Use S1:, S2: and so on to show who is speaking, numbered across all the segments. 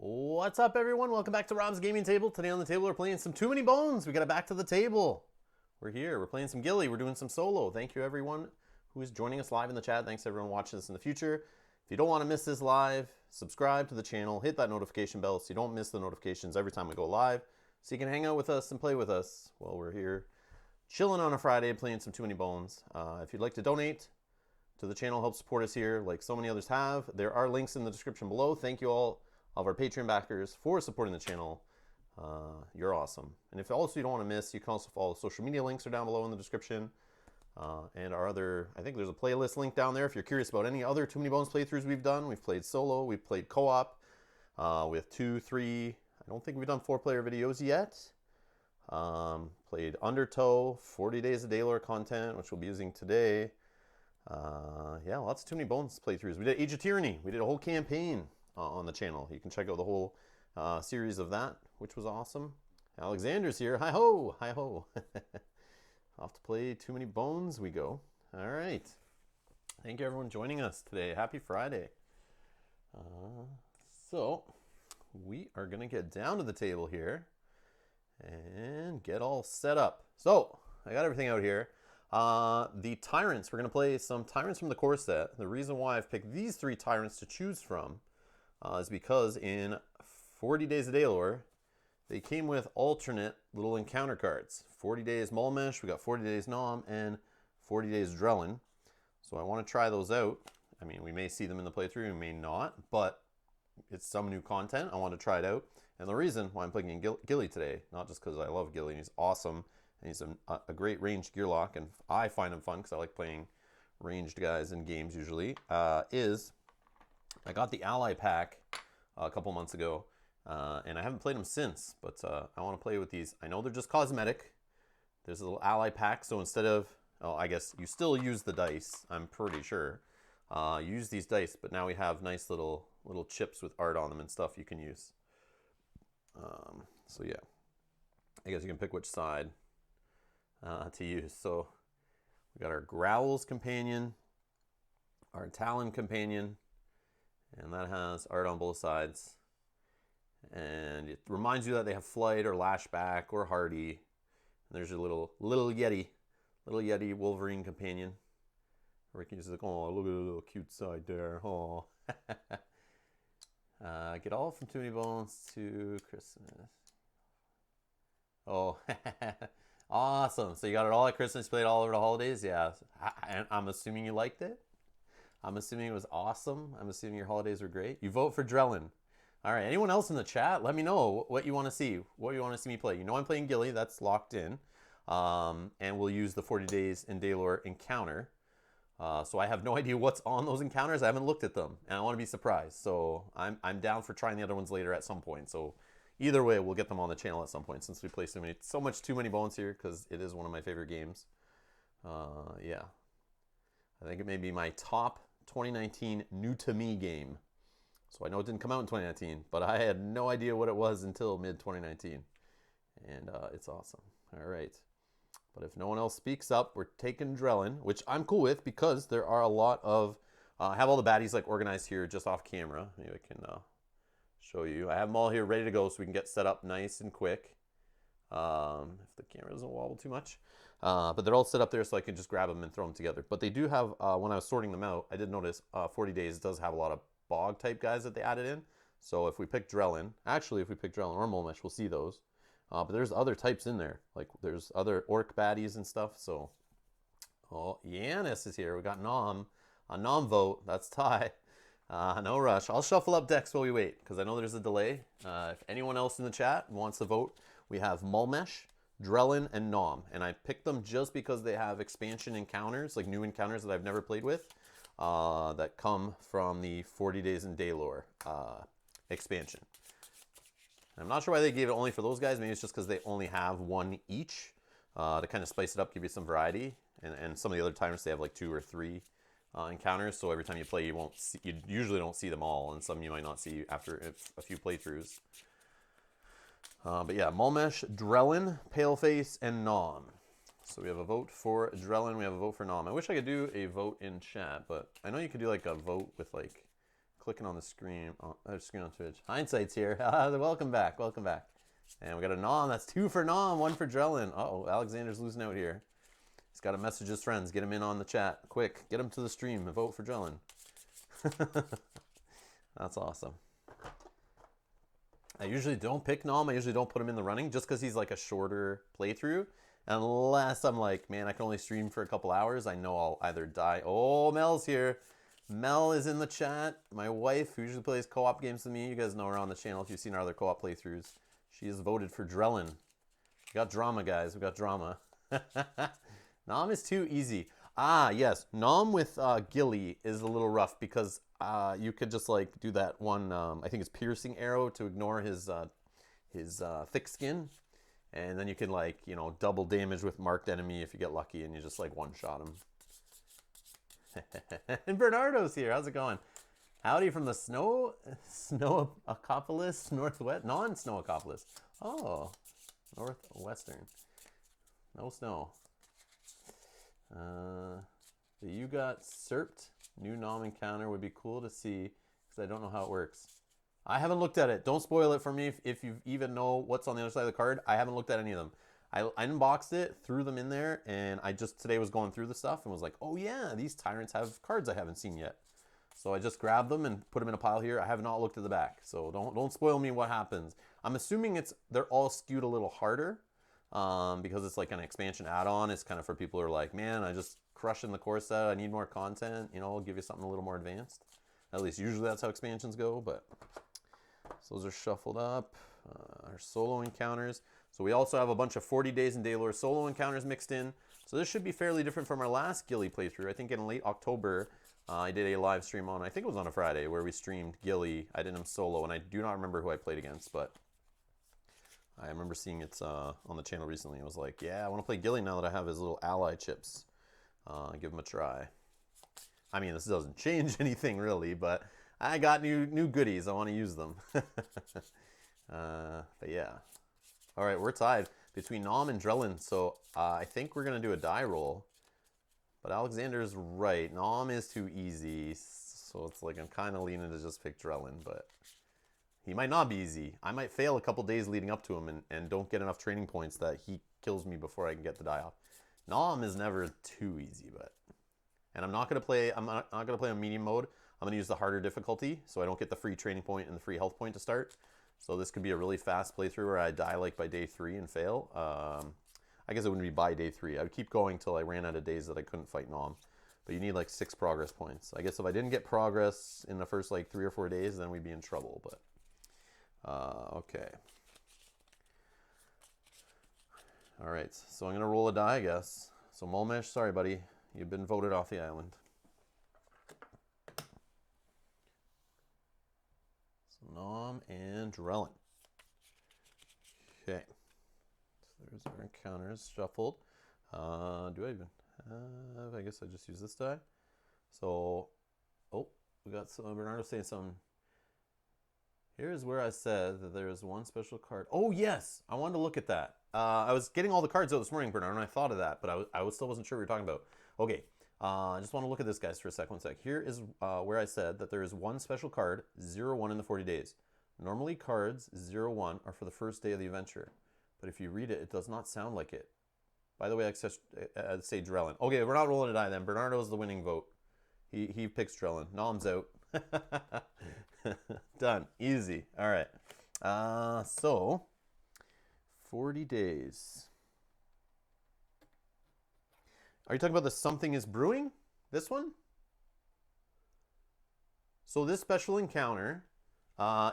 S1: What's up, everyone? Welcome back to Rob's Gaming Table. Today on the table, we're playing some Too Many Bones. We got it back to the table. We're here. We're playing some Ghillie. We're doing some solo. Thank you, everyone who is joining us live in the chat. Thanks, everyone watching this in the future. If you don't want to miss this live, subscribe to the channel. Hit that notification bell so you don't miss the notifications every time we go live. So you can hang out with us and play with us while we're here chilling on a Friday playing some Too Many Bones. If you'd like to donate to the channel, help support us here like so many others have, there are links in the description below. Thank you all of our Patreon backers for supporting the channel. You're awesome. And if also you don't want to miss, you can also follow social media links are down below in the description. And our other, I think there's a playlist link down there if you're curious about any other Too Many Bones playthroughs we've done. We've played solo, we've played co-op with 2, 3, I don't think we've done 4-player videos yet. Played Undertow, 40 Days of Daylore content, which we'll be using today. Yeah, lots of Too Many Bones playthroughs. We did Age of Tyranny. We did a whole campaign on the channel. You can check out the whole series of that, which was awesome. Alexander's here. Hi ho, hi ho. Off to play Too Many Bones we go. All right. Thank you everyone joining us today. Happy Friday. So we are gonna get down to the table here and get all set up. So I got everything out here. The Tyrants, we're going to play some Tyrants from the core set. The reason why I've picked these 3 Tyrants to choose from is because in 40 Days of Daylore, they came with alternate little encounter cards. 40 Days Mulmesh, we got 40 Days Nom, and 40 Days Drellin. So I want to try those out. I mean, we may see them in the playthrough, we may not, but it's some new content. I want to try it out. And the reason why I'm playing Ghillie today, not just because I love Ghillie and he's awesome, and he's a great ranged Gearlock, and I find him fun because I like playing ranged guys in games usually, is I got the Ally pack a couple months ago, and I haven't played them since, but I want to play with these. I know they're just cosmetic. There's a little Ally pack, so instead of, oh, I guess you still use the dice, I'm pretty sure. Use these dice, but now we have nice little chips with art on them and stuff you can use. So yeah, I guess you can pick which side to use. So we got our Growls companion, our Talon companion, and that has art on both sides. And it reminds you that they have flight or lashback or hardy. And there's your little Yeti Wolverine companion. Ricky is like, oh, look at the little cute side there. Oh. Get all from Too Many Bones to Christmas. Oh, awesome. So you got it all at Christmas, played all over the holidays? Yeah. I'm assuming you liked it. I'm assuming it was awesome. I'm assuming your holidays were great. You vote for Drellin. All right. Anyone else in the chat? Let me know what you want to see. What you want to see me play. You know I'm playing Ghillie. That's locked in. And we'll use the 40 Days in Daylore encounter. So I have no idea what's on those encounters. I haven't looked at them, and I want to be surprised. So I'm down for trying the other ones later at some point. So either way, we'll get them on the channel at some point since we play so much Too Many Bones here because it is one of my favorite games. Yeah, I think it may be my top 2019 new to me game. So I know it didn't come out in 2019, but I had no idea what it was until mid 2019, and it's awesome. All right. But if no one else speaks up, we're taking Drellin, which I'm cool with because there are a lot of, I have all the baddies like organized here just off camera. Maybe I can show you. I have them all here ready to go so we can get set up nice and quick. If the camera doesn't wobble too much. But they're all set up there so I can just grab them and throw them together. But they do have, when I was sorting them out, I did notice 40 Days does have a lot of bog type guys that they added in. So if we pick Drellin, actually if we pick Drellin or Mulmesh, we'll see those. But there's other types in there, like there's other orc baddies and stuff. So, oh, Yanis is here. We got Nom, a Nom vote. That's Ty. No rush. I'll shuffle up decks while we wait because I know there's a delay. If anyone else in the chat wants to vote, we have Mulmesh, Drellin, and Nom, and I picked them just because they have expansion encounters, like new encounters that I've never played with, that come from the 40 Days in Daylore expansion. I'm not sure why they gave it only for those guys. Maybe it's just because they only have one each to kind of spice it up, give you some variety. And some of the other Tyrants, they have like 2 or 3 encounters. So every time you play, you usually don't see them all. And some you might not see after a few playthroughs. But yeah, Mulmesh, Drellin, Paleface, and Nom. So we have a vote for Drellin. We have a vote for Nom. I wish I could do a vote in chat, but I know you could do like a vote with like clicking on the screen. Oh, screen on Twitch. Hindsight's here. Welcome back. Welcome back. And we got a Nom. That's 2 for Nom, 1 for Drellin. Uh-oh, Alexander's losing out here. He's got to message his friends. Get him in on the chat. Quick, get him to the stream and vote for Drellin. That's awesome. I usually don't pick Nom. I usually don't put him in the running just because he's like a shorter playthrough. Unless I'm like, man, I can only stream for a couple hours. I know I'll either die. Oh, Mel's here. Mel is in the chat. My wife, who usually plays co-op games with me. You guys know her on the channel if you've seen our other co-op playthroughs. She has voted for Drellin. We got drama, guys. We got drama. Nom is too easy. Ah, yes. Nom with Ghillie is a little rough because you could just like do that one, I think it's piercing arrow to ignore his thick skin. And then you can like, you know, double damage with marked enemy if you get lucky and you just like one-shot him. And Bernardo's here. How's it going? Howdy from the Snowocopolis, northwest, non-Snowocopolis. Oh, northwestern. No snow. You got SERPed. New Nom encounter would be cool to see because I don't know how it works. I haven't looked at it. Don't spoil it for me if you even know what's on the other side of the card. I haven't looked at any of them. I unboxed it, threw them in there, and I just today was going through the stuff and was like, oh yeah, these tyrants have cards I haven't seen yet. So I just grabbed them and put them in a pile here. I have not looked at the back, so don't spoil me what happens. I'm assuming they're all skewed a little harder because it's like an expansion add-on. It's kind of for people who are like, man, I just crushing the core set. I need more content. You know, I'll give you something a little more advanced. At least usually that's how expansions go, but so those are shuffled up. Our solo encounters. So we also have a bunch of 40 Days in Daylore solo encounters mixed in. So this should be fairly different from our last Ghillie playthrough. I think in late October, I did a live stream on, I think it was on a Friday, where we streamed Ghillie. I did him solo, and I do not remember who I played against, but I remember seeing it on the channel recently. I was like, yeah, I want to play Ghillie now that I have his little ally chips. Give him a try. I mean, this doesn't change anything really, but I got new goodies. I want to use them. But yeah. All right, we're tied between Nom and Drellin. So I think we're going to do a die roll. But Alexander's right. Nom is too easy. So it's like I'm kind of leaning to just pick Drellin. But he might not be easy. I might fail a couple days leading up to him and don't get enough training points that he kills me before I can get the die off. Nom is never too easy, but... And I'm not going to play on medium mode. I'm going to use the harder difficulty so I don't get the free training point and the free health point to start. So this could be a really fast playthrough where I die like by day 3 and fail. I guess it wouldn't be by day 3. I would keep going till I ran out of days that I couldn't fight Nom. But you need like 6 progress points. I guess if I didn't get progress in the first like 3 or 4 days, then we'd be in trouble. But okay. All right, so I'm going to roll a die, I guess. So Molmesh, sorry buddy. You've been voted off the island. So Nom and Drellin. Okay. So there's our encounters shuffled. Do I even have? I guess I just use this die. So, oh, we got some. Bernardo saying something. Here's where I said that there is one special card. Oh yes, I wanted to look at that. I was getting all the cards out this morning, Bernardo, and I thought of that, but I still wasn't sure what you were talking about. Okay, I just want to look at this, guys, for a sec. One sec. Here is where I said that there is one special card, 0-1 in the 40 days. Normally, cards 0-1 are for the first day of the adventure, but if you read it, it does not sound like it. By the way, I'd say Drellin. Okay, we're not rolling a die then. Bernardo's the winning vote. He picks Drellin. Nom's out. Done. Easy. All right. So, 40 days. Are you talking about the Something is Brewing? This one? So this special encounter,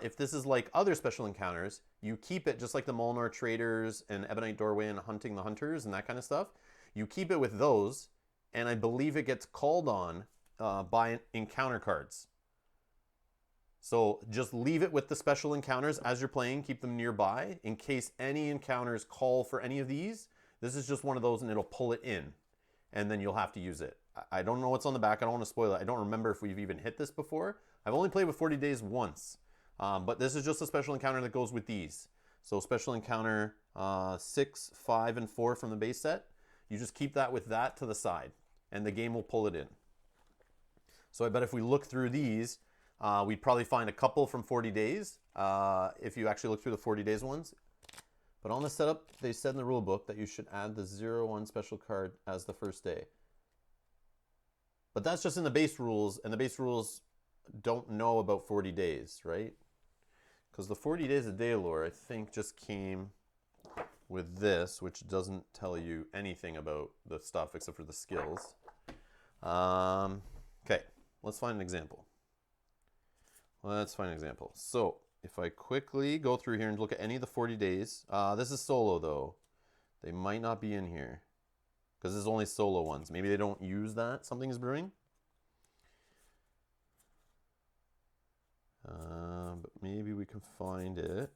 S1: if this is like other special encounters, you keep it just like the Molnar Traders and Ebonite Doorway and Hunting the Hunters and that kind of stuff. You keep it with those, and I believe it gets called on by encounter cards. So just leave it with the special encounters as you're playing. Keep them nearby in case any encounters call for any of these. This is just one of those and it'll pull it in. And then you'll have to use it. I don't know what's on the back. I don't want to spoil it. I don't remember if we've even hit this before. I've only played with 40 Days once. But this is just a special encounter that goes with these. So special encounter 6, 5, and 4 from the base set. You just keep that with that to the side. And the game will pull it in. So I bet if we look through these, We'd probably find a couple from 40 days if you actually look through the 40 days ones. But on the setup, they said in the rule book that you should add the 0-1 special card as the first day. But that's just in the base rules, and the base rules don't know about 40 days, right? Because the 40 days of Daylore, I think, just came with this, which doesn't tell you anything about the stuff except for the skills. Okay, let's find an example. So if I quickly go through here and look at any of the 40 days, this is solo though. They might not be in here because this is only solo ones. Maybe they don't use that. Something is brewing. But maybe we can find it.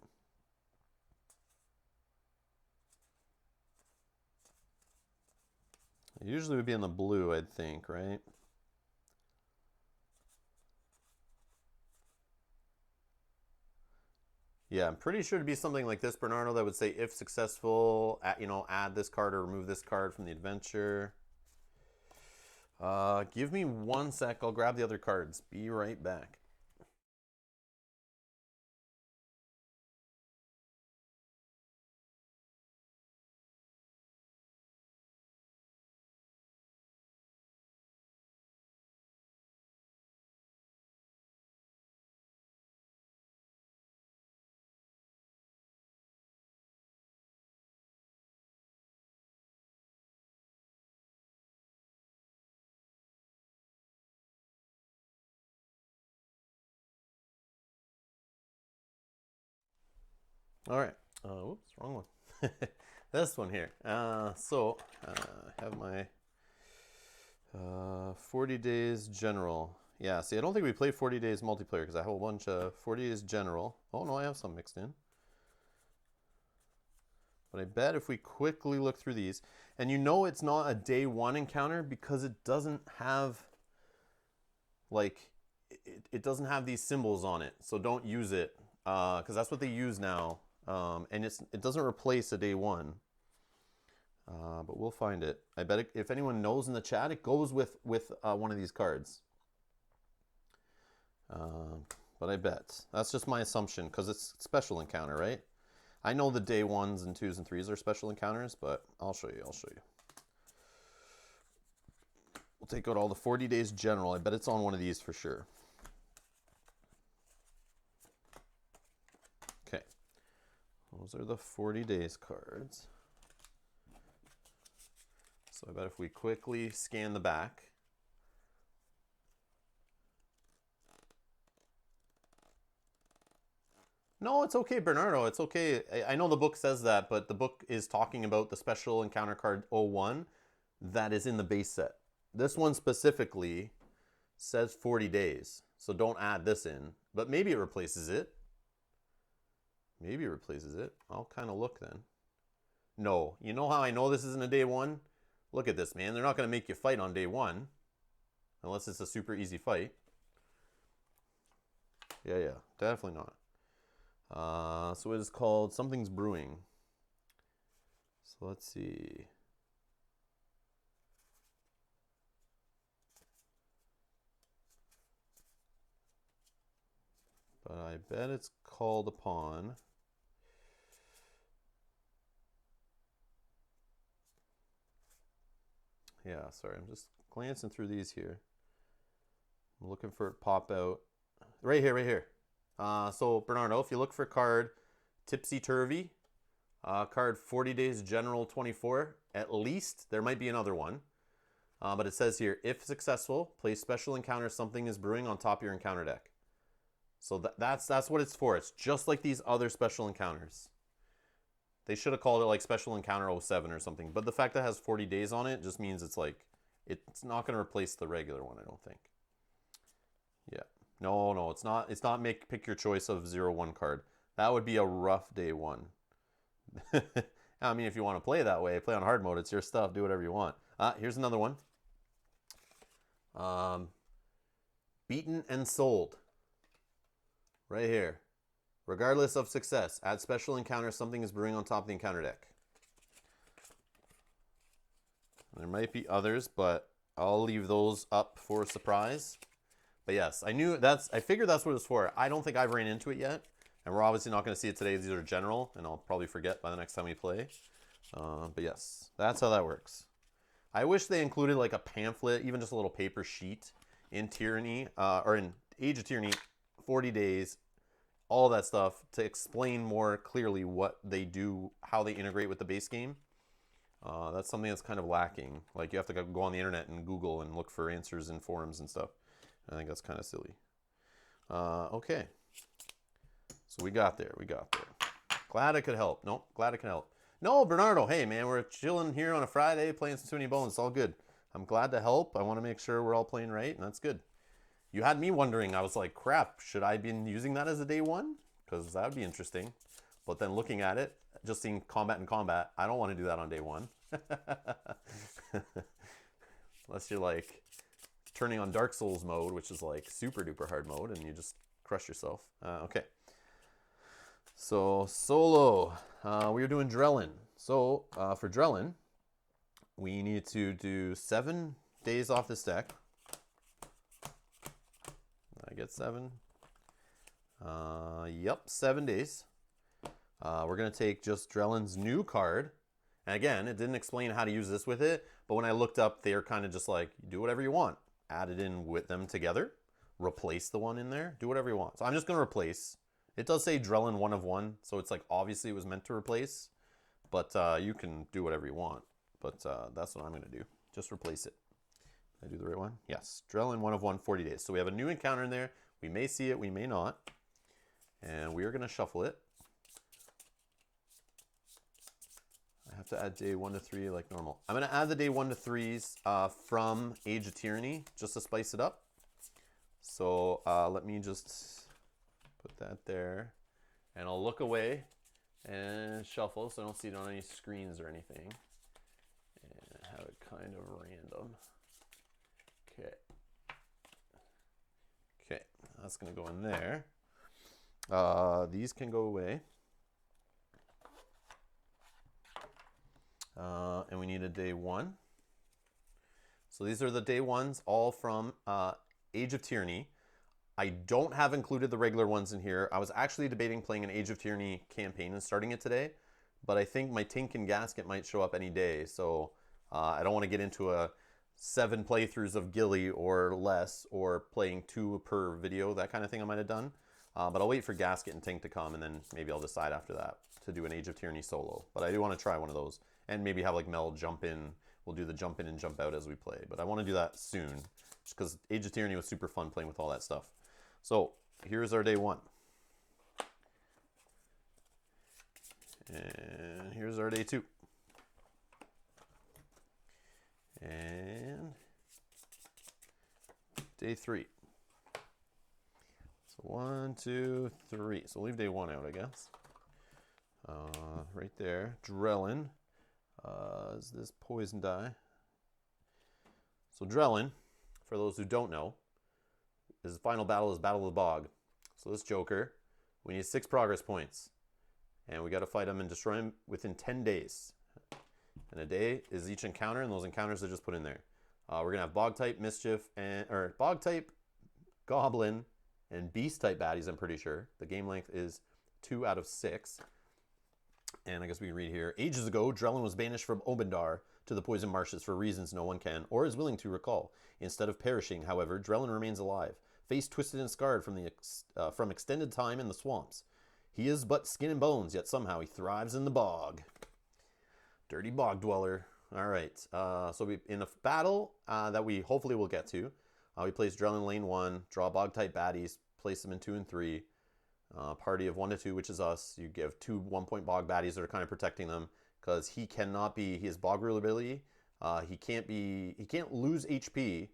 S1: It usually would be in the blue, I'd think, right? Yeah, I'm pretty sure it'd be something like this, Bernardo, that would say if successful, add this card or remove this card from the adventure. Give me 1 sec. I'll grab the other cards. Be right back. All right. Whoops, wrong one. This one here. I have my 40 days general. Yeah, see, I don't think we played 40 days multiplayer because I have a bunch of 40 days general. Oh, no, I have some mixed in. But I bet if we quickly look through these, and you know it's not a day one encounter because it doesn't have, like, it doesn't have these symbols on it. So don't use it because that's what they use now. And it doesn't replace a day one. But we'll find it. I bet if anyone knows in the chat, it goes with one of these cards. But I bet. That's just my assumption because it's special encounter, right? I know the day 1s and 2s and 3s are special encounters, but I'll show you. We'll take out all the 40 days general. I bet it's on one of these for sure. Okay. Those are the 40 days cards. So I bet if we quickly scan the back. No, it's okay, Bernardo. It's okay. I know the book says that, but the book is talking about the special encounter card 01 that is in the base set. This one specifically says 40 days, so don't add this in. But maybe it replaces it. I'll kind of look then. No, you know how I know this isn't a day one? Look at this, man. They're not going to make you fight on day one. Unless it's a super easy fight. Yeah, definitely not. So it is called Something's Brewing. So let's see. But I bet it's called upon. Yeah, sorry, I'm just glancing through these here. I'm looking for it pop out. Right here. So Bernardo, if you look for card Tipsy Turvy, card 40 Days General 24, at least, there might be another one. But it says here, if successful, play special encounter Something is Brewing on top of your encounter deck. So that's what it's for. It's just like these other special encounters. They should have called it like Special Encounter 07 or something. But the fact that it has 40 days on it just means it's like, it's not going to replace the regular one, I don't think. Yeah. No, it's not. It's not pick your choice of 0-1 card. That would be a rough day one. I mean, if you want to play that way, play on hard mode. It's your stuff. Do whatever you want. Here's another one. Beaten and Sold. Right here. Regardless of success, add special encounter Something is Brewing on top of the encounter deck. There might be others, but I'll leave those up for a surprise. But yes, I figured that's what it's for. I don't think I've ran into it yet. And we're obviously not going to see it today. These are general, and I'll probably forget by the next time we play. But yes, that's how that works. I wish they included like a pamphlet, even just a little paper sheet in Tyranny, or in Age of Tyranny, 40 days, all that stuff to explain more clearly what they do, how they integrate with the base game. That's something that's kind of lacking. Like you have to go on the internet and Google and look for answers in forums and stuff. I think that's kind of silly. Okay. So we got there. Glad I could help. Nope, glad I could help. No, Bernardo, hey man, we're chilling here on a Friday playing some Too Many Bones. It's all good. I'm glad to help. I want to make sure we're all playing right, and that's good. You had me wondering. I was like, crap, should I be using that as a day one? Because that would be interesting. But then looking at it, just seeing combat and combat, I don't want to do that on day one. Unless you're like turning on Dark Souls mode, which is like super duper hard mode, and you just crush yourself. Okay. So solo, we are doing Drellin. So for Drellin, we need to do 7 days off this deck. I get 7. Yep, 7 days. We're going to take just Drellin's new card. And again, it didn't explain how to use this with it, but when I looked up, they're kind of just like, do whatever you want. Add it in with them together. Replace the one in there. Do whatever you want. So I'm just going to replace. It does say Drellin 1 of 1, so it's like obviously it was meant to replace, but you can do whatever you want. But that's what I'm going to do. Just replace it. Did I do the right one? Yes. Drellin 1 of 1, 40 days. So we have a new encounter in there. We may see it, we may not. And we are going to shuffle it. I have to add day 1 to 3 like normal. I'm going to add the day 1 to 3s from Age of Tyranny just to spice it up. So let me just put that there, and I'll look away and shuffle so I don't see it on any screens or anything, and have it kind of random. Okay, that's gonna go in there. These can go away, and we need a day 1. So these are the day 1s, all from Age of Tyranny. I don't have included the regular ones in here. I was actually debating playing an Age of Tyranny campaign and starting it today, but I think my Tink and Gasket might show up any day, so I don't want to get into a 7 playthroughs of Ghillie or less, or playing 2 per video, that kind of thing I might have done. But I'll wait for Gasket and Tink to come, and then maybe I'll decide after that to do an Age of Tyranny solo. But I do want to try one of those, and maybe have like Mel jump in. We'll do the jump in and jump out as we play, but I want to do that soon, just because Age of Tyranny was super fun playing with all that stuff. So here's our day 1. And here's our day 2. And day 3. So 1, 2, 3. So leave day 1 out, I guess. Right there. Drellin. Is this poison die? So Drellin, for those who don't know, his final battle is Battle of the Bog. So this Joker, we need 6 progress points. And we got to fight him and destroy him within 10 days. And a day is each encounter, and those encounters are just put in there. We're going to have Bog type, Mischief, or Bog type, Goblin, and Beast type baddies, I'm pretty sure. The game length is 2 out of 6. And I guess we can read here. Ages ago, Drellin was banished from Obendar to the Poison Marshes for reasons no one can or is willing to recall. Instead of perishing, however, Drellin remains alive, face twisted and scarred from extended time in the swamps. He is but skin and bones, yet somehow he thrives in the bog. Dirty bog dweller. All right. So we in a battle that we hopefully will get to, we place Drellin lane 1, draw bog type baddies, place them in 2 and 3. Party of 1 to 2, which is us. You give 2 1-point bog baddies that are kind of protecting them, because he has bog rule ability. He can't lose HP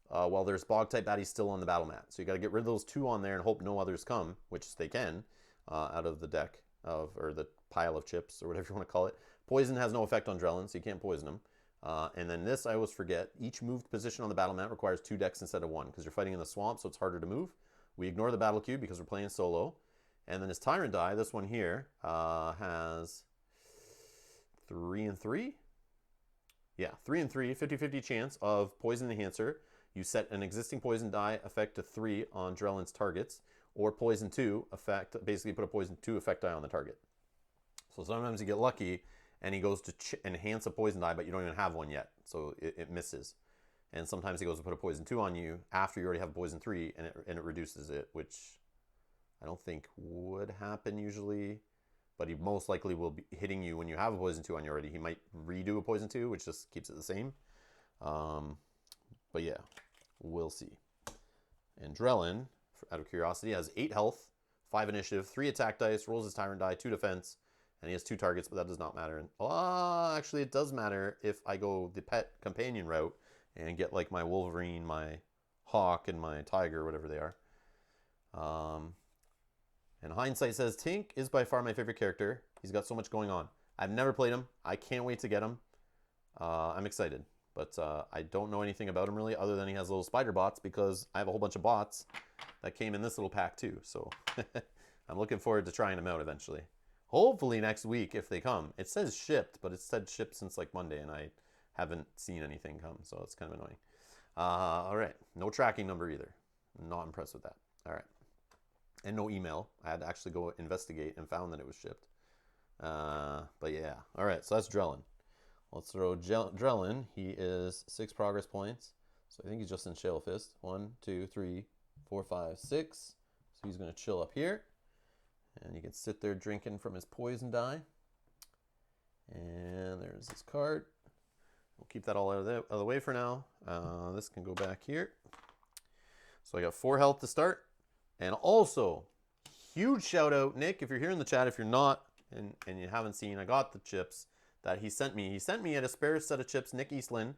S1: while there's bog type baddies still on the battle mat. So you got to get rid of those 2 on there and hope no others come, which they can, out of the deck or the pile of chips or whatever you want to call it. Poison has no effect on Drellin, so you can't poison him. And then this, I always forget, each moved position on the battle mat requires 2 decks instead of 1, because you're fighting in the swamp, so it's harder to move. We ignore the battle cube because we're playing solo. And then his Tyrant die, this one here, has 3 and 3. Yeah, 3 and 3, 50-50 chance of poison enhancer. You set an existing poison die effect to 3 on Drellin's targets, or poison 2 effect, basically put a poison 2 effect die on the target. So sometimes you get lucky and he goes to enhance a poison die, but you don't even have one yet, so it misses. And sometimes he goes to put a poison 2 on you after you already have a poison 3, and it reduces it, which I don't think would happen usually, but he most likely will be hitting you when you have a poison 2 on you already. He might redo a poison 2, which just keeps it the same. But yeah, we'll see. And Drellin, out of curiosity, has 8 health, 5 initiative, 3 attack dice, rolls his tyrant die, 2 defense, and he has 2 targets, but that does not matter. Actually, it does matter if I go the pet companion route and get like my Wolverine, my Hawk, and my Tiger, whatever they are. And Hindsight says, Tink is by far my favorite character. He's got so much going on. I've never played him. I can't wait to get him. I'm excited. But I don't know anything about him really, other than he has little spider bots, because I have a whole bunch of bots that came in this little pack too. So I'm looking forward to trying them out eventually. Hopefully next week if they come. It says shipped, but it said shipped since like Monday, and I haven't seen anything come, so it's kind of annoying. All right, no tracking number either. Not impressed with that. All right, and no email. I had to actually go investigate and found that it was shipped. But yeah, all right, so that's Drellin. Let's throw Drellin. He is 6 progress points, so I think he's just in Shale Fist. 1, 2, 3, 4, 5, 6. So he's going to chill up here, and you can sit there drinking from his poison die. And there's his card. We'll keep that all out of the way for now. This can go back here. So I got 4 health to start. And also, huge shout out, Nick, if you're here in the chat. If you're not and you haven't seen, I got the chips that he sent me. He sent me at a spare set of chips. Nick Eastland,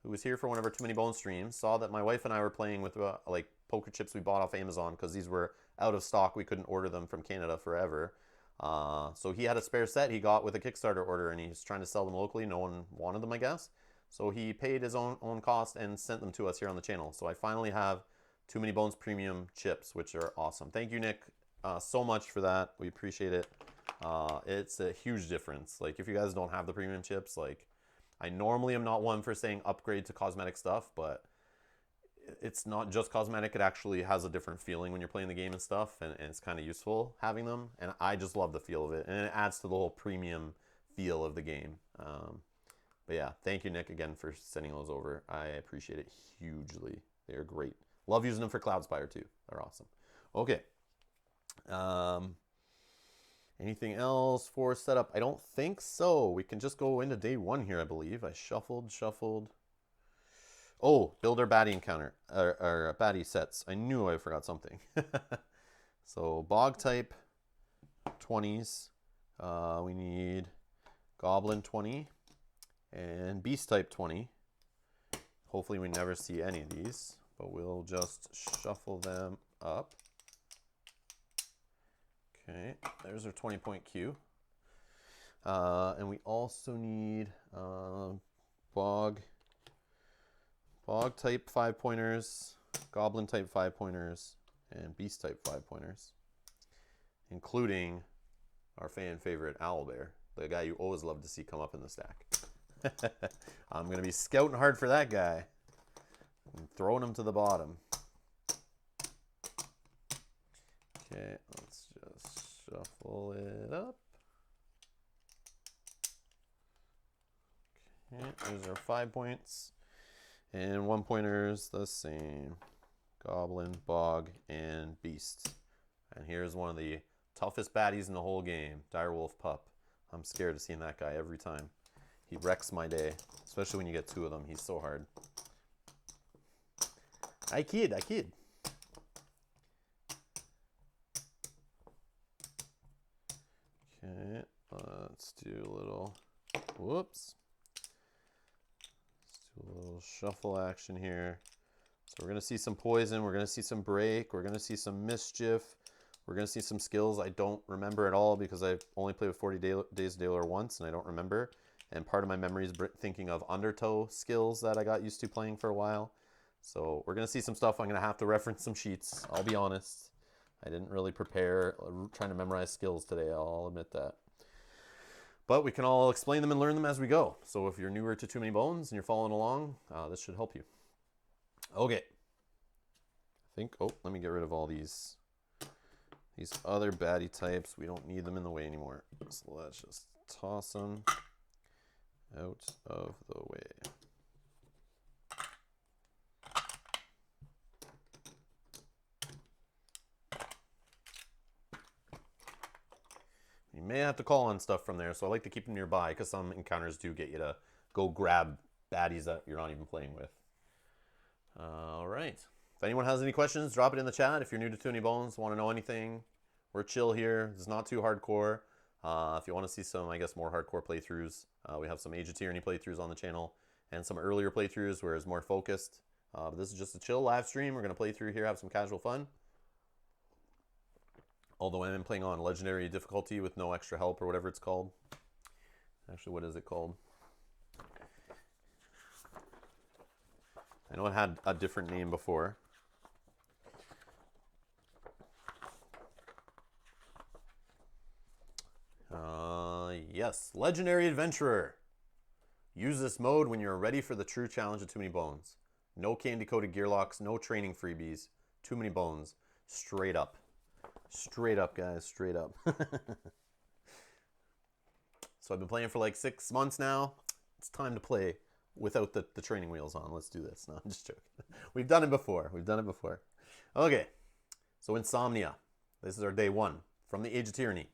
S1: who was here for one of our Too Many Bones streams, saw that my wife and I were playing with like poker chips we bought off Amazon because these were out of stock. We couldn't order them from Canada forever. So he had a spare set he got with a Kickstarter order, and he's trying to sell them locally. No one wanted them, I guess. So he paid his own cost and sent them to us here on the channel. So I finally have Too Many Bones premium chips, which are awesome. Thank you, Nick, so much for that. We appreciate it. It's a huge difference. Like, if you guys don't have the premium chips, like, I normally am not one for saying upgrade to cosmetic stuff, but it's not just cosmetic. It actually has a different feeling when you're playing the game and stuff, and it's kind of useful having them. And I just love the feel of it, and it adds to the whole premium feel of the game. But yeah, thank you, Nick, again for sending those over. I appreciate it hugely. They are great. Love using them for Cloudspire too. They're awesome. Okay. Anything else for setup? I don't think so. We can just go into day 1 here, I believe. I shuffled. Oh, builder baddie encounter, or baddie sets. I knew I forgot something. So bog type 20s. We need goblin 20 and beast type 20. Hopefully we never see any of these, but we'll just shuffle them up. Okay, there's our 20-point queue. And we also need bog type 5-pointers, goblin type 5-pointers, and beast type 5-pointers, including our fan favorite Owlbear, the guy you always love to see come up in the stack. I'm going to be scouting hard for that guy and throwing him to the bottom. Okay, let's just shuffle it up. Okay, there's our 5 points. And 1-pointers, the same. Goblin, bog, and beast. And here's one of the toughest baddies in the whole game, Direwolf Pup. I'm scared of seeing that guy every time. He wrecks my day, especially when you get 2 of them. He's so hard. I kid. Okay, let's do a little, whoops. Let's do a little shuffle action here. So we're going to see some poison, we're going to see some break, we're going to see some mischief, we're going to see some skills I don't remember at all because I've only played with 40 Days of Daylight once and I don't remember. And part of my memory is thinking of Undertow skills that I got used to playing for a while. So we're going to see some stuff. I'm going to have to reference some sheets. I'll be honest. I didn't really prepare trying to memorize skills today. I'll admit that. But we can all explain them and learn them as we go. So if you're newer to Too Many Bones and you're following along, this should help you. Okay. I think, oh, let me get rid of all these other baddie types. We don't need them in the way anymore. So let's just toss them out of the way. You may have to call on stuff from there, so I like to keep them nearby because some encounters do get you to go grab baddies that you're not even playing with. All right. If anyone has any questions, drop it in the chat. If you're new to Too Many Bones, want to know anything, we're chill here. It's not too hardcore. If you want to see some, I guess, more hardcore playthroughs, we have some Age of Tyranny playthroughs on the channel and some earlier playthroughs where it's more focused. But this is just a chill live stream. We're going to play through here, have some casual fun. Although I am playing on legendary difficulty with no extra help or whatever it's called. Actually, what is it called? I know it had a different name before. Yes, Legendary Adventurer. Use this mode when you're ready for the true challenge of Too Many Bones. No candy-coated gear locks, no training freebies. Too Many Bones. Straight up. Straight up, guys. Straight up. So I've been playing for like 6 months now. It's time to play without the training wheels on. Let's do this. No, I'm just joking. We've done it before. We've done it before. Okay. So Insomnia. This is our day 1 from the Age of Tyranny.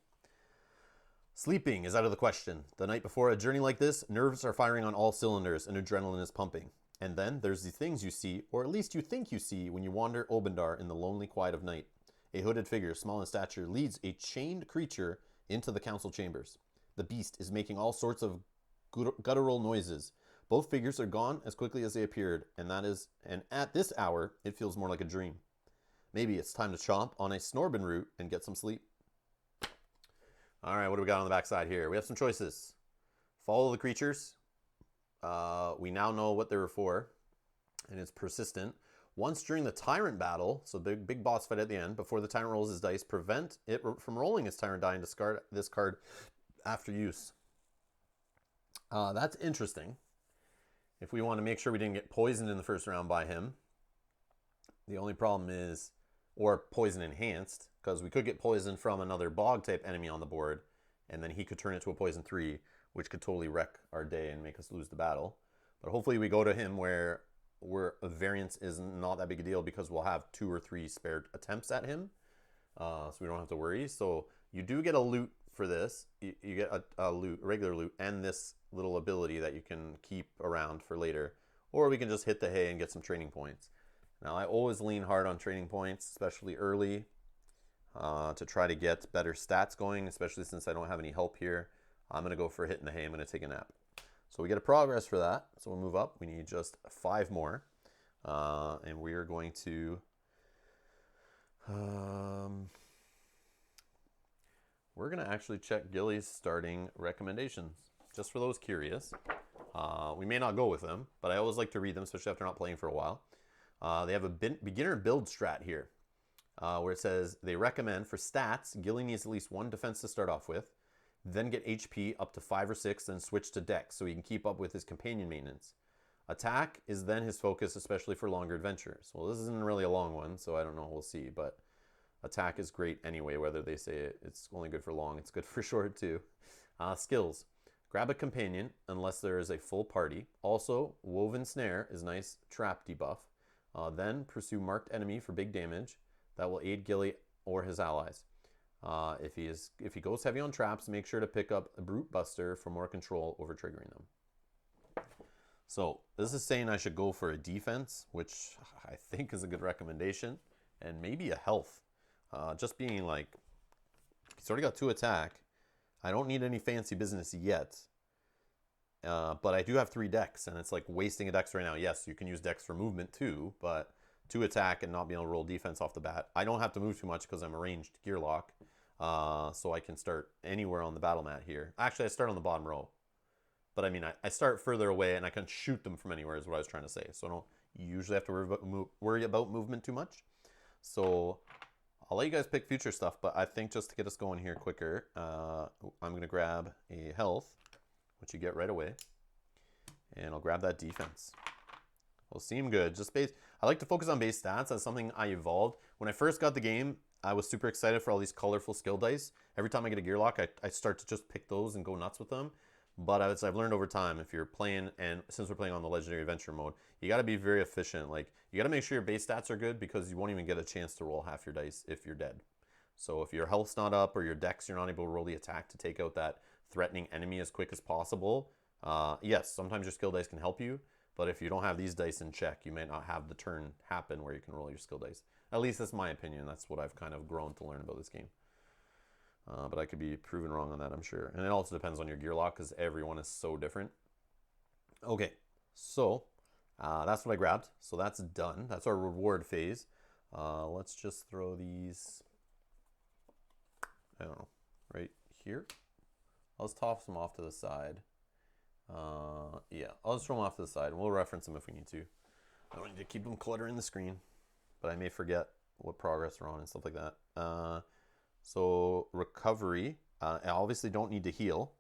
S1: Sleeping is out of the question. The night before a journey like this, nerves are firing on all cylinders and adrenaline is pumping. And then there's the things you see, or at least you think you see, when you wander Obendar in the lonely quiet of night. A hooded figure, small in stature, leads a chained creature into the council chambers. The beast is making all sorts of guttural noises. Both figures are gone as quickly as they appeared, and at this hour, it feels more like a dream. Maybe it's time to chomp on a Snorbin root and get some sleep. All right, what do we got on the backside here? We have some choices. Follow the creatures. We now know what they were for, and it's persistent. Once during the tyrant battle, so big boss fight at the end, before the tyrant rolls his dice, prevent it from rolling his tyrant die and discard this card after use. That's interesting. If we want to make sure we didn't get poisoned in the first round by him. The only problem is, or poison enhanced, because we could get poisoned from another bog type enemy on the board, and then he could turn it to a poison 3, which could totally wreck our day and make us lose the battle. But hopefully we go to him where a variance is not that big a deal, because we'll have 2 or 3 spared attempts at him, so we don't have to worry. So you do get a loot for this. You get a regular loot, and this little ability that you can keep around for later, or we can just hit the hay and get some training points. Now I always lean hard on training points, especially early, to try to get better stats going, especially since I don't have any help here. I'm going to go for hitting the hay. I'm going to take a nap. So we get a progress for that. So we'll move up. We need just 5 more. And we are going to... we're going to actually check Ghillie's starting recommendations, just for those curious. We may not go with them, but I always like to read them, especially after not playing for a while. They have a beginner build strat here, where it says they recommend for stats, Ghillie needs at least 1 defense to start off with, then get HP up to 5 or 6, then switch to Dex so he can keep up with his companion maintenance. Attack is then his focus, especially for longer adventures. Well, this isn't really a long one, so I don't know, we'll see, but attack is great anyway, whether they say it's only good for long, it's good for short too. Skills. Grab a companion unless there is a full party. Also, Woven Snare is nice trap debuff. Then pursue marked enemy for big damage that will aid Ghillie or his allies. If he goes heavy on traps, make sure to pick up a Brute Buster for more control over triggering them. So this is saying I should go for a defense, which I think is a good recommendation, and maybe a health. Just being like, he's already got 2 attack. I don't need any fancy business yet. But I do have 3 Dex, and it's like wasting a Dex right now. Yes, you can use Dex for movement too, but 2 attack and not being able to roll defense off the bat. I don't have to move too much because I'm a ranged gear lock, so I can start anywhere on the battle mat here. Actually, I start on the bottom row. But I mean, I start further away, and I can shoot them from anywhere is what I was trying to say. So I don't usually have to worry about movement too much. So I'll let you guys pick future stuff, but I think just to get us going here quicker, I'm going to grab a health, which you get right away, and I'll grab that defense. Will seem good. Just base. I like to focus on base stats. That's something I evolved. When I first got the game, I was super excited for all these colorful skill dice. Every time I get a gear lock, I start to just pick those and go nuts with them. But as I've learned over time, if you're playing, and since we're playing on the Legendary Adventure mode, you got to be very efficient. Like, you got to make sure your base stats are good because you won't even get a chance to roll half your dice if you're dead. So if your health's not up or your dex, you're not able to roll the attack to take out that threatening enemy as quick as possible. Yes, sometimes your skill dice can help you, but if you don't have these dice in check, you may not have the turn happen where you can roll your skill dice. At least that's my opinion. That's what I've kind of grown to learn about this game. But I could be proven wrong on that, I'm sure. And it also depends on your gear lock because everyone is so different. Okay, so that's what I grabbed. So that's done. That's our reward phase. Let's just throw these, I don't know, right here. Let's toss them off to the side. Yeah, I'll just throw them off to the side and we'll reference them if we need to. I don't need to keep them cluttering the screen, but I may forget what progress we're on and stuff like that. So recovery, I obviously don't need to heal.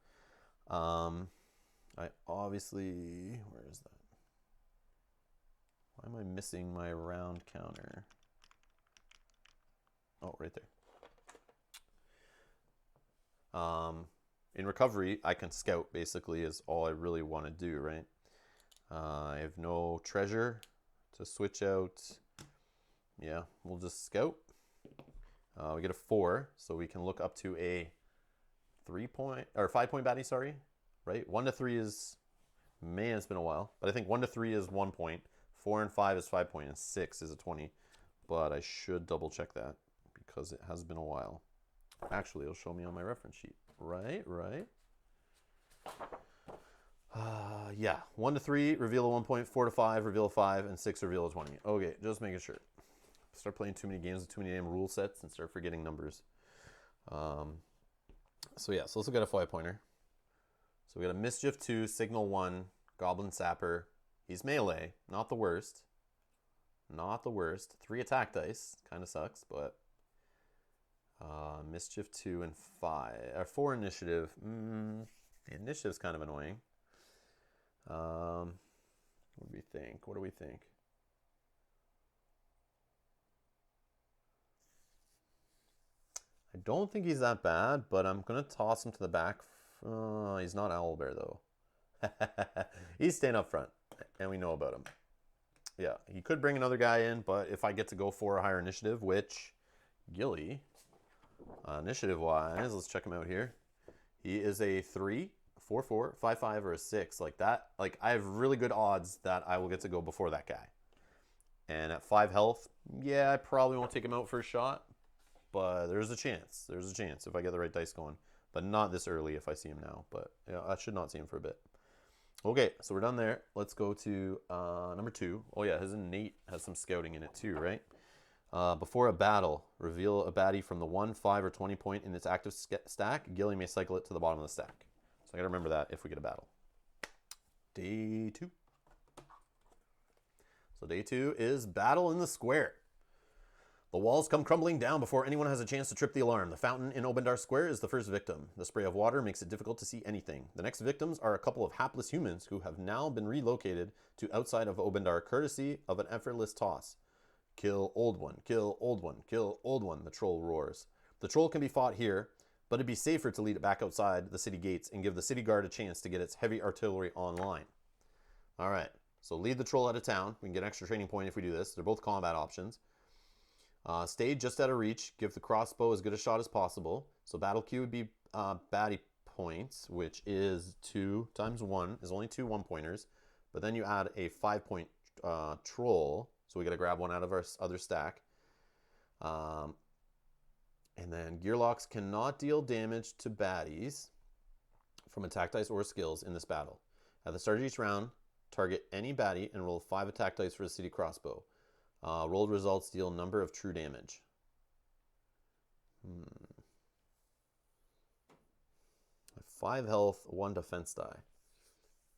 S1: I obviously, where is that? Why am I missing my round counter? Oh, right there. In recovery, I can scout, basically, is all I really want to do, right? I have no treasure to switch out. Yeah, we'll just scout. We get a 4, so we can look up to a 3-point, or 5-point baddie, sorry. Right? 1 to 3 is, man, it's been a while. But I think 1 to 3 is 1 point. 4 and 5 is 5 point, and 6 is a 20. But I should double check that because it has been a while. Actually, it'll show me on my reference sheet. Right. Yeah, 1 to 3, reveal a 1 point. 4 to 5, reveal a 5, and 6, reveal a 20. Okay, just making sure. Start playing too many games with too many damn rule sets and start forgetting numbers. So yeah, so let's look at a 5-pointer. So we got a Mischief 2, Signal 1, Goblin Sapper. He's melee, not the worst. Not the worst. 3 attack dice, kind of sucks, but Mischief 2 and 5, or 4 initiative. The initiative's kind of annoying. What do we think? What do we think? I don't think he's that bad, but I'm going to toss him to the back. He's not Owlbear, though. He's staying up front, and we know about him. Yeah, he could bring another guy in, but if I get to go for a higher initiative, which Ghillie, initiative-wise, let's check him out here. He is a 3, 4, 4, 5, 5, or a 6. Like that, like I have really good odds that I will get to go before that guy. And at 5 health, yeah, I probably won't take him out for a shot. But there's a chance. There's a chance if I get the right dice going. But not this early if I see him now. But yeah, I should not see him for a bit. Okay, so we're done there. Let's go to number 2. Oh yeah, his innate has some scouting in it too, right? Before a battle, reveal a baddie from the 1, 5, or 20 point in its active stack. Ghillie may cycle it to the bottom of the stack. So I gotta remember that if we get a battle. Day 2. So day 2 is Battle in the Square. The walls come crumbling down before anyone has a chance to trip the alarm. The fountain in Obendar Square is the first victim. The spray of water makes it difficult to see anything. The next victims are a couple of hapless humans who have now been relocated to outside of Obendar courtesy of an effortless toss. Kill old one, kill old one, kill old one, the troll roars. The troll can be fought here, but it'd be safer to lead it back outside the city gates and give the city guard a chance to get its heavy artillery online. All right, so lead the troll out of town. We can get an extra training point if we do this. They're both combat options. Stay just out of reach. Give the crossbow as good a shot as possible. So battle Q would be baddie points, which is 2 times 1 is only 2 1-pointers. But then you add a 5-point troll. So we got to grab one out of our other stack. And then gearlocks cannot deal damage to baddies from attack dice or skills in this battle. At the start of each round, target any baddie and roll 5 attack dice for the city crossbow. Rolled results deal number of true damage. 5 health, 1 defense die.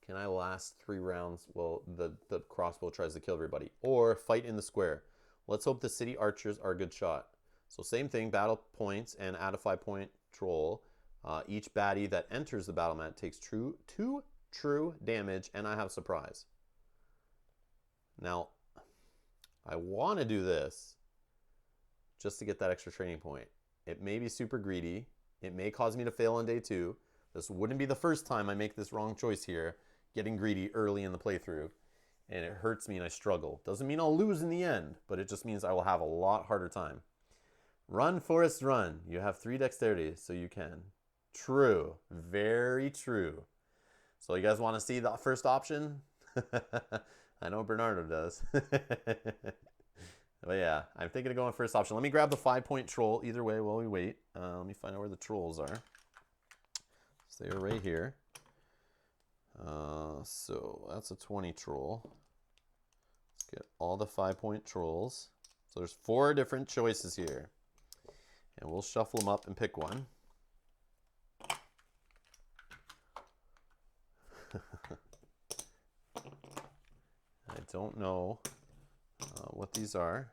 S1: Can I last 3 rounds? Well, the crossbow tries to kill everybody. Or fight in the square. Let's hope the city archers are a good shot. So same thing, battle points and add a 5-point troll. Each baddie that enters the battle mat takes 2 true damage, and I have surprise. Now, I want to do this just to get that extra training point. It may be super greedy. It may cause me to fail on day 2. This wouldn't be the first time I make this wrong choice here, getting greedy early in the playthrough. And it hurts me and I struggle. Doesn't mean I'll lose in the end, but it just means I will have a lot harder time. Run, Forrest, run. You have 3 dexterity, so you can. True. Very true. So you guys want to see the first option? I know Bernardo does. But yeah, I'm thinking of going first option. Let me grab the 5-point troll either way while we wait. Let me find out where the trolls are. So they're right here. So that's a 20 troll. Let's get all the 5-point trolls. So there's 4 different choices here. And we'll shuffle them up and pick one. I don't know what these are.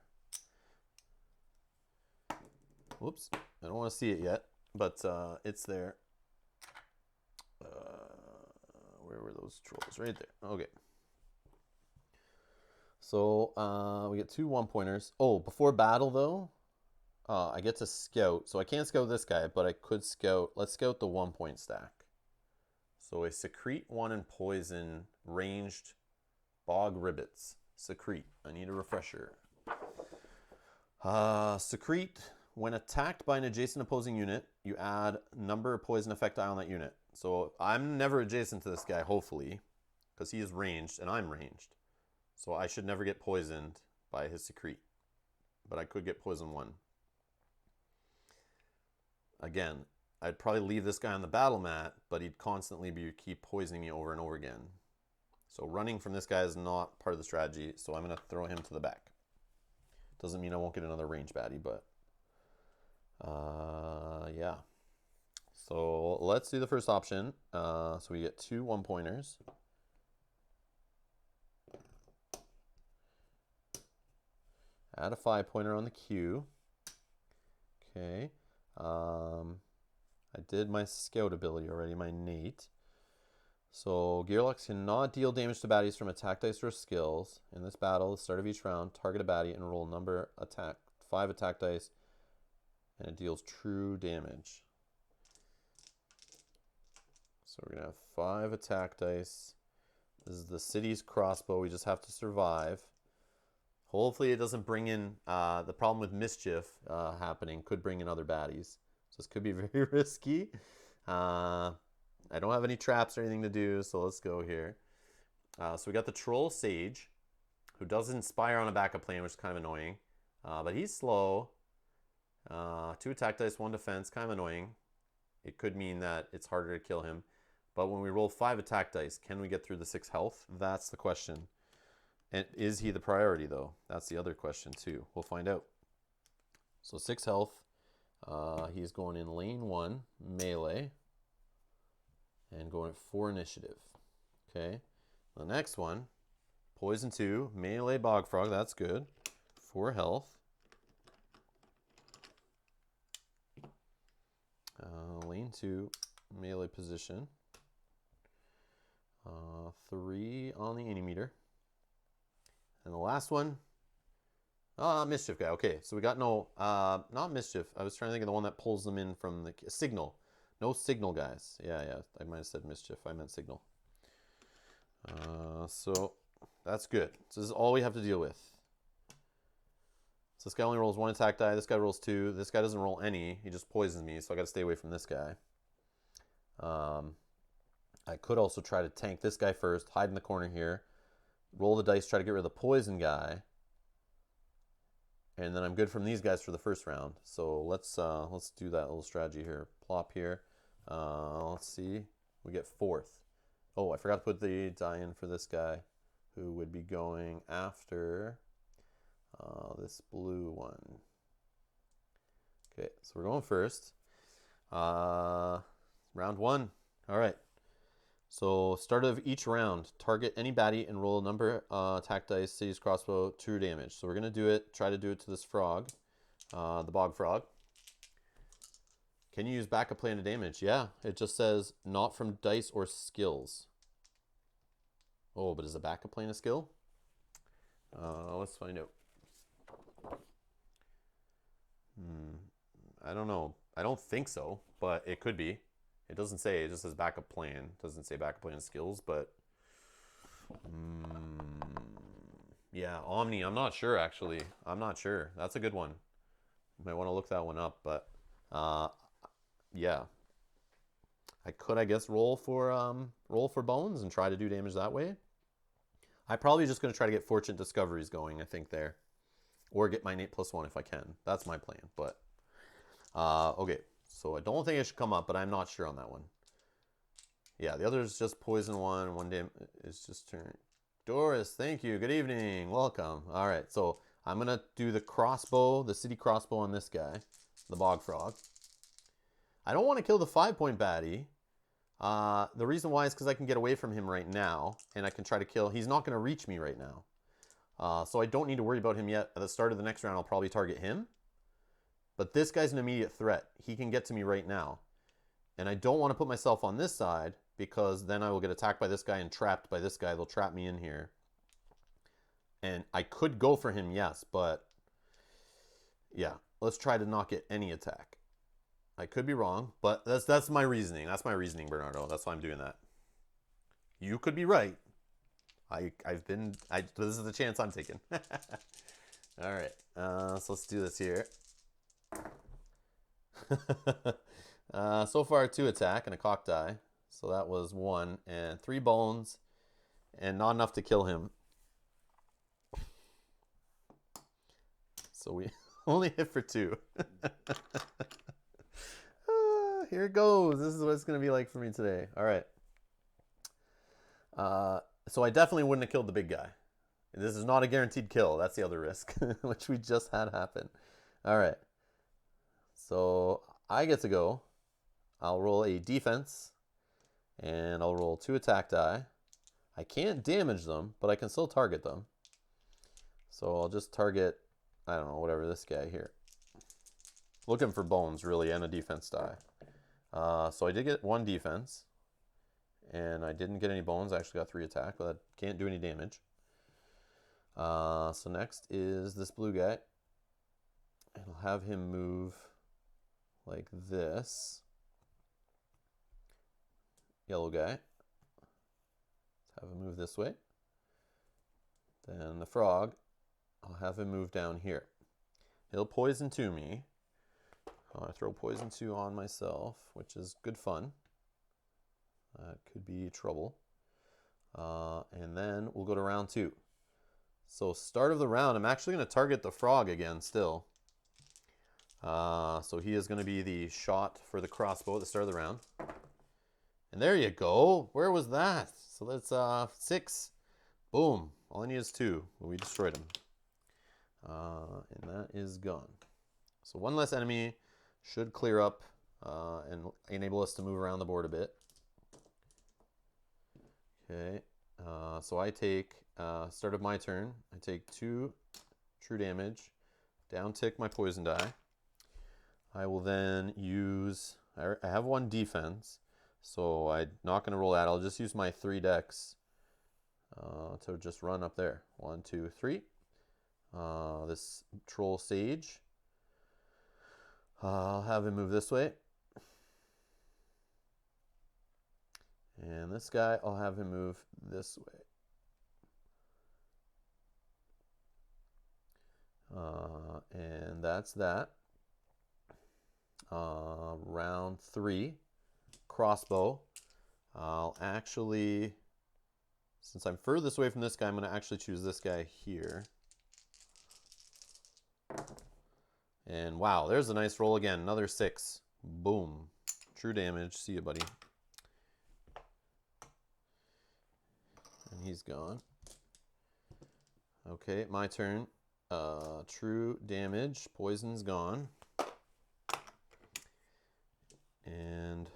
S1: Whoops, I don't want to see it yet, but it's there. Where were those trolls? Right there. Okay. So we get 2 1-pointers. Oh, before battle though, I get to scout. So I can't scout this guy, but I could scout. Let's scout the 1-point stack. So a secrete 1 and poison ranged bog ribbits. Secrete. I need a refresher. Secrete. When attacked by an adjacent opposing unit, you add number of poison effect die on that unit. So I'm never adjacent to this guy, hopefully, because he is ranged and I'm ranged. So I should never get poisoned by his secrete. But I could get poison 1. Again, I'd probably leave this guy on the battle mat, but he'd constantly keep poisoning me over and over again. So running from this guy is not part of the strategy, so I'm going to throw him to the back. Doesn't mean I won't get another range baddie, but yeah. So let's do the first option. So we get 2 1-pointers. Add a 5-pointer on the queue. Okay. I did my scout ability already, my Nate. So Gearlocks cannot deal damage to baddies from attack dice or skills. In this battle, at the start of each round, target a baddie and roll 5 attack dice, and it deals true damage. So we're going to have 5 attack dice. This is the city's crossbow. We just have to survive. Hopefully it doesn't bring in the problem with mischief happening. Could bring in other baddies. So this could be very risky. I don't have any traps or anything to do, so let's go here. So we got the Troll Sage, who does Inspire on a backup plan, which is kind of annoying. But he's slow. 2 attack dice, 1 defense, kind of annoying. It could mean that it's harder to kill him. But when we roll 5 attack dice, can we get through the 6 health? That's the question. And is he the priority, though? That's the other question, too. We'll find out. So 6 health. He's going in lane 1, melee. And going at 4 initiative. Okay. The next one, poison 2, melee bog frog. That's good. 4 health. Lane 2, melee position. 3 on the any-meter. And the last one, mischief guy. Okay, so we got no, not mischief. I was trying to think of the one that pulls them in from the signal. No signal guys. Yeah, I might have said mischief. I meant signal. So that's good. So this is all we have to deal with. So this guy only rolls 1 attack die. This guy rolls 2. This guy doesn't roll any. He just poisons me, so I got to stay away from this guy. I could also try to tank this guy first, hide in the corner here, roll the dice, try to get rid of the poison guy, and then I'm good from these guys for the first round. So let's do that little strategy here. Plop here. Let's see. We get 4th. Oh, I forgot to put the die in for this guy, who would be going after this blue one. Okay, so we're going first. Round 1. All right. So start of each round, target any baddie and roll a number attack dice, city's crossbow, true damage. So we're going to do it, try to do it to this frog, the bog frog. Can you use backup plan to damage? Yeah, it just says not from dice or skills. Oh, but is a backup plan a skill? Let's find out. I don't know. I don't think so, but it could be. It doesn't say. It just says backup plan. It doesn't say backup plan skills, but yeah, Omni. I'm not sure actually. I'm not sure. That's a good one. Might want to look that one up, but uh, yeah, I guess roll for bones and try to do damage that way. I'm probably just gonna try to get fortune discoveries going. I think there, or get my innate +1 if I can. That's my plan. But okay, so I don't think it should come up, but I'm not sure on that one. Yeah, the other is just poison one. One day is just turn. Doris, thank you. Good evening. Welcome. All right, so I'm going to do the crossbow, the city crossbow on this guy, the bog frog. I don't want to kill the 5-point baddie. The reason why is because I can get away from him right now, and I can try to kill. He's not going to reach me right now. So I don't need to worry about him yet. At the start of the next round, I'll probably target him. But this guy's an immediate threat. He can get to me right now. And I don't want to put myself on this side because then I will get attacked by this guy and trapped by this guy. They'll trap me in here. And I could go for him, yes, but yeah, let's try to not get any attack. I could be wrong, but that's my reasoning. That's my reasoning, Bernardo. That's why I'm doing that. You could be right. This is the chance I'm taking. All right, so let's do this here. So far 2 attack and a cock die. So that was 1 and 3 bones and not enough to kill him. So we only hit for 2. Here it goes. This is what it's going to be like for me today. All right. So I definitely wouldn't have killed the big guy. This is not a guaranteed kill. That's the other risk, which we just had happen. All right. So I get to go. I'll roll a defense, and I'll roll 2 attack die. I can't damage them, but I can still target them. So I'll just target, I don't know, whatever, this guy here. Looking for bones, really, and a defense die. So I did get 1 defense, and I didn't get any bones. I actually got 3 attack, but I can't do any damage. So next is this blue guy. And I'll have him move like this. Yellow guy. Let's have him move this way. Then the frog, I'll have him move down here. He'll poison to me. I throw poison 2 on myself, which is good fun. That could be trouble. And then we'll go to round 2. So start of the round, I'm actually going to target the frog again still. So he is going to be the shot for the crossbow at the start of the round. And there you go. Where was that? So that's 6. Boom. All I need is 2. We destroyed him. And that is gone. So 1 less enemy should clear up and enable us to move around the board a bit. Okay. So I take, start of my turn, I take 2 true damage, down tick my poison die. I will then use, I have 1 defense, so I'm not going to roll that. I'll just use my 3 decks to just run up there. 1, 2, 3. This troll sage. I'll have him move this way. And this guy, I'll have him move this way. And that's that. Round 3, crossbow. I'll actually, since I'm furthest away from this guy, I'm going to actually choose this guy here. And wow, there's a nice roll again. Another 6. Boom. True damage. See you, buddy. And he's gone. Okay, my turn. True damage. Poison's gone. And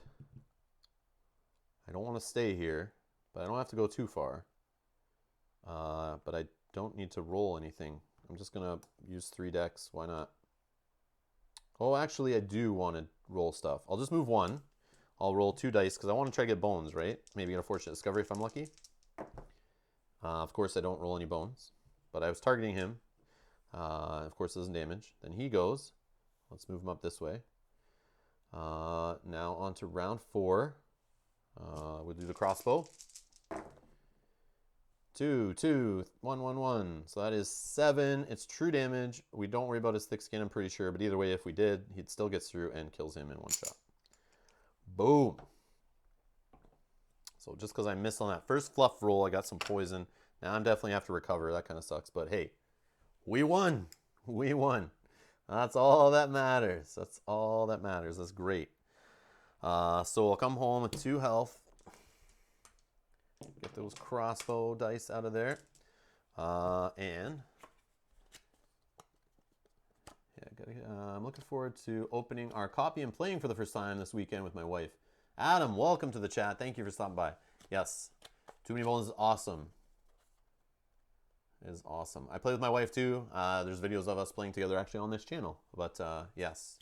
S1: I don't want to stay here, but I don't have to go too far. But I don't need to roll anything. I'm just going to use 3 decks. Why not? Oh, actually, I do want to roll stuff. I'll just move 1. I'll roll 2 dice because I want to try to get bones, right? Maybe get a fortunate discovery if I'm lucky. Of course, I don't roll any bones. but I was targeting him. Of course, it doesn't damage. Then he goes. Let's move him up this way. Now on to round 4. We'll do the crossbow. 2, 2, 1, 1, 1. So that is 7. It's true damage. We don't worry about his thick skin, I'm pretty sure. But either way, if we did, he'd still get through and kills him in one shot. Boom. So just because I missed on that first fluff roll, I got some poison. Now I'm definitely have to recover. That kind of sucks. But hey, we won. We won. That's all that matters. That's all that matters. That's great. So I'll come home with 2 health. Get those crossbow dice out of there. And yeah, I'm looking forward to opening our copy and playing for the first time this weekend with my wife. Adam, welcome to the chat. Thank you for stopping by. Yes, Too Many Bones is awesome. It is awesome. I play with my wife too. There's videos of us playing together actually on this channel. But yes,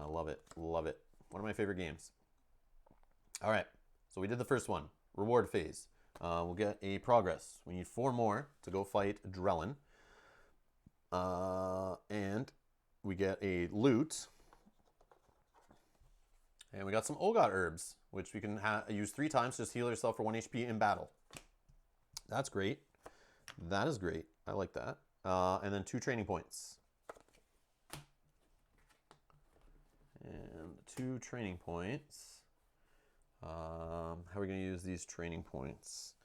S1: love it. Love it. One of my favorite games. All right, so we did the first one. Reward phase. We'll get a progress. We need 4 more to go fight Drellin. And we get a loot. And we got some Ogot herbs, which we can use 3 times to just heal yourself for 1 HP in battle. That's great. That is great. I like that. And then 2 training points. And 2 training points. How are we going to use these training points?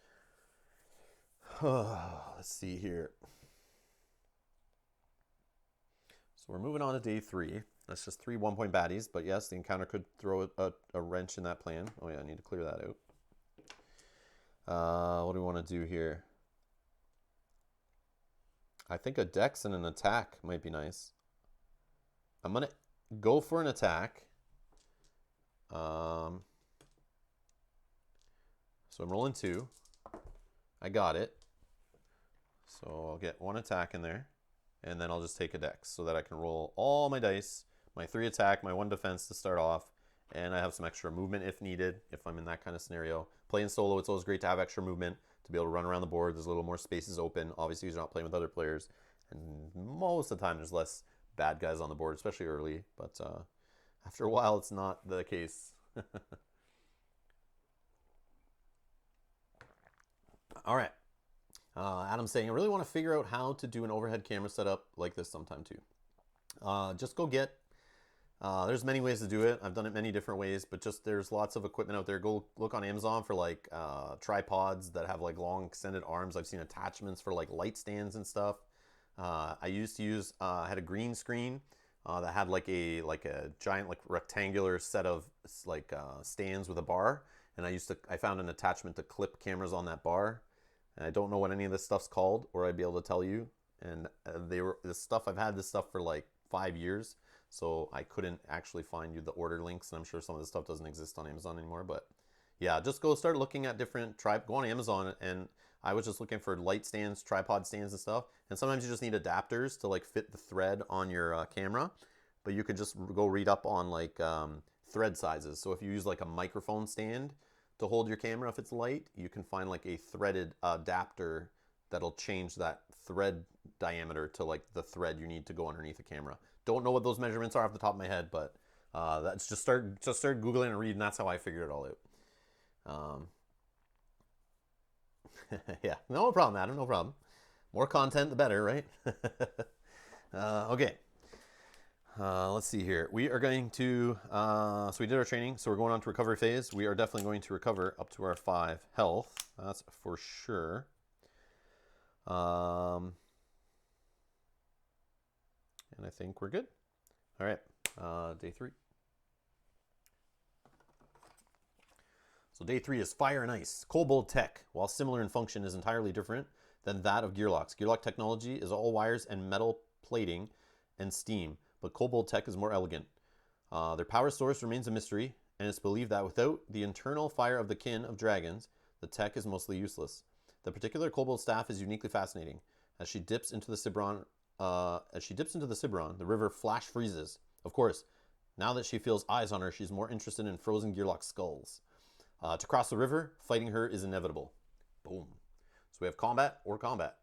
S1: Let's see here. So we're moving on to day 3. That's just 3 1-point baddies, but yes, the encounter could throw a wrench in that plan. Oh yeah, I need to clear that out. What do we want to do here? I think a dex and an attack might be nice. I'm going to go for an attack. So I'm rolling 2. I got it. So I'll get 1 attack in there. And then I'll just take a dex so that I can roll all my dice. My 3 attack, my 1 defense to start off. And I have some extra movement if needed, if I'm in that kind of scenario. Playing solo, it's always great to have extra movement to be able to run around the board. There's a little more spaces open. Obviously, you're not playing with other players. And most of the time, there's less bad guys on the board, especially early. But after a while, it's not the case. All right. Adam's saying, I really want to figure out how to do an overhead camera setup like this sometime too. Just go get, there's many ways to do it. I've done it many different ways, but just there's lots of equipment out there. Go look on Amazon for like tripods that have like long extended arms. I've seen attachments for like light stands and stuff. I used to use, I had a green screen that had like a giant like rectangular set of like stands with a bar. And I found an attachment to clip cameras on that bar. And I don't know what any of this stuff's called, or I'd be able to tell you. And I've had this stuff for like 5 years, so I couldn't actually find you the order links, and I'm sure some of this stuff doesn't exist on Amazon anymore. But yeah, just go start looking at different go on Amazon, and I was just looking for light stands, tripod stands and stuff. And sometimes you just need adapters to like fit the thread on your camera, but you could just go read up on like thread sizes. So if you use like a microphone stand to hold your camera if it's light, you can find like a threaded adapter that'll change that thread diameter to like the thread you need to go underneath the camera. Don't know what those measurements are off the top of my head, but that's just start Googling and reading. That's how I figured it all out. Yeah, no problem, Adam, no problem. More content, the better, right? Okay. Let's see here. We are going to, so we did our training, so we're going on to recovery phase. We are definitely going to recover up to our 5 health. That's for sure. And I think we're good. All right, day 3. So day 3 is Fire and Ice. Kobold tech, while similar in function, is entirely different than that of Gearlock's. Gearlock technology is all wires and metal plating and steam, but Kobold tech is more elegant. Their power source remains a mystery, and it's believed that without the internal fire of the kin of dragons, the tech is mostly useless. The particular Kobold staff is uniquely fascinating. As she dips into the Cibron, the river flash freezes. Of course, now that she feels eyes on her, she's more interested in frozen Gearlock skulls. To cross the river, fighting her is inevitable. Boom. So we have combat or combat.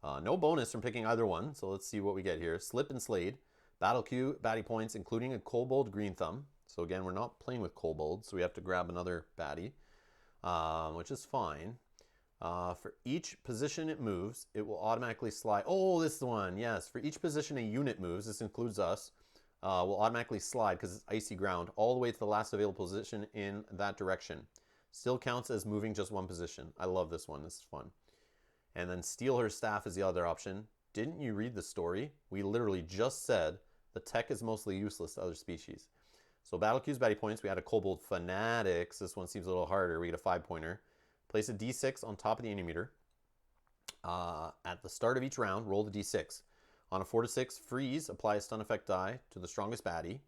S1: No bonus from picking either one, so let's see what we get here. Slip and Slade. Battle Q, baddie points, including a Kobold Green Thumb. So again, we're not playing with Kobolds, so we have to grab another baddie, which is fine. For each position it moves, it will automatically slide. Oh, this is the one. Yes, for each position a unit moves, this includes us, will automatically slide because it's icy ground all the way to the last available position in that direction. Still counts as moving just one position. I love this one. This is fun. And then steal her staff is the other option. Didn't you read the story? We literally just said the tech is mostly useless to other species. So battle queues, baddie points. We had a Kobold Fanatics. This one seems a little harder. We get a 5-pointer. Place a d6 on top of the enemy meter. At the start of each round, roll the d6. On a 4 to 6 freeze, apply a stun effect die to the strongest baddie.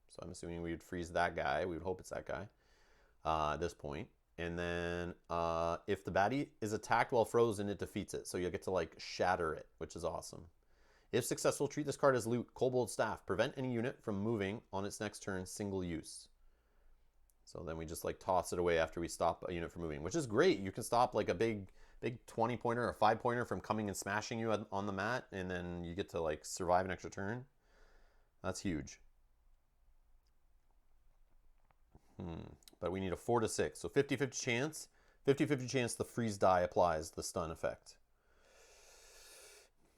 S1: So I'm assuming we would freeze that guy. We would hope it's that guy at this point. And then if the baddie is attacked while frozen, it defeats it. So you'll get to like shatter it, which is awesome. If successful, treat this card as loot. Kobold Staff. Prevent any unit from moving on its next turn, single use. So then we just like toss it away after we stop a unit from moving, which is great. You can stop like a big 20-pointer or 5-pointer from coming and smashing you on the mat, and then you get to like survive an extra turn. That's huge. But we need a 4 to 6. So 50-50 chance. 50-50 chance the freeze die applies the stun effect.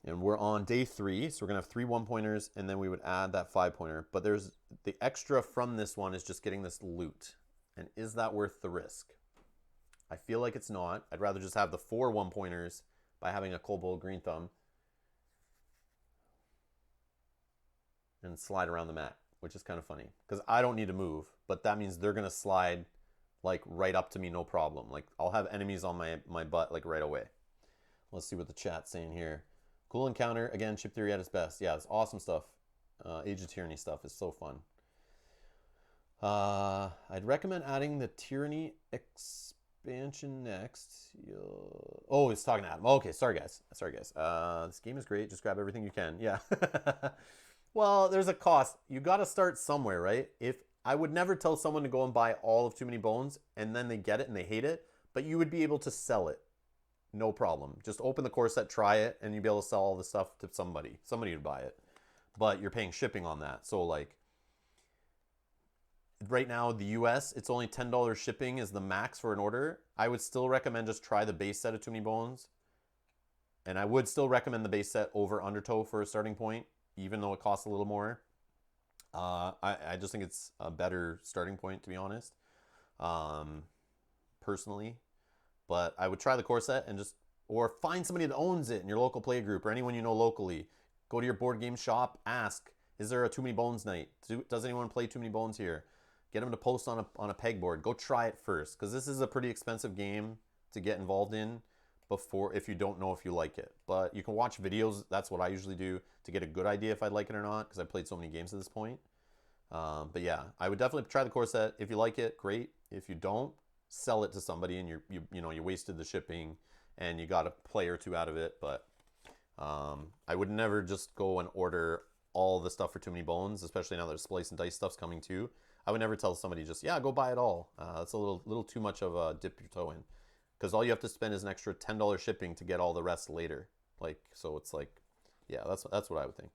S1: And we're on day 3, so we're going to have 3 1-pointers, and then we would add that 5-pointer. But there's the extra from this one is just getting this loot. And is that worth the risk? I feel like it's not. I'd rather just have the 4 1-pointers by having a Kobold Green Thumb and slide around the mat, which is kind of funny. Because I don't need to move, but that means they're going to slide like right up to me, no problem. Like I'll have enemies on my butt like right away. Let's see what the chat's saying here. Cool encounter. Again, chip theory at its best. Yeah, it's awesome stuff. Age of Tyranny stuff is so fun. I'd recommend adding the Tyranny expansion next. Oh, it's talking to Adam. Okay, sorry guys. This game is great. Just grab everything you can. Yeah. Well, there's a cost. You got to start somewhere, right? If I would never tell someone to go and buy all of Too Many Bones and then they get it and they hate it, but you would be able to sell it. No problem. Just open the core set, try it, and you'll be able to sell all the stuff to somebody. Somebody would buy it. But you're paying shipping on that. So like right now, the US, it's only $10 shipping is the max for an order. I would still recommend just try the base set of Too Many Bones. And I would still recommend the base set over Undertow for a starting point, even though it costs a little more. I just think it's a better starting point, to be honest, personally. But I would try the core set and just, or find somebody that owns it in your local play group or anyone you know locally. Go to your board game shop, ask, is there a Too Many Bones night? Does anyone play Too Many Bones here? Get them to post on a pegboard. Go try it first, because this is a pretty expensive game to get involved in before, if you don't know if you like it. But you can watch videos. That's what I usually do to get a good idea if I like it or not, because I've played so many games at this point. But yeah, I would definitely try the core set. If you like it, great. If you don't, sell it to somebody, and you wasted the shipping and you got a play or two out of it. But I would never just go and order all the stuff for Too Many Bones, especially now that Splice and Dice stuff's coming too. I would never tell somebody just, yeah, go buy it all. That's a little too much of a dip your toe in, because all you have to spend is an extra $10 shipping to get all the rest later. Like, so it's like, yeah, that's what I would think.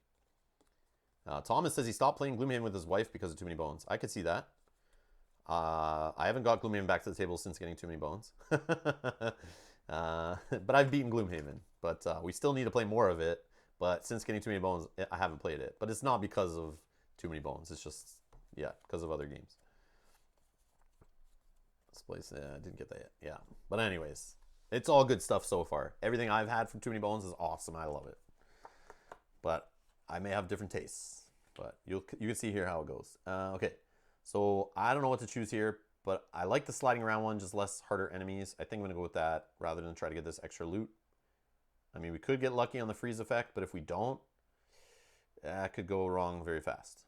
S1: Thomas says he stopped playing Gloomhaven with his wife because of Too Many Bones. I could see that. I haven't got Gloomhaven back to the table since getting Too Many Bones. But I've beaten Gloomhaven. But we still need to play more of it. But since getting Too Many Bones, I haven't played it. But it's not because of Too Many Bones. It's just, yeah, because of other games. This place, I didn't get that yet. Yeah. But anyways, it's all good stuff so far. Everything I've had from Too Many Bones is awesome. I love it. But I may have different tastes. But you can see here how it goes. Okay. So I don't know what to choose here, but I like the sliding around one, just less harder enemies. I think I'm going to go with that rather than try to get this extra loot. I mean, we could get lucky on the freeze effect, but if we don't, that could go wrong very fast.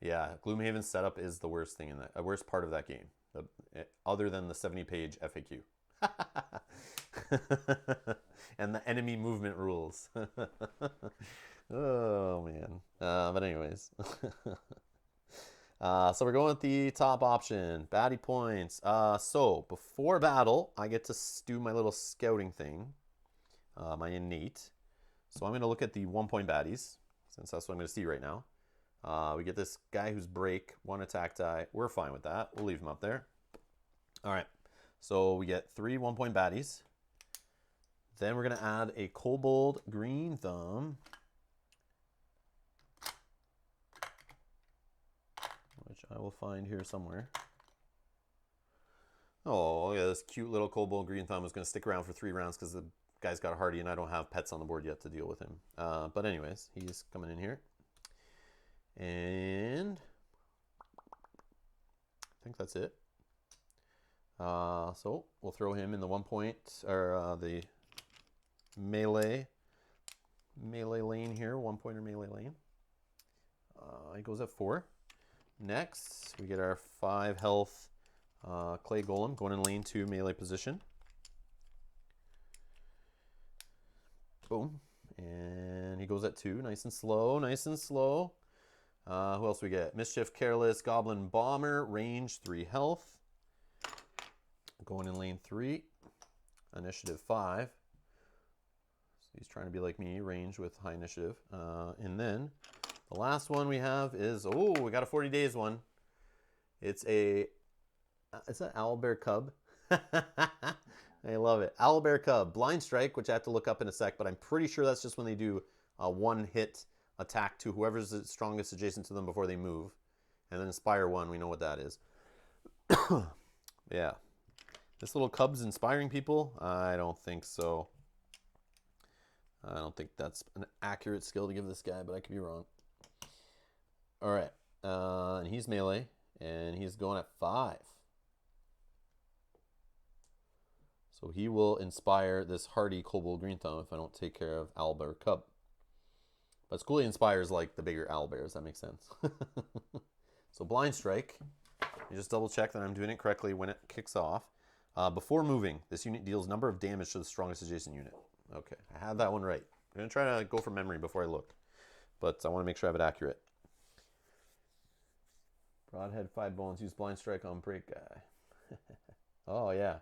S1: Yeah, Gloomhaven's setup is the worst thing in that, worst part of that game, other than the 70-page FAQ. And the enemy movement rules. Oh man. But anyways. So we're going with the top option, baddie points. So before battle, I get to do my little scouting thing, my innate. So I'm going to look at the 1-point baddies, since that's what I'm going to see right now. We get this guy who's break, 1 attack die. We're fine with that. We'll leave him up there. All right. So we get 3 1-point baddies. Then we're going to add a Kobold Green Thumb, which I will find here somewhere. Oh, yeah, this cute little Kobold Green Thumb is going to stick around for 3 rounds because the guy's got a hardy and I don't have pets on the board yet to deal with him. But anyways, he's coming in here. And I think that's it. So we'll throw him in the 1-point, or the melee lane here, 1-pointer melee lane. He goes at 4. Next, we get our 5 health clay golem going in lane 2 melee position. Boom. And he goes at 2. Nice and slow, nice and slow. Who else we get? Mischief, Careless, Goblin Bomber, range 3 health. Going in lane 3. Initiative 5. So he's trying to be like me, range with high initiative. And then the last one we have is, oh, we got a 40 days one. It's an owlbear cub. I love it. Owlbear cub. Blind strike, which I have to look up in a sec, but I'm pretty sure that's just when they do a 1-hit attack to whoever's the strongest adjacent to them before they move. And then inspire 1, we know what that is. Yeah. This little cub's inspiring people? I don't think so. I don't think that's an accurate skill to give this guy, but I could be wrong. All right. And he's melee, and he's going at 5. So he will inspire this hardy Kobold Green Thumb if I don't take care of Owlbear Cub. But it's cool he inspires like the bigger owlbears. That makes sense. So blind strike. You just double check that I'm doing it correctly when it kicks off. Before moving, this unit deals number of damage to the strongest adjacent unit. Okay, I had that one right. I'm going to try to go from memory before I look. But I want to make sure I have it accurate. Broadhead, 5 bones. Use blind strike on break guy. Oh, yeah.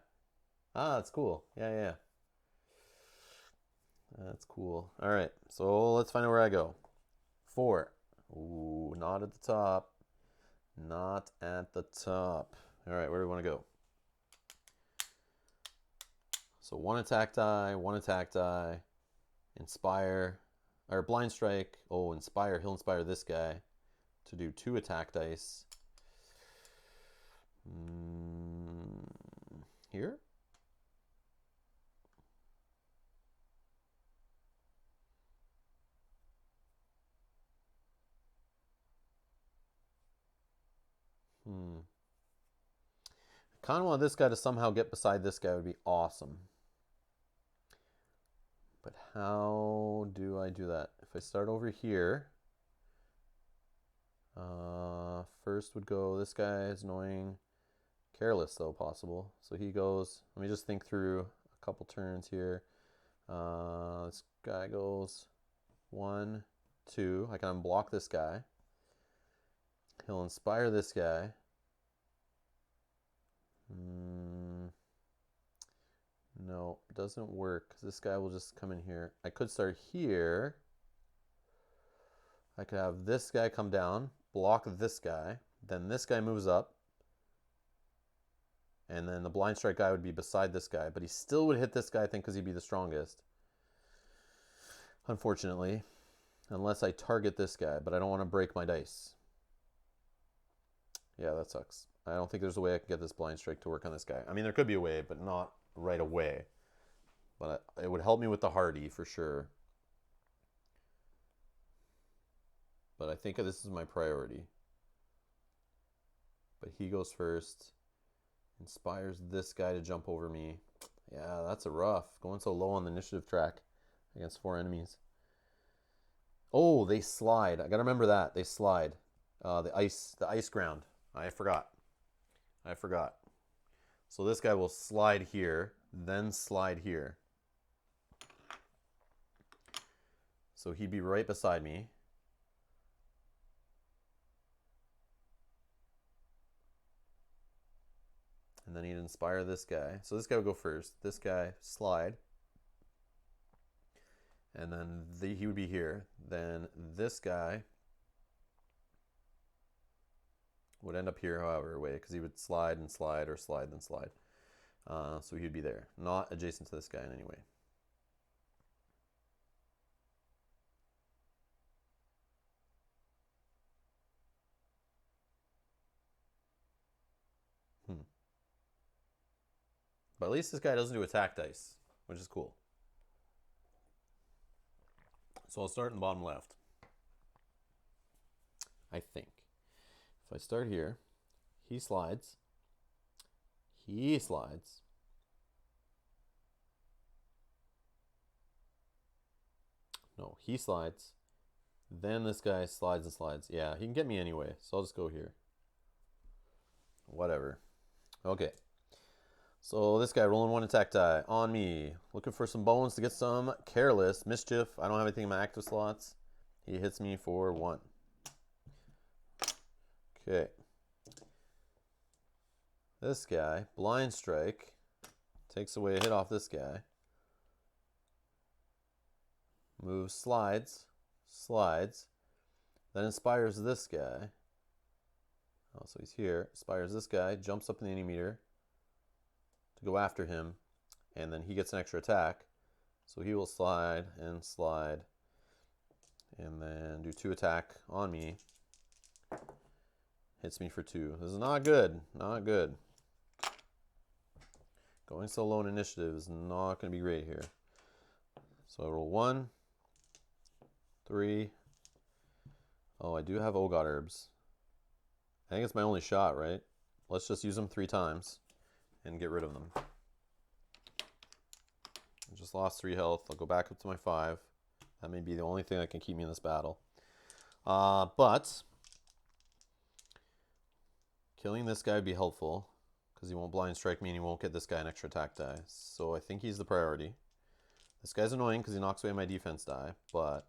S1: Ah, that's cool. Yeah. That's cool. All right, so let's find out where I go. 4. Ooh, not at the top. Not at the top. All right, where do we want to go? So 1 attack die, 1 attack die, inspire, or blind strike. Oh, inspire. He'll inspire this guy to do 2 attack dice. Here? Kind of want this guy to somehow get beside this guy would be awesome. But how do I do that? If I start over here, first would go, this guy is annoying. Careless though, possible. So he goes, let me just think through a couple turns here. This guy goes 1, 2. I can unblock this guy. He'll inspire this guy. No, it doesn't work because this guy will just come in here. I could start here. I could have this guy come down, block this guy. Then this guy moves up. And then the blind strike guy would be beside this guy. But he still would hit this guy, I think, because he'd be the strongest. Unfortunately. Unless I target this guy. But I don't want to break my dice. Yeah, that sucks. I don't think there's a way I can get this blind strike to work on this guy. I mean, there could be a way, but not right away. But it would help me with the hardy for sure. But I think this is my priority. But he goes first. Inspires this guy to jump over me. Yeah, that's a rough. Going so low on the initiative track against 4 enemies. Oh, they slide. I gotta remember that. They slide. The ice ground. I forgot. So this guy will slide here, then slide here. So he'd be right beside me. then he'd inspire this guy. So this guy would go first. This guy, slide. And then he would be here. Then this guy would end up here however way, because he would slide and slide, or slide then slide. So he'd be there, not adjacent to this guy in any way. But at least this guy doesn't do attack dice, which is cool. So I'll start in the bottom left. I think. If I start here, he slides. He slides. No, he slides. Then this guy slides and slides. Yeah, he can get me anyway, so I'll just go here. Whatever. Okay. So this guy rolling 1 attack die on me. Looking for some bones to get some careless mischief. I don't have anything in my active slots. He hits me for 1. Okay. This guy, blind strike, takes away a hit off this guy. Moves, slides, slides. Then inspires this guy. Oh, so he's here. Inspires this guy, jumps up in the enemy meter to go after him, and then he gets an extra attack. So he will slide, and then do 2 attack on me. Hits me for 2. This is not good. Not good. Going so low in initiative is not going to be great here. So I roll 1, 3. Oh, I do have Ogot herbs. I think it's my only shot, right? Let's just use them 3 times and get rid of them. I just lost 3 health. I'll go back up to my 5. That may be the only thing that can keep me in this battle. But killing this guy would be helpful, because he won't blind strike me and he won't get this guy an extra attack die. So I think he's the priority. This guy's annoying because he knocks away my defense die, but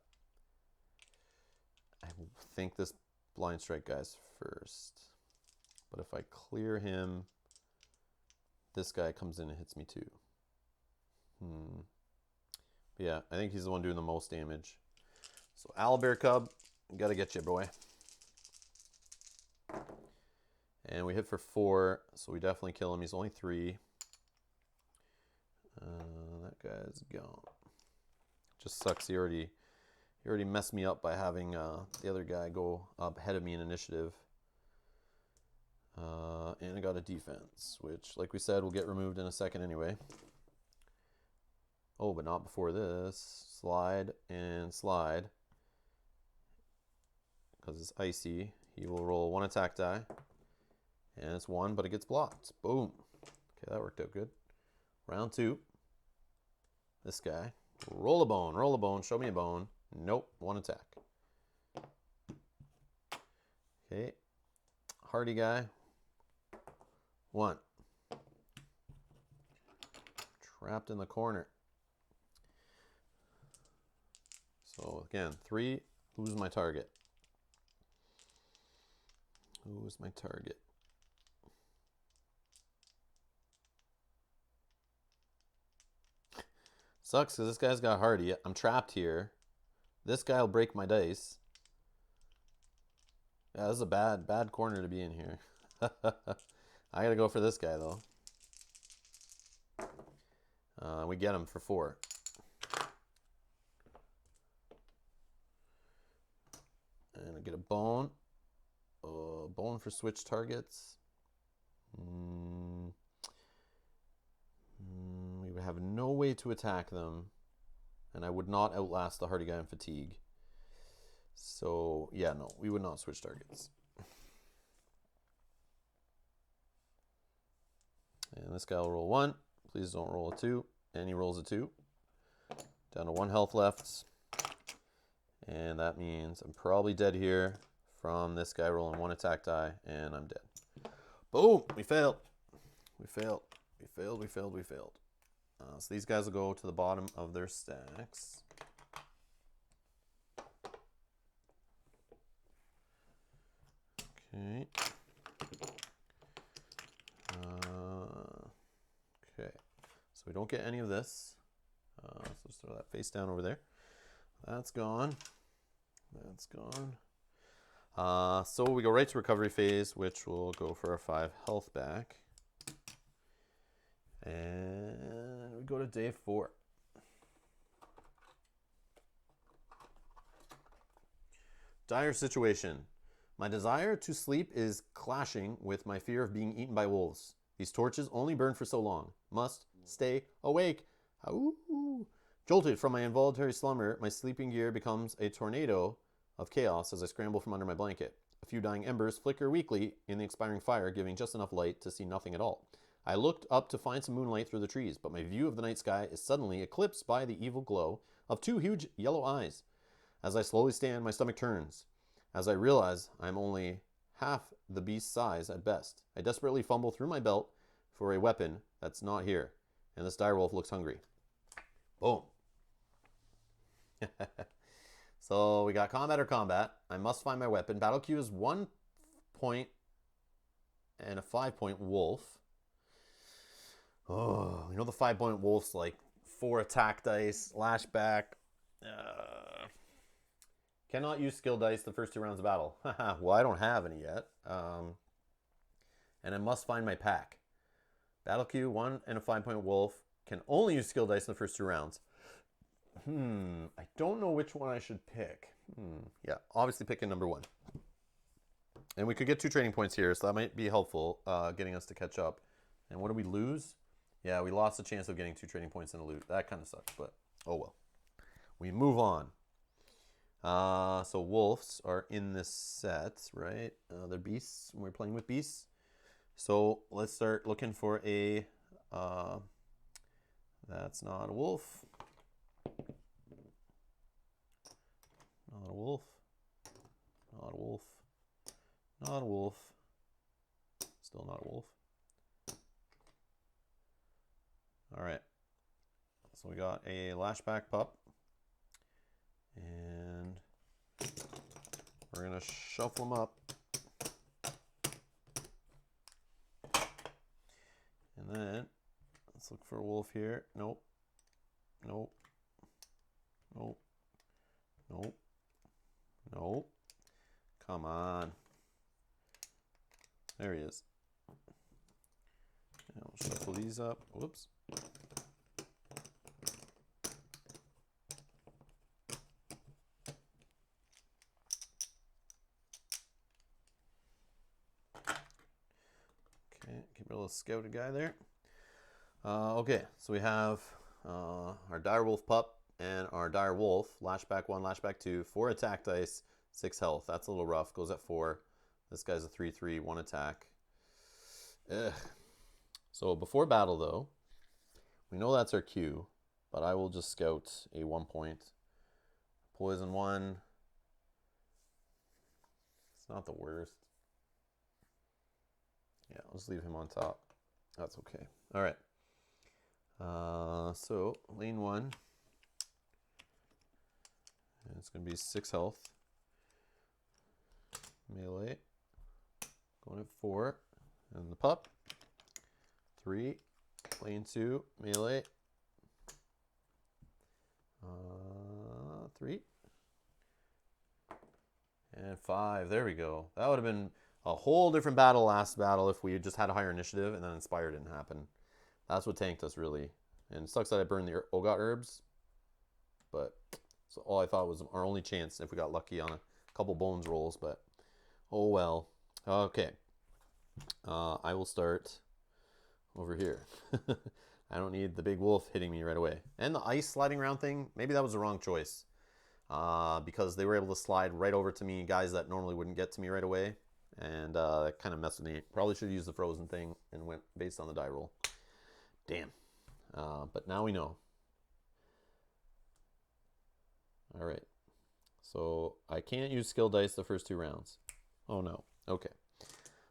S1: I think this blind strike guy's first. But if I clear him, this guy comes in and hits me too. But yeah, I think he's the one doing the most damage. So Owlbear Cub, gotta get you, boy. And we hit for 4, so we definitely kill him. He's only 3. That guy's gone. Just sucks. He already messed me up by having the other guy go up ahead of me in initiative. And I got a defense, which, like we said, will get removed in a second anyway. Oh, but not before this. Slide and slide. Because it's icy. He will roll 1 attack die. And it's 1, but it gets blocked. Boom. Okay, that worked out good. Round 2. This guy. Roll a bone, show me a bone. Nope, 1 attack. Okay. Hardy guy. 1. Trapped in the corner. So again, 3. Who's my target? Who's my target? Sucks because this guy's got hardy. I'm trapped here. This guy will break my dice. Yeah, this is a bad corner to be in here. I gotta go for this guy though. We get him for 4. And I get a bone. Bone for switch targets. We would have no way to attack them, and I would not outlast the hardy guy in fatigue. So yeah, no, we would not switch targets. And this guy will roll 1. Please don't roll a 2. And he rolls a 2. Down to 1 health left. And that means I'm probably dead here from this guy rolling 1 attack die, and I'm dead. Boom! We failed. We failed. We failed. We failed. We failed. So these guys will go to the bottom of their stacks. Okay. we don't get any of this. So just throw that face down over there. That's gone. That's gone. So we go right to recovery phase, which will go for our 5 health back. And we go to day 4. Dire situation. My desire to sleep is clashing with my fear of being eaten by wolves. These torches only burn for so long. Must stay awake. Ooh. Jolted from my involuntary slumber, my sleeping gear becomes a tornado of chaos as I scramble from under my blanket. A few dying embers flicker weakly in the expiring fire, giving just enough light to see nothing at all. I looked up to find some moonlight through the trees, but my view of the night sky is suddenly eclipsed by the evil glow of 2 huge yellow eyes. As I slowly stand, my stomach turns. As I realize I'm only half the beast's size at best, I desperately fumble through my belt for a weapon that's not here, and this direwolf looks hungry. Boom. So we got combat or combat. I must find my weapon. Battle Q is 1 point and a 5-point wolf. Oh, you know the 5-point wolf's like 4 attack dice, lashback. Cannot use skill dice the first 2 rounds of battle. Well, I don't have any yet. And I must find my pack. Battle Q, 1 and a 5-point wolf. Can only use skill dice in the first 2 rounds. I don't know which one I should pick. Yeah, obviously picking number 1. And we could get 2 training points here, so that might be helpful, getting us to catch up. And what did we lose? Yeah, we lost the chance of getting 2 training points in a loot. That kind of sucks, but oh well. We move on. So wolves are in this set, right? They're beasts. We're playing with beasts. So let's start looking for a... that's not a wolf. Not a wolf. Not a wolf. Not a wolf. Still not a wolf. All right. So we got a lashback pup. And we're going to shuffle them up. And then let's look for a wolf here. Nope. Nope. Nope. Nope. Nope. Come on. There he is. And we'll shuffle these up. Whoops. Okay, keep a little scouted guy there. Okay, so we have our dire wolf pup and our dire wolf. Lashback 1, lashback 2, 4 attack dice, 6 health. That's a little rough. Goes at 4. This guy's a 3/3, 1 attack. Ugh. So before battle, though, we know that's our Q, but I will just scout a 1-point. Poison 1. It's not the worst. Yeah, I'll just leave him on top. That's okay. All right. So lane 1. And it's going to be 6 health. Melee. Going at 4. And the pup. 3. Lane 2. Melee. 3. And 5. There we go. That would have been a whole different battle last battle if we just had a higher initiative and then Inspire didn't happen. That's what tanked us, really. And it sucks that I burned the Ogot herbs. But so all I thought was our only chance if we got lucky on a couple bones rolls. But oh well. Okay. I will start over here. I don't need the big wolf hitting me right away. And the ice sliding around thing, maybe that was the wrong choice. Because they were able to slide right over to me, guys that normally wouldn't get to me right away. And that kind of messed with me. Probably should have used the frozen thing and went based on the die roll. Damn. But now we know. All right. So I can't use skill dice the first 2 rounds. Oh no. Okay.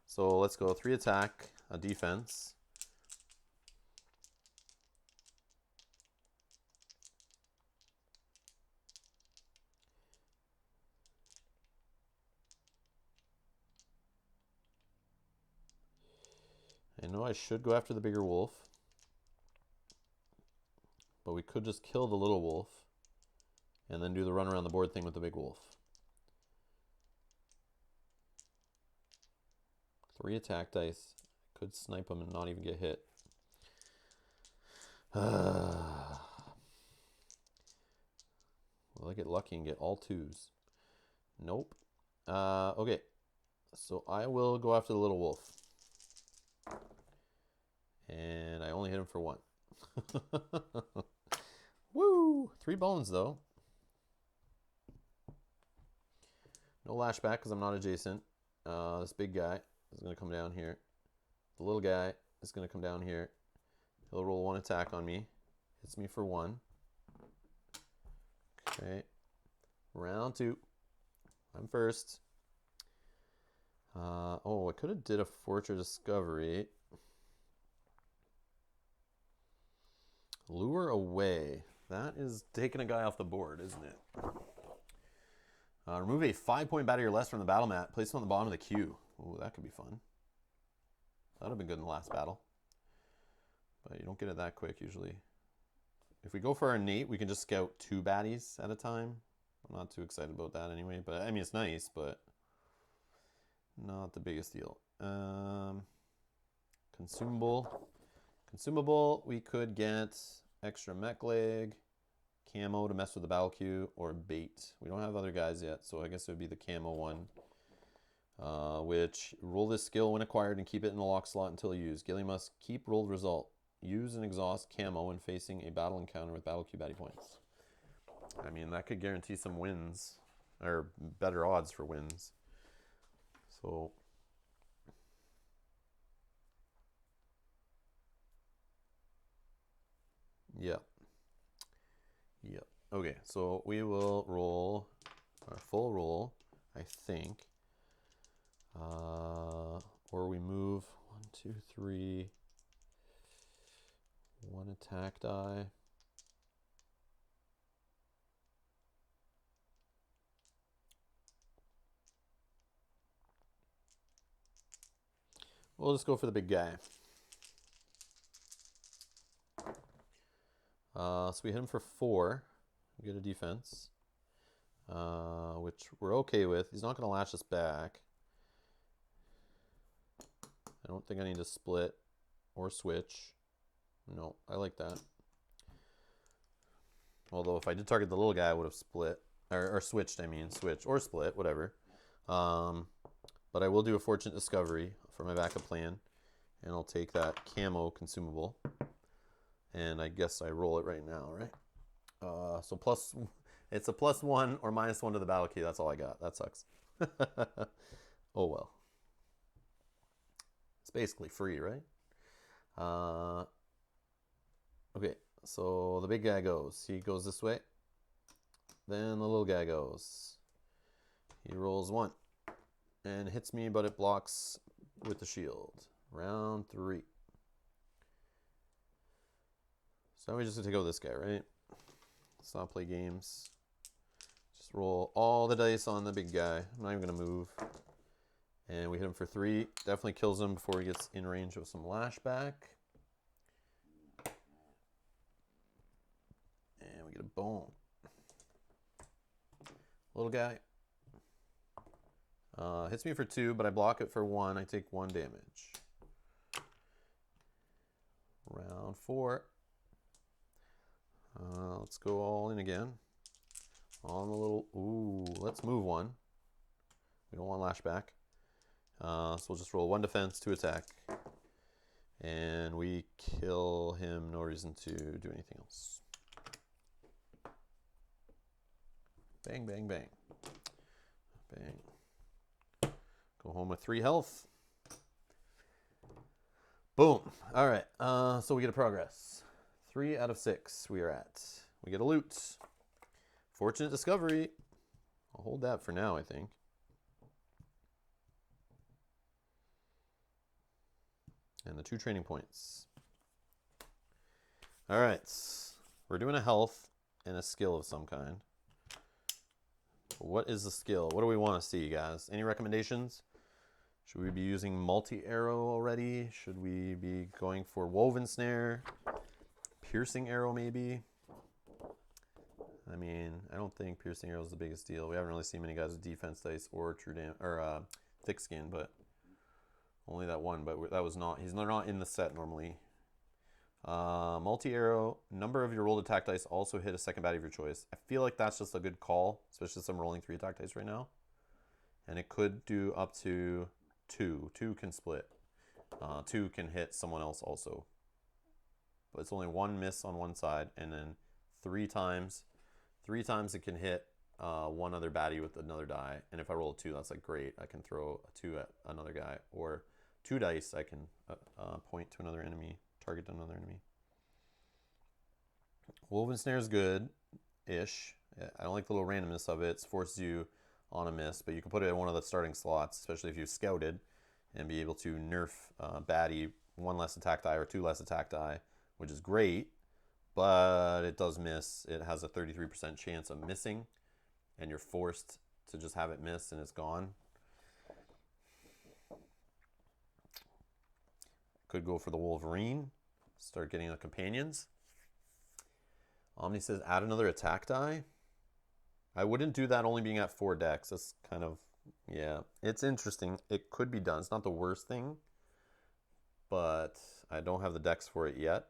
S1: So let's go 3 attack, a defense. I know I should go after the bigger wolf. but we could just kill the little wolf and then do the run around the board thing with the big wolf. 3 attack dice. Could snipe him and not even get hit. Will I get lucky and get all 2s? Nope. Okay. So I will go after the little wolf. And I only hit him for 1. Woo! 3 bones, though. No lashback because I'm not adjacent. This big guy is going to come down here. The little guy is going to come down here. He'll roll 1 attack on me. Hits me for 1. Okay. Round 2. I'm first. Oh, I could have did a Fortune Discovery. Lure away. That is taking a guy off the board, isn't it? Remove a 5-point batter or less from the battle mat. Place it on the bottom of the queue. Ooh, that could be fun. That would have been good in the last battle. But you don't get it that quick usually. If we go for our innate, we can just scout 2 baddies at a time. I'm not too excited about that anyway. But I mean, it's nice, but not the biggest deal. Consumable. Consumable, we could get extra mech leg, camo to mess with the battle queue, or bait. We don't have other guys yet, so I guess it would be the camo one. Which, roll this skill when acquired and keep it in the lock slot until used. Ghillie must keep rolled result. Use and exhaust camo when facing a battle encounter with battle queue baddie points. I mean, that could guarantee some wins, or better odds for wins. So... Yep. Yep. Okay, so we will roll our full roll, I think. Or we move 1, 2, 3. 1 attack die. We'll just go for the big guy. So we hit him for 4. We get a defense, which we're okay with. He's not going to lash us back. I don't think I need to split or switch. No, I like that. Although if I did target the little guy, I would have split. Or switched, I mean. Switch or split, whatever. But I will do a Fortunate Discovery for my backup plan. And I'll take that camo consumable. And I guess I roll it right now, right? So plus, it's a +1 or -1 to the battle key. That's all I got. That sucks. Oh well. It's basically free, right? Okay, so the big guy goes. He goes this way. Then the little guy goes. He rolls 1 and hits me, but it blocks with the shield. Round 3. So now we just have to go with this guy, right? Let's not play games. Just roll all the dice on the big guy. I'm not even going to move. And we hit him for 3. Definitely kills him before he gets in range of some lashback. And we get a bone. Little guy. Hits me for 2, but I block it for 1. I take 1 damage. Round 4. Let's go all in again. On the little... Ooh, let's move 1. We don't want lashback. So we'll just roll 1 defense, 2 attack. And we kill him. No reason to do anything else. Bang, bang, bang. Bang. Go home with 3 health. Boom. All right. So we get a progress. 3 out of 6 we are at. We get a loot. Fortunate Discovery. I'll hold that for now, I think. And the 2 training points. All right. We're doing a health and a skill of some kind. What is the skill? What do we want to see, guys? Any recommendations? Should we be using multi-arrow already? Should we be going for woven snare? Piercing arrow, maybe? I mean, I don't think piercing arrow is the biggest deal. We haven't really seen many guys with defense dice or true thick skin, but only that one. But that was not. They're not in the set normally. Multi-arrow, number of your rolled attack dice also hit a second baddie of your choice. I feel like that's just a good call, especially since I'm rolling 3 attack dice right now. And it could do up to 2. 2 can split. 2 can hit someone else also. But it's only 1 miss on one side, and then 3 times it can hit one other baddie with another die. And if I roll a 2, that's like great. I can throw a 2 at another guy. Or 2 dice, I can point to another enemy. Target another enemy. Woven Snare is good-ish. I don't like the little randomness of it. It forces you on a miss, but you can put it in one of the starting slots, especially if you've scouted, and be able to nerf baddie 1 less attack die or 2 less attack die, which is great, but it does miss. It has a 33% chance of missing, and you're forced to just have it miss, and it's gone. Could go for the Wolverine. Start getting the companions. Omni says add another attack die. I wouldn't do that only being at 4 decks. That's kind of, yeah. It's interesting. It could be done. It's not the worst thing. But I don't have the decks for it yet.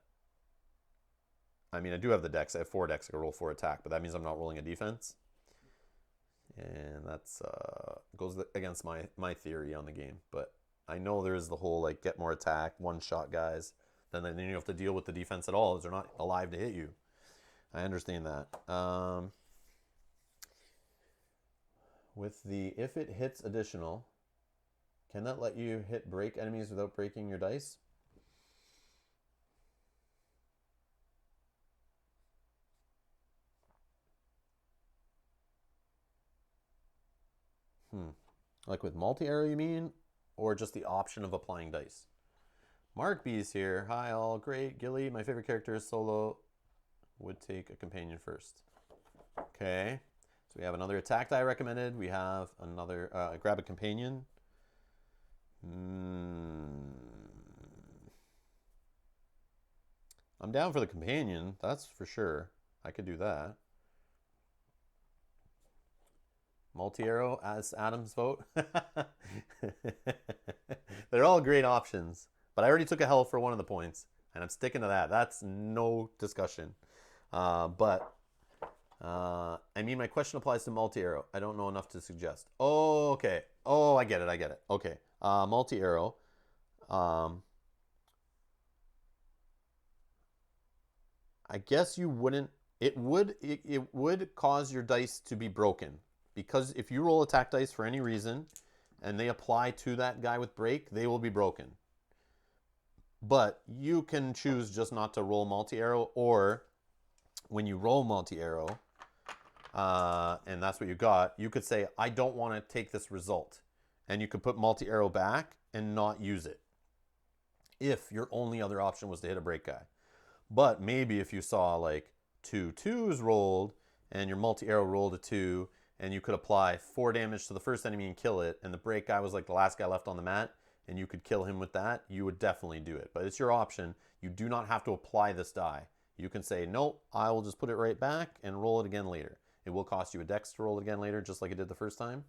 S1: I mean, I do have the decks. I have 4 decks. I can roll 4 attack. But that means I'm not rolling a defense. And that's goes against my theory on the game. But I know there is the whole, like, get more attack, one-shot guys. Then you don't have to deal with the defense at all, as they're not alive to hit you. I understand that. With the if it hits additional, can that let you hit break enemies without breaking your dice? Like with multi-arrow, you mean? Or just the option of applying dice? Mark B's here. Hi all. Great. Ghillie, my favorite character is solo. Would take a companion first. Okay. So we have another attack die recommended. We have another, grab a companion. I'm down for the companion. That's for sure. I could do that. Multi-arrow as Adam's vote. They're all great options. But I already took a hell for one of the points, and I'm sticking to that. That's no discussion. I mean, my question applies to multi-arrow. I don't know enough to suggest. Oh, okay. Oh, I get it. Okay. Multi-arrow. I guess you wouldn't. It would cause your dice to be broken. Because if you roll attack dice for any reason, and they apply to that guy with break, they will be broken. But you can choose just not to roll multi-arrow, or when you roll multi-arrow, and that's what you got, you could say, I don't want to take this result. And you could put multi-arrow back and not use it, if your only other option was to hit a break guy. But maybe if you saw like 2 2s rolled, and your multi-arrow rolled a 2, and you could apply 4 damage to the first enemy and kill it, and the break guy was like the last guy left on the mat, and you could kill him with that, you would definitely do it. But it's your option. You do not have to apply this die. You can say, nope, I will just put it right back and roll it again later. It will cost you a dex to roll it again later, just like it did the first time.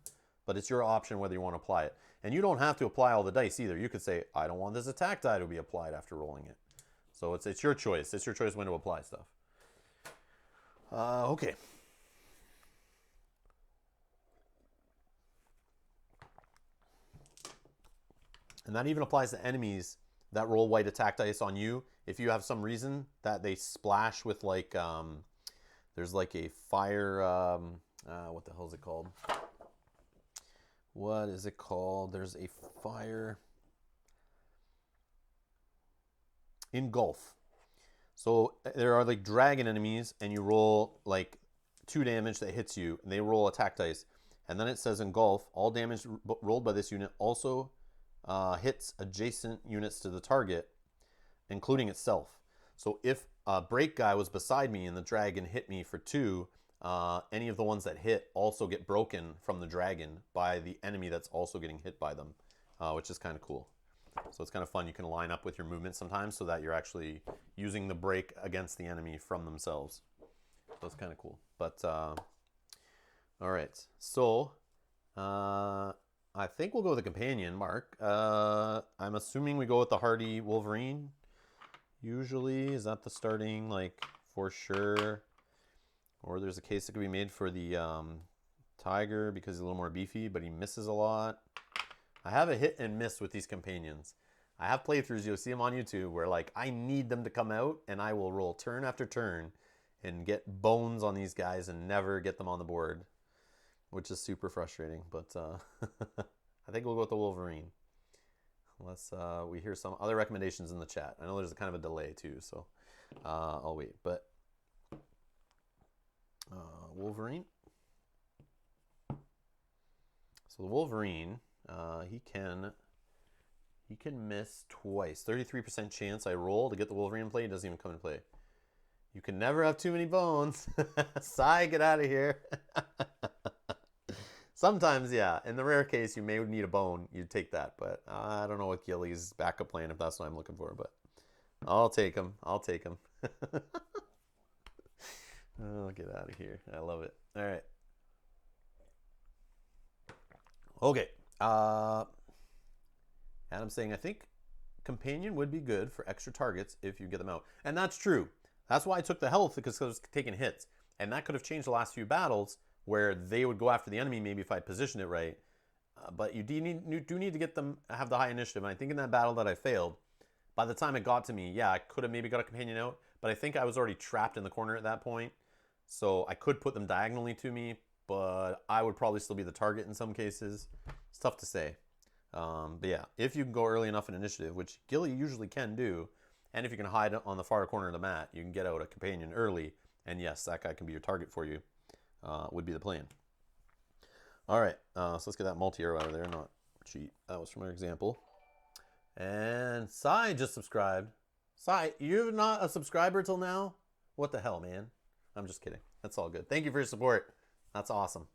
S1: But it's your option whether you want to apply it. And you don't have to apply all the dice either. You could say, I don't want this attack die to be applied after rolling it. So it's your choice. It's your choice when to apply stuff. Okay. And that even applies to enemies that roll white attack dice on you. If you have some reason that they splash with like, there's like a fire, what the hell is it called? What is it called? There's a fire engulf. So there are like dragon enemies, and you roll like 2 damage that hits you, and they roll attack dice. And then it says engulf, all damage rolled by this unit also hits adjacent units to the target, including itself. So if a break guy was beside me and the dragon hit me for 2, any of the ones that hit also get broken from the dragon by the enemy that's also getting hit by them, which is kind of cool. So it's kind of fun. You can line up with your movement sometimes so that you're actually using the break against the enemy from themselves. was kind of cool. But all right, so I think we'll go with the companion, Mark. I'm assuming we go with the hardy Wolverine. Usually, is that the starting, like, for sure? Or there's a case that could be made for the Tiger because he's a little more beefy, but he misses a lot. I have a hit and miss with these companions. I have playthroughs, you'll see them on YouTube, where like I need them to come out and I will roll turn after turn and get bones on these guys and never get them on the board, which is super frustrating. But I think we'll go with the Wolverine. Unless we hear some other recommendations in the chat. I know there's kind of a delay too, so I'll wait. But Wolverine. So the Wolverine, he can miss twice. 33% chance I roll to get the Wolverine in play. He doesn't even come into play. You can never have too many bones. Sigh, get out of here. Sometimes, yeah. In the rare case, you may need a bone. You'd take that. But I don't know what Ghillie's backup plan, if that's what I'm looking for. But I'll take him. I'll take him. Oh, get out of here. I love it. All right. Okay. Adam's saying, I think companion would be good for extra targets if you get them out. And that's true. That's why I took the health, because I was taking hits. And that could have changed the last few battles where they would go after the enemy maybe if I positioned it right. But you do need to get them, have the high initiative. And I think in that battle that I failed, by the time it got to me, yeah, I could have maybe got a companion out. But I think I was already trapped in the corner at that point. So I could put them diagonally to me, but I would probably still be the target in some cases. It's tough to say. But yeah, if you can go early enough in initiative, which Ghillie usually can do, and if you can hide on the far corner of the mat, you can get out a companion early, and yes, that guy can be your target for you, would be the plan. All right, so let's get that multi-arrow out of there, not cheat. That was from our example. And Sai just subscribed. Sai, you're not a subscriber till now? What the hell, man? I'm just kidding. That's all good. Thank you for your support. That's awesome.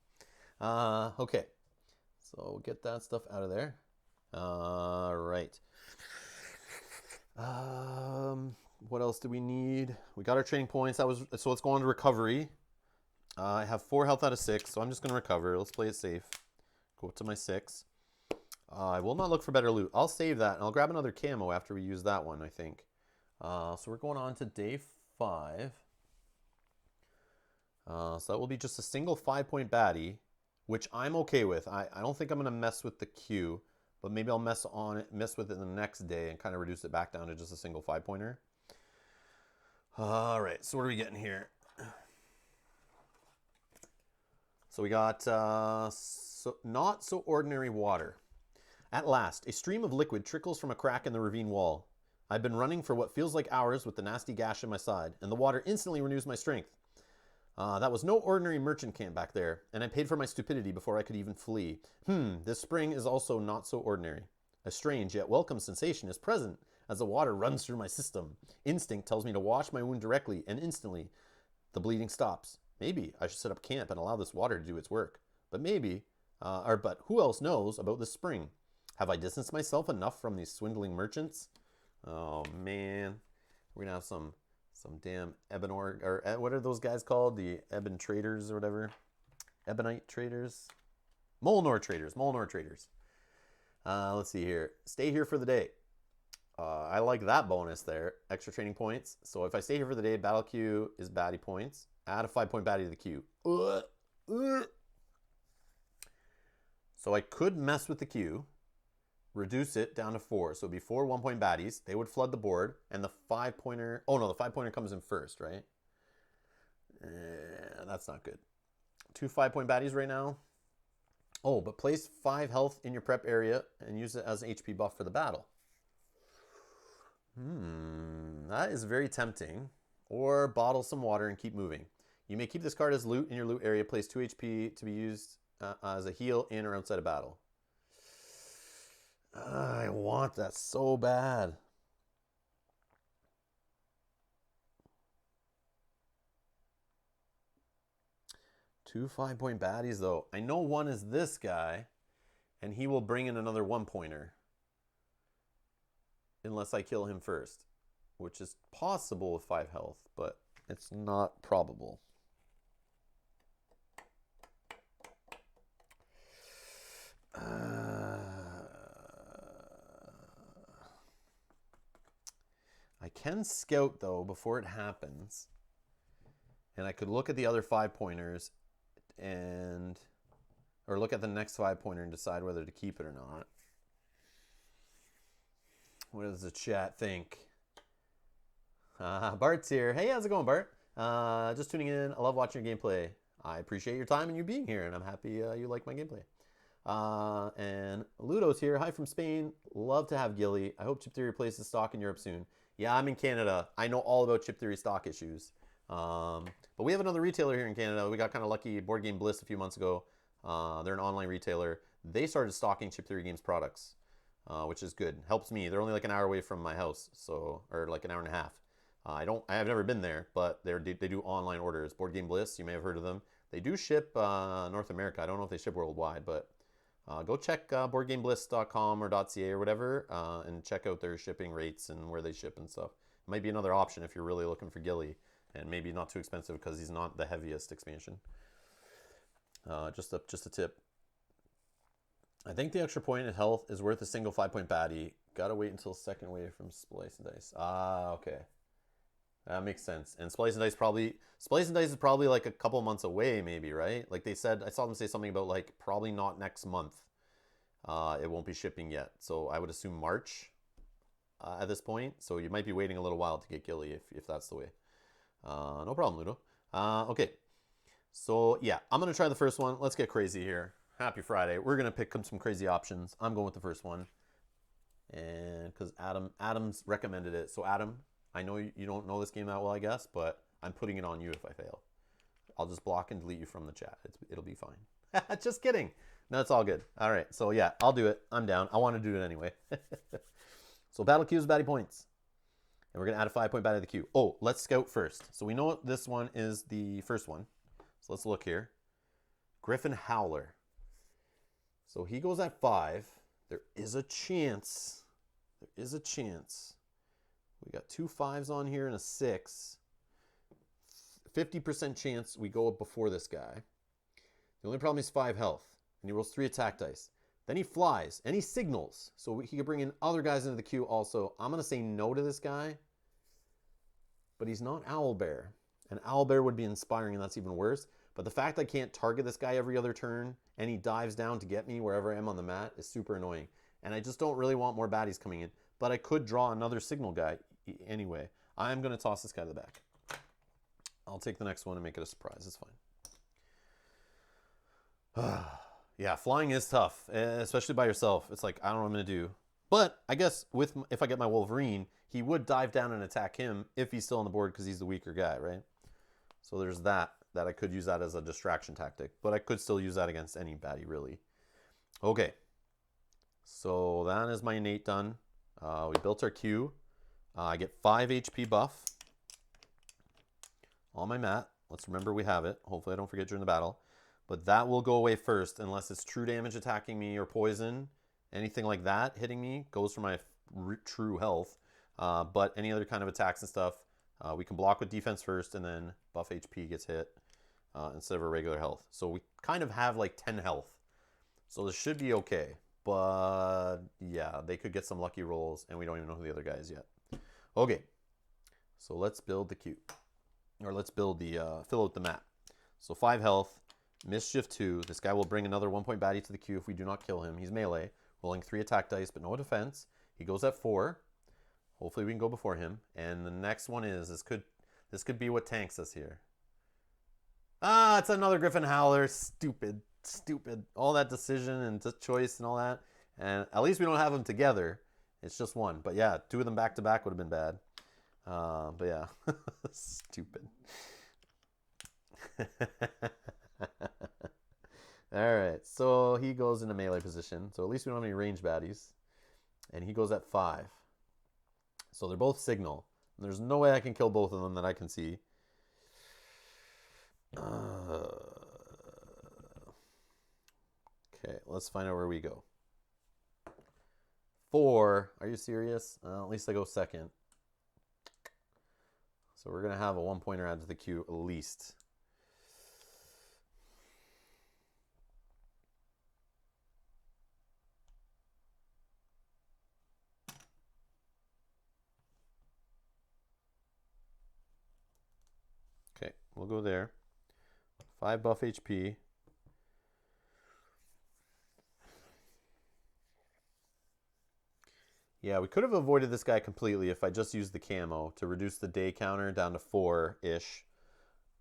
S1: Okay, so we'll get that stuff out of there. All right. What else do we need? We got our training points. So let's go on to recovery. I have 4 health out of 6, so I'm just gonna recover. Let's play it safe. Go to my 6. I will not look for better loot. I'll save that, and I'll grab another camo after we use that one, I think. So we're going on to day 5. So that will be just a single 5-point baddie, which I'm okay with. I don't think I'm gonna mess with the Q. But maybe I'll mess with it the next day and kind of reduce it back down to just a single 5-pointer. All right, so what are we getting here? So we got not so ordinary water. At last, a stream of liquid trickles from a crack in the ravine wall. I've been running for what feels like hours with the nasty gash in my side, and the water instantly renews my strength. That was no ordinary merchant camp back there, and I paid for my stupidity before I could even flee. This spring is also not so ordinary. A strange yet welcome sensation is present as the water runs through my system. Instinct tells me to wash my wound directly, and instantly the bleeding stops. Maybe I should set up camp and allow this water to do its work. But but who else knows about this spring? Have I distanced myself enough from these swindling merchants? Oh man, we're gonna have some damn Ebonor, or what are those guys called? The Ebon traders or whatever. Ebonite traders? Molnor traders. Let's see here. Stay here for the day. I like that bonus there. Extra training points. So if I stay here for the day, battle queue is baddie points. Add a 5-point baddie to the queue. So I could mess with the queue. Reduce it down to 4. So it'd be 4 1-point baddies. They would flood the board. And the 5-pointer... Oh, no, the 5-pointer comes in first, right? That's not good. 2 5-point baddies right now. Oh, but place 5 health in your prep area and use it as an HP buff for the battle. That is very tempting. Or bottle some water and keep moving. You may keep this card as loot in your loot area. Place 2 HP to be used as a heal in or outside of battle. I want that so bad. Two 5-point baddies, though. I know one is this guy, and he will bring in another 1-pointer. Unless I kill him first, which is possible with 5 health, but it's not probable. I can scout, though, before it happens. And I could look at the other 5-pointers and... Or look at the next 5-pointer and decide whether to keep it or not. What does the chat think? Bart's here. Hey, how's it going, Bart? Just tuning in. I love watching your gameplay. I appreciate your time and you being here, and I'm happy you like my gameplay. And Ludo's here. Hi from Spain. Love to have Ghillie. I hope Chip Theory replaces stock in Europe soon. Yeah, I'm in Canada. I know all about Chip Theory stock issues. But we have another retailer here in Canada. We got kind of lucky. Board Game Bliss a few months ago. They're an online retailer. They started stocking Chip Theory Games products, which is good. Helps me. They're only like an hour away from my house, so or like an hour and a half. I have never been there, but they do online orders. Board Game Bliss, you may have heard of them. They do ship North America. I don't know if they ship worldwide, but go check boardgamebliss.com or .ca or whatever, and check out their shipping rates and where they ship and stuff. It might be another option if you're really looking for Ghillie, and maybe not too expensive because he's not the heaviest expansion. Just a tip. I think the extra point in health is worth a single 5-point baddie. Gotta wait until second wave from Splice and Dice. Okay. That makes sense. And Splice and Dice is probably like a couple months away, maybe, right? Like they said, I saw them say something about like probably not next month. It won't be shipping yet. So I would assume March at this point. So you might be waiting a little while to get Ghillie if that's the way. No problem, Ludo. Okay. So yeah, I'm going to try the first one. Let's get crazy here. Happy Friday. We're going to pick some crazy options. I'm going with the first one. And because Adam's recommended it. So Adam, I know you don't know this game that well, I guess, but I'm putting it on you if I fail. I'll just block and delete you from the chat. It'll be fine. Just kidding. No, it's all good. All right. So yeah, I'll do it. I'm down. I want to do it anyway. So battle queues, baddie points. And we're going to add a 5-point baddie to the queue. Oh, let's scout first. So we know this one is the first one. So let's look here. Griffin Howler. So he goes at 5. There is a chance. There is a chance. We got 2 5s on here and a 6. 50% chance we go up before this guy. The only problem is 5 health. And he rolls 3 attack dice. Then he flies and he signals. So he could bring in other guys into the queue also. I'm going to say no to this guy. But he's not Owlbear. And Owlbear would be inspiring, and that's even worse. But the fact I can't target this guy every other turn, and he dives down to get me wherever I am on the mat, is super annoying. And I just don't really want more baddies coming in. But I could draw another signal guy anyway. I'm going to toss this guy to the back. I'll take the next one and make it a surprise. It's fine. Yeah, flying is tough, especially by yourself. It's like, I don't know what I'm going to do. But I guess if I get my Wolverine, he would dive down and attack him if he's still on the board because he's the weaker guy, right? So there's that I could use that as a distraction tactic. But I could still use that against any baddie, really. Okay. So that is my innate done. We built our queue. I get 5 HP buff on my mat. Let's remember we have it. Hopefully I don't forget during the battle. But that will go away first unless it's true damage attacking me or poison. Anything like that hitting me goes for my true health. But any other kind of attacks and stuff, we can block with defense first and then buff HP gets hit instead of a regular health. So we kind of have like 10 health. So this should be okay. But yeah, they could get some lucky rolls and we don't even know who the other guy is yet. Okay, so let's build the queue. Or let's build the, fill out the map. So 5 health, Mischief 2. This guy will bring another 1-point baddie to the queue if we do not kill him. He's melee, rolling 3 attack dice but no defense. He goes at 4. Hopefully we can go before him. And the next one is, this could be what tanks us here. Ah, it's another Griffin Howler. Stupid. All that decision and choice and all that. And at least we don't have them together. It's just one. But yeah, 2 of them back to back would have been bad. But yeah, stupid. All right, so he goes into melee position. So at least we don't have any range baddies. And he goes at 5. So they're both signal. There's no way I can kill both of them that I can see. Okay, let's find out where we go. 4. Are you serious? At least I go second. So we're going to have a 1-pointer add to the queue at least. we'll go there. 5 buff HP. Yeah, we could have avoided this guy completely if I just used the camo to reduce the day counter down to 4-ish.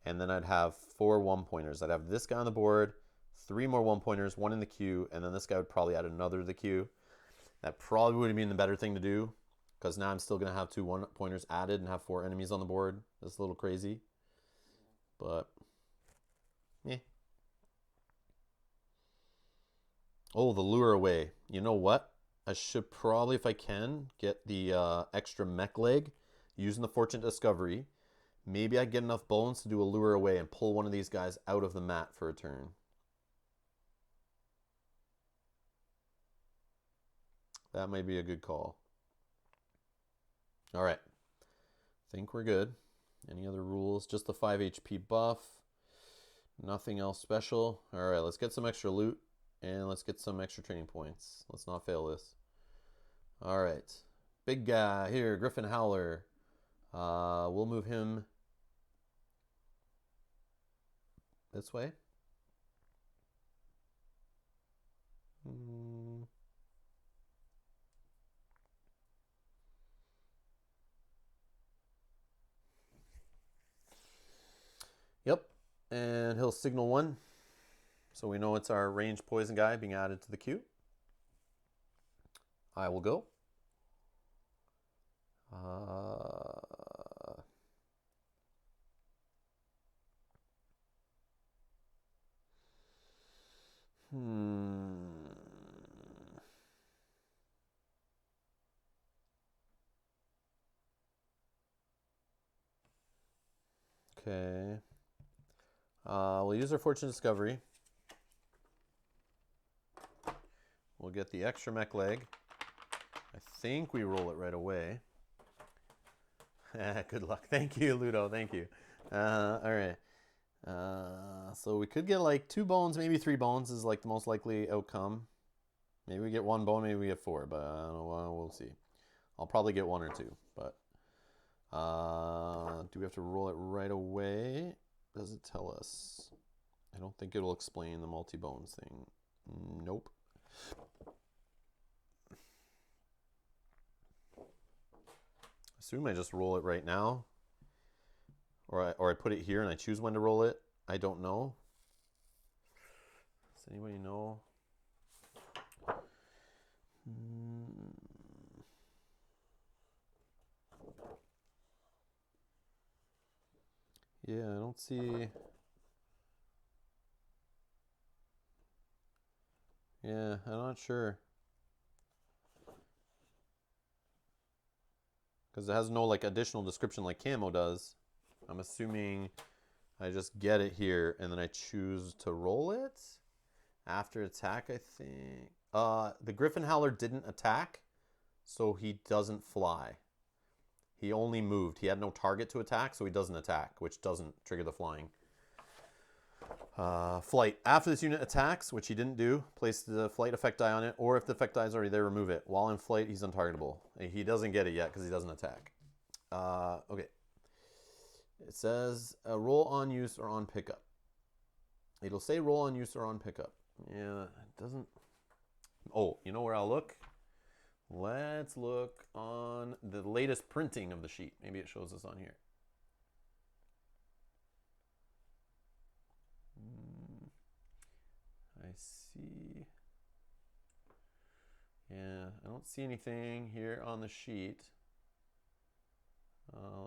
S1: And then I'd have 4 1-pointers. I'd have this guy on the board, 3 more 1-pointers, 1 in the queue, and then this guy would probably add another to the queue. That probably would have been the better thing to do, because now I'm still going to have 2 1-pointers added and have 4 enemies on the board. That's a little crazy. But, yeah. Oh, the lure away. You know what? I should probably, if I can, get the extra mech leg using the Fortunate Discovery. Maybe I get enough bones to do a lure away and pull one of these guys out of the mat for a turn. That might be a good call. All right. Think we're good. Any other rules? Just the 5 HP buff. Nothing else special. All right, let's get some extra loot. And let's get some extra training points. Let's not fail this. All right. Big guy here, Griffin Howler. We'll move him this way. Yep. And he'll signal 1. So we know it's our ranged poison guy being added to the queue. I will go. Okay. We'll use our Fortune Discovery. We'll get the extra mech leg. I think we roll it right away. Good luck. Thank you, Ludo. Thank you. All right. So we could get like 2 bones, maybe 3 bones is like the most likely outcome. Maybe we get 1 bone, maybe we get 4, but I don't know. We'll see. I'll probably get 1 or 2, but do we have to roll it right away? Does it tell us? I don't think it'll explain the multi-bones thing. Nope. Assume I just roll it right now, or I put it here and I choose when to roll it. I don't know. Does anybody know? Yeah, I don't see. Yeah, I'm not sure. Because it has no like additional description like camo does. I'm assuming I just get it here and then I choose to roll it after attack, I think. The Griffin Howler didn't attack, so he doesn't fly. He only moved. He had no target to attack, so he doesn't attack, which doesn't trigger the flying. Flight. After this unit attacks, which he didn't do, place the flight effect die on it, or if the effect die is already there, remove it. While in flight, he's untargetable. He doesn't get it yet because he doesn't attack. Okay. It says roll on use or on pickup. It'll say roll on use or on pickup. Yeah, it doesn't. Oh, you know where I'll look? Let's look on the latest printing of the sheet. Maybe it shows us on here. I see. Yeah, I don't see anything here on the sheet.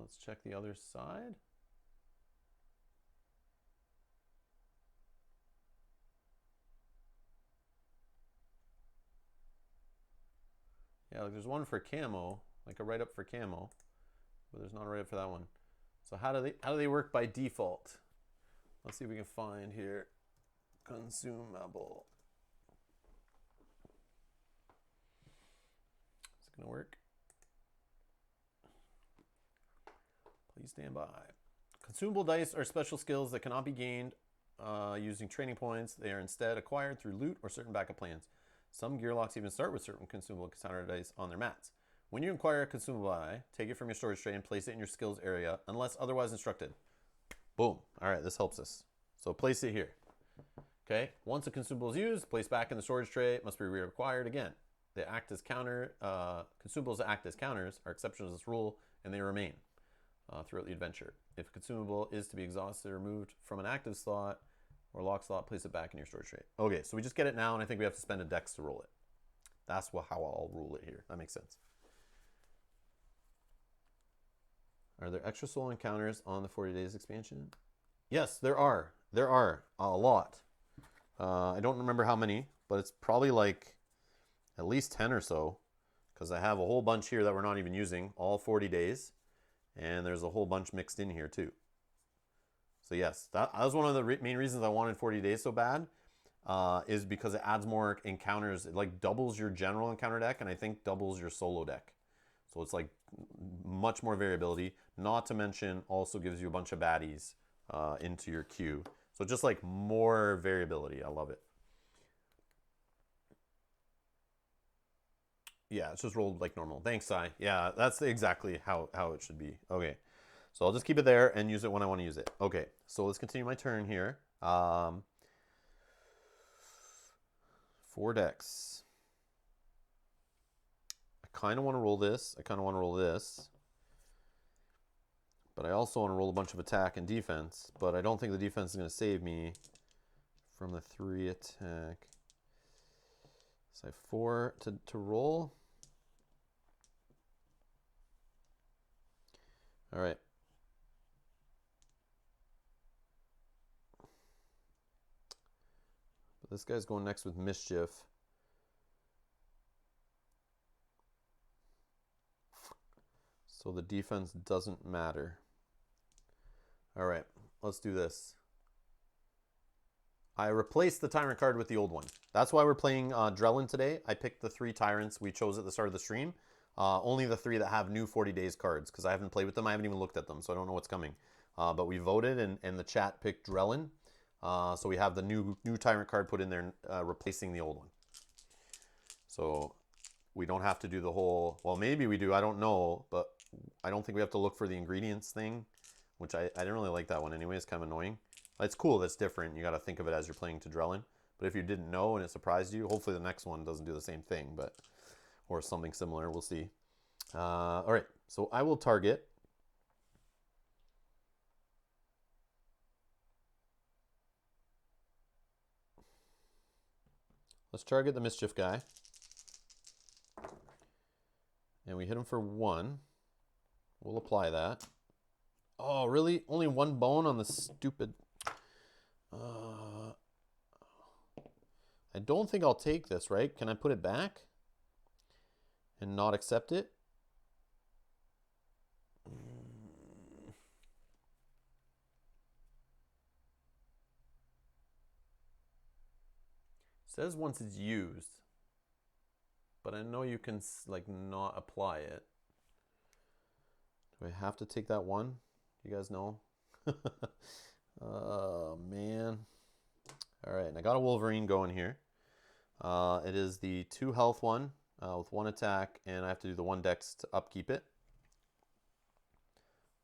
S1: Let's check the other side. Yeah, like there's one for camo, like a write-up for camo, but there's not a write-up for that one. So how do they work by default? Let's see if we can find here. Consumable. Is it gonna work? Please stand by. Consumable dice are special skills that cannot be gained using training points. They are instead acquired through loot or certain backup plans. Some gear locks even start with certain consumable counter dice on their mats. When you acquire a consumable die, take it from your storage tray and place it in your skills area unless otherwise instructed. Boom. All right, this helps us. So place it here. Okay, once a consumable is used, place back in the storage tray. It must be reacquired again. They act as consumables act as counters are exceptions to this rule, and they remain throughout the adventure. If a consumable is to be exhausted or removed from an active slot or lock slot, place it back in your storage tray. Okay, so we just get it now, and I think we have to spend a dex to roll it. That's how I'll rule it here. That makes sense. Are there extra soul encounters on the 40 days expansion? Yes, there are. There are a lot. I don't remember how many, but it's probably like at least 10 or so, because I have a whole bunch here that we're not even using, all 40 days, and there's a whole bunch mixed in here too. So yes, that was one of the main reasons I wanted 40 days so bad, is because it adds more encounters. It like doubles your general encounter deck, and I think doubles your solo deck. So it's like much more variability, not to mention also gives you a bunch of baddies into your queue. So just like more variability. I love it. Yeah, it's just rolled like normal. Thanks, Sai. Yeah, that's exactly how it should be. Okay, so I'll just keep it there and use it when I want to use it. Okay, so let's continue my turn here. 4 decks. I kind of want to roll this. I kind of want to roll this. But I also want to roll a bunch of attack and defense. But I don't think the defense is going to save me from the 3 attack. So I have 4 to roll. All right. But this guy's going next with Mischief. So the defense doesn't matter. All right, let's do this. I replaced the Tyrant card with the old one. That's why we're playing Drellin today. I picked the 3 Tyrants we chose at the start of the stream. Only the 3 that have new 40 days cards, because I haven't played with them. I haven't even looked at them, so I don't know what's coming. But we voted, and the chat picked Drellin. So we have the new Tyrant card put in there, replacing the old one. So we don't have to do the whole, well, maybe we do, I don't know, but I don't think we have to look for the ingredients thing, which I didn't really like that one anyway. It's kind of annoying. It's cool that's different. You got to think of it as you're playing to Drellin. But if you didn't know and it surprised you, hopefully the next one doesn't do the same thing, but or something similar. We'll see. All right, so I will target. Let's target the Mischief guy. And we hit him for 1. We'll apply that. Oh, really? Only 1 bone on the stupid... I don't think I'll take this, right? Can I put it back and not accept it? Says once it's used, but I know you can like not apply it. Do I have to take that 1? You guys know? Oh, man. All right, and I got a Wolverine going here. It is the 2 health one with 1 attack, and I have to do the 1 dex to upkeep it.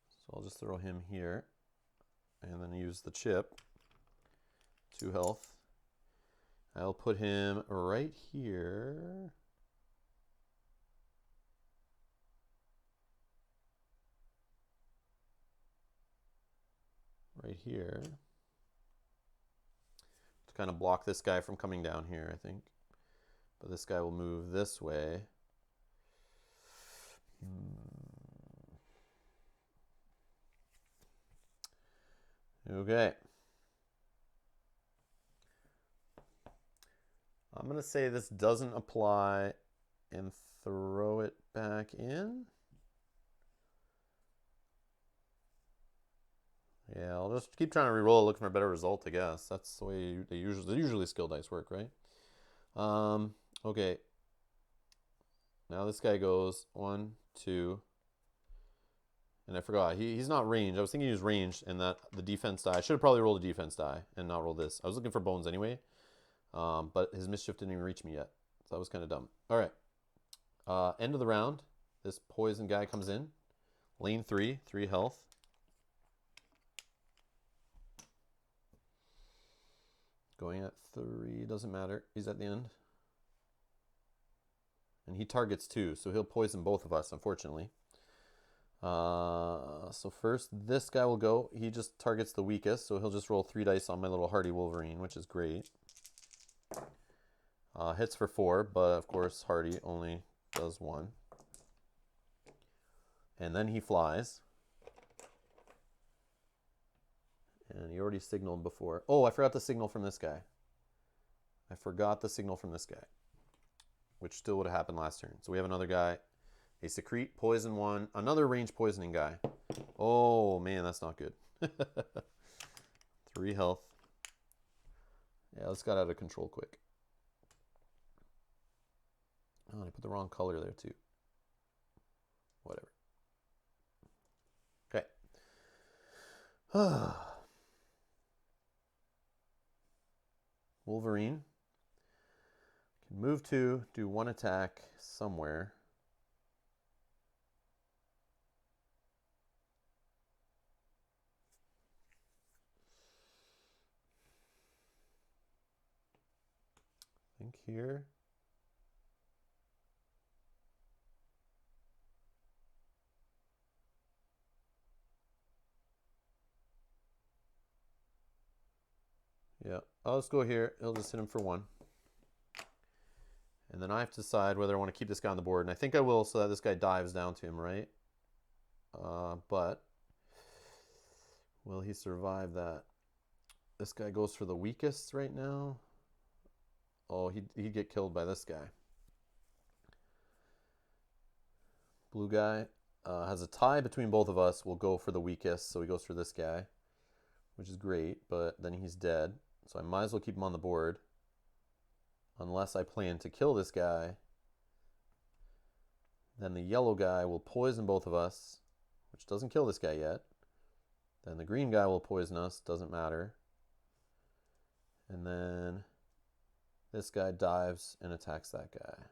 S1: So I'll just throw him here, and then use the chip. 2 health. I'll put him right here. Right here. To kind of block this guy from coming down here, I think. But this guy will move this way. Okay. I'm going to say this doesn't apply and throw it back in. Yeah, I'll just keep trying to reroll, looking for a better result, I guess. That's the way usually skill dice work, right? Okay. Now this guy goes 1, 2, and I forgot he's not ranged. I was thinking he was ranged, and that the defense die. I should have probably rolled a defense die and not roll this. I was looking for bones anyway, but his mischief didn't even reach me yet, so that was kind of dumb. All right, end of the round. This poison guy comes in, lane 3, 3 health. going at 3. Doesn't matter. He's at the end. And he targets 2, so he'll poison both of us, unfortunately. So first, this guy will go. He just targets the weakest, so he'll just roll 3 dice on my little hardy Wolverine, which is great. Hits for 4, but of course hardy only does 1. And then he flies. And he already signaled before. Oh, I forgot the signal from this guy. Which still would have happened last turn. So we have another guy. A secrete, poison 1. Another range poisoning guy. Oh, man, that's not good. 3 health. Yeah, this got out of control quick. Oh, I put the wrong color there, too. Whatever. Okay. Wolverine. Can move 2, do 1 attack somewhere. I think here. Yeah, I'll just go here. He'll just hit him for 1. And then I have to decide whether I want to keep this guy on the board. And I think I will, so that this guy dives down to him, right? But will he survive that? This guy goes for the weakest right now. Oh, he'd get killed by this guy. Blue guy has a tie between both of us. We'll go for the weakest, so he goes for this guy, which is great, but then he's dead. So I might as well keep him on the board. Unless I plan to kill this guy. Then the yellow guy will poison both of us, which doesn't kill this guy yet. Then the green guy will poison us, doesn't matter. And then this guy dives and attacks that guy.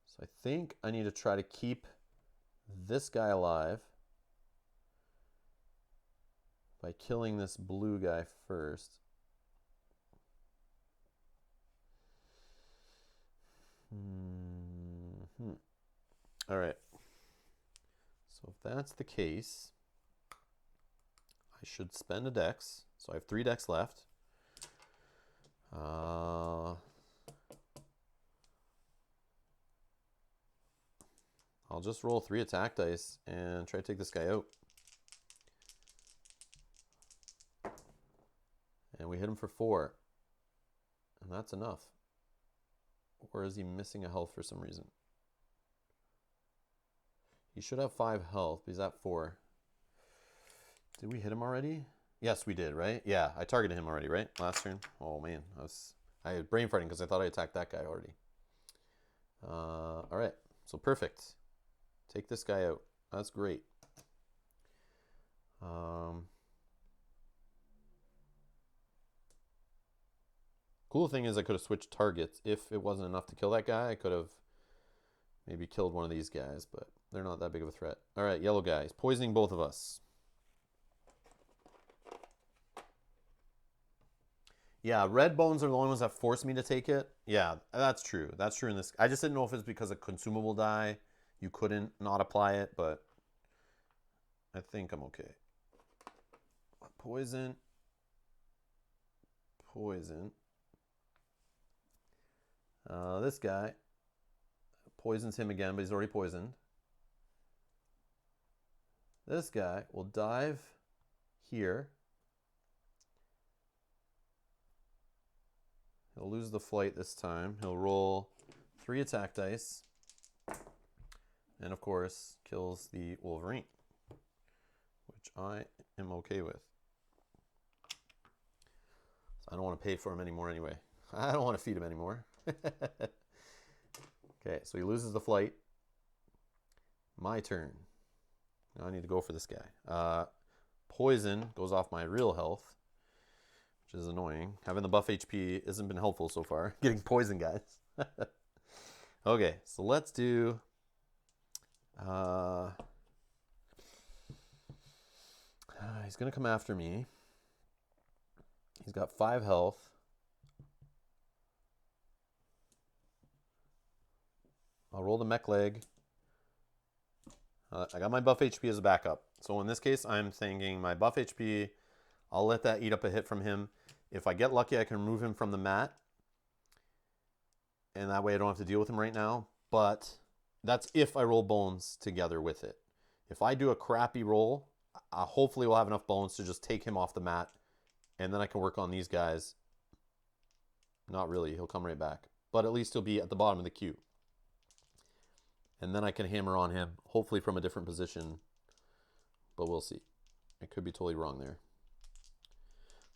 S1: So I think I need to try to keep this guy alive by killing this blue guy first. All right. So if that's the case, I should spend a dex. So I have 3 decks left. I'll just roll 3 attack dice and try to take this guy out. And we hit him for 4. And that's enough. Or is he missing a health for some reason? He should have 5 health, but he's at 4. Did we hit him already? Yes, we did, right? Yeah, I targeted him already, right? Last turn. Oh, man. I had brain farting because I thought I attacked that guy already. All right. So perfect. Take this guy out. That's great. Cool thing is I could have switched targets. If it wasn't enough to kill that guy, I could have maybe killed one of these guys, but they're not that big of a threat. All right, yellow guy. He's poisoning both of us. Yeah, red bones are the only ones that forced me to take it. Yeah, that's true. That's true in this. I just didn't know if it's because of consumable die. You couldn't not apply it, but I think I'm okay. Poison. Poison. This guy poisons him again, but he's already poisoned. This guy will dive here. He'll lose the flight this time. He'll roll 3 attack dice. And of course, kills the Wolverine, which I am okay with. So I don't want to pay for him anymore anyway. I don't want to feed him anymore. Okay, so he loses the flight. My turn. Now I need to go for this guy. Poison goes off my real health, which is annoying. Having the buff HP hasn't been helpful so far. Getting poison guys. Okay, so let's do... he's going to come after me. He's got 5 health. I'll roll the mech leg. I got my buff HP as a backup. So in this case, I'm thinking my buff HP, I'll let that eat up a hit from him. If I get lucky, I can remove him from the mat. And that way I don't have to deal with him right now. But that's if I roll bones together with it. If I do a crappy roll, hopefully we'll have enough bones to just take him off the mat. And then I can work on these guys. Not really, he'll come right back. But at least he'll be at the bottom of the queue. And then I can hammer on him, hopefully from a different position. But we'll see. I could be totally wrong there.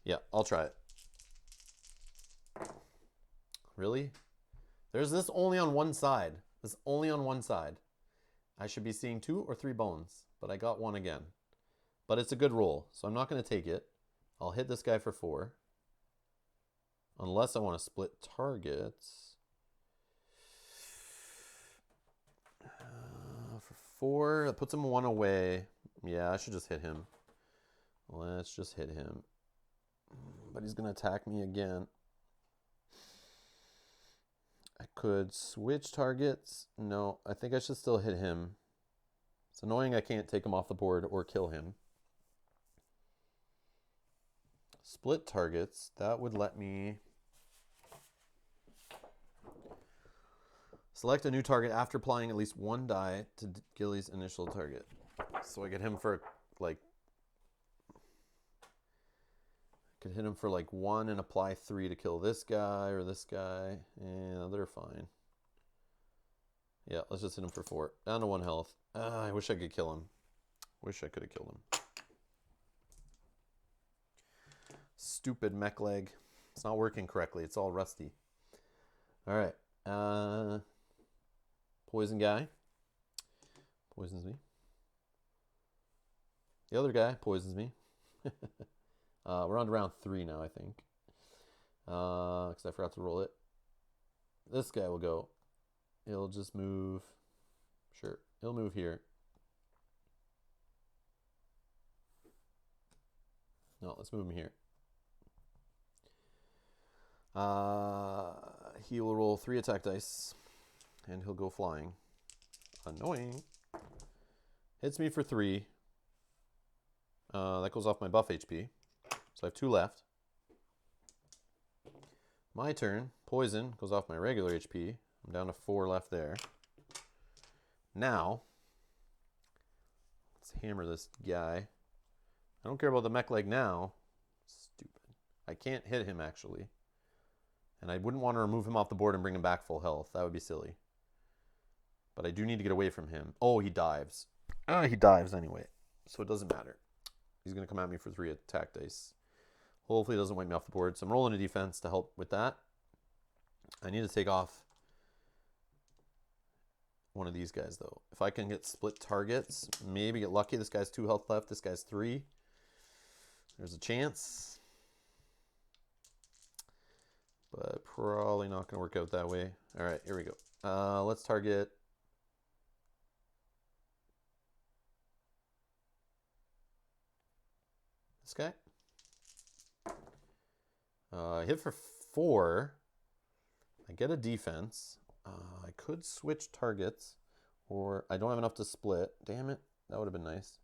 S1: Yeah, I'll try it. Really? There's this only on one side. This only on one side. I should be seeing 2 or 3 bones, but I got 1 again. But it's a good roll, so I'm not going to take it. I'll hit this guy for 4. Unless I want to split targets. For 4, that puts him 1 away. Yeah, I should just hit him. Let's just hit him. But he's going to attack me again. I could switch targets. No, I think I should still hit him. It's annoying I can't take him off the board or kill him. Split targets. That would let me select a new target after applying at least 1 die to Ghillie's initial target. So I get him for like... Could hit him for like 1 and apply 3 to kill this guy or this guy. Yeah, they're fine. Yeah, let's just hit him for 4. Down to 1 health. I wish I could kill him. Wish I could have killed him. Stupid mech leg. It's not working correctly. It's all rusty. All right. Poison guy. Poisons me. The other guy poisons me. We're on to round 3 now, I think. Because I forgot to roll it. This guy will go. He'll just move. Sure, he'll move here. No, let's move him here. He will roll 3 attack dice. And he'll go flying. Annoying. Hits me for 3. That goes off my buff HP. So I have 2 left. My turn. Poison goes off my regular HP. I'm down to 4 left there. Now, let's hammer this guy. I don't care about the mech leg now. Stupid. I can't hit him, actually. And I wouldn't want to remove him off the board and bring him back full health. That would be silly. But I do need to get away from him. Oh, he dives. He dives anyway. So it doesn't matter. He's going to come at me for 3 attack dice. Hopefully it doesn't wipe me off the board. So I'm rolling a defense to help with that. I need to take off one of these guys, though. If I can get split targets, maybe get lucky. This guy's 2 health left. This guy's 3. There's a chance. But probably not going to work out that way. All right, here we go. Let's target... this guy. Hit for 4. I get a defense. I could switch targets, or I don't have enough to split. Damn it. That would have been nice.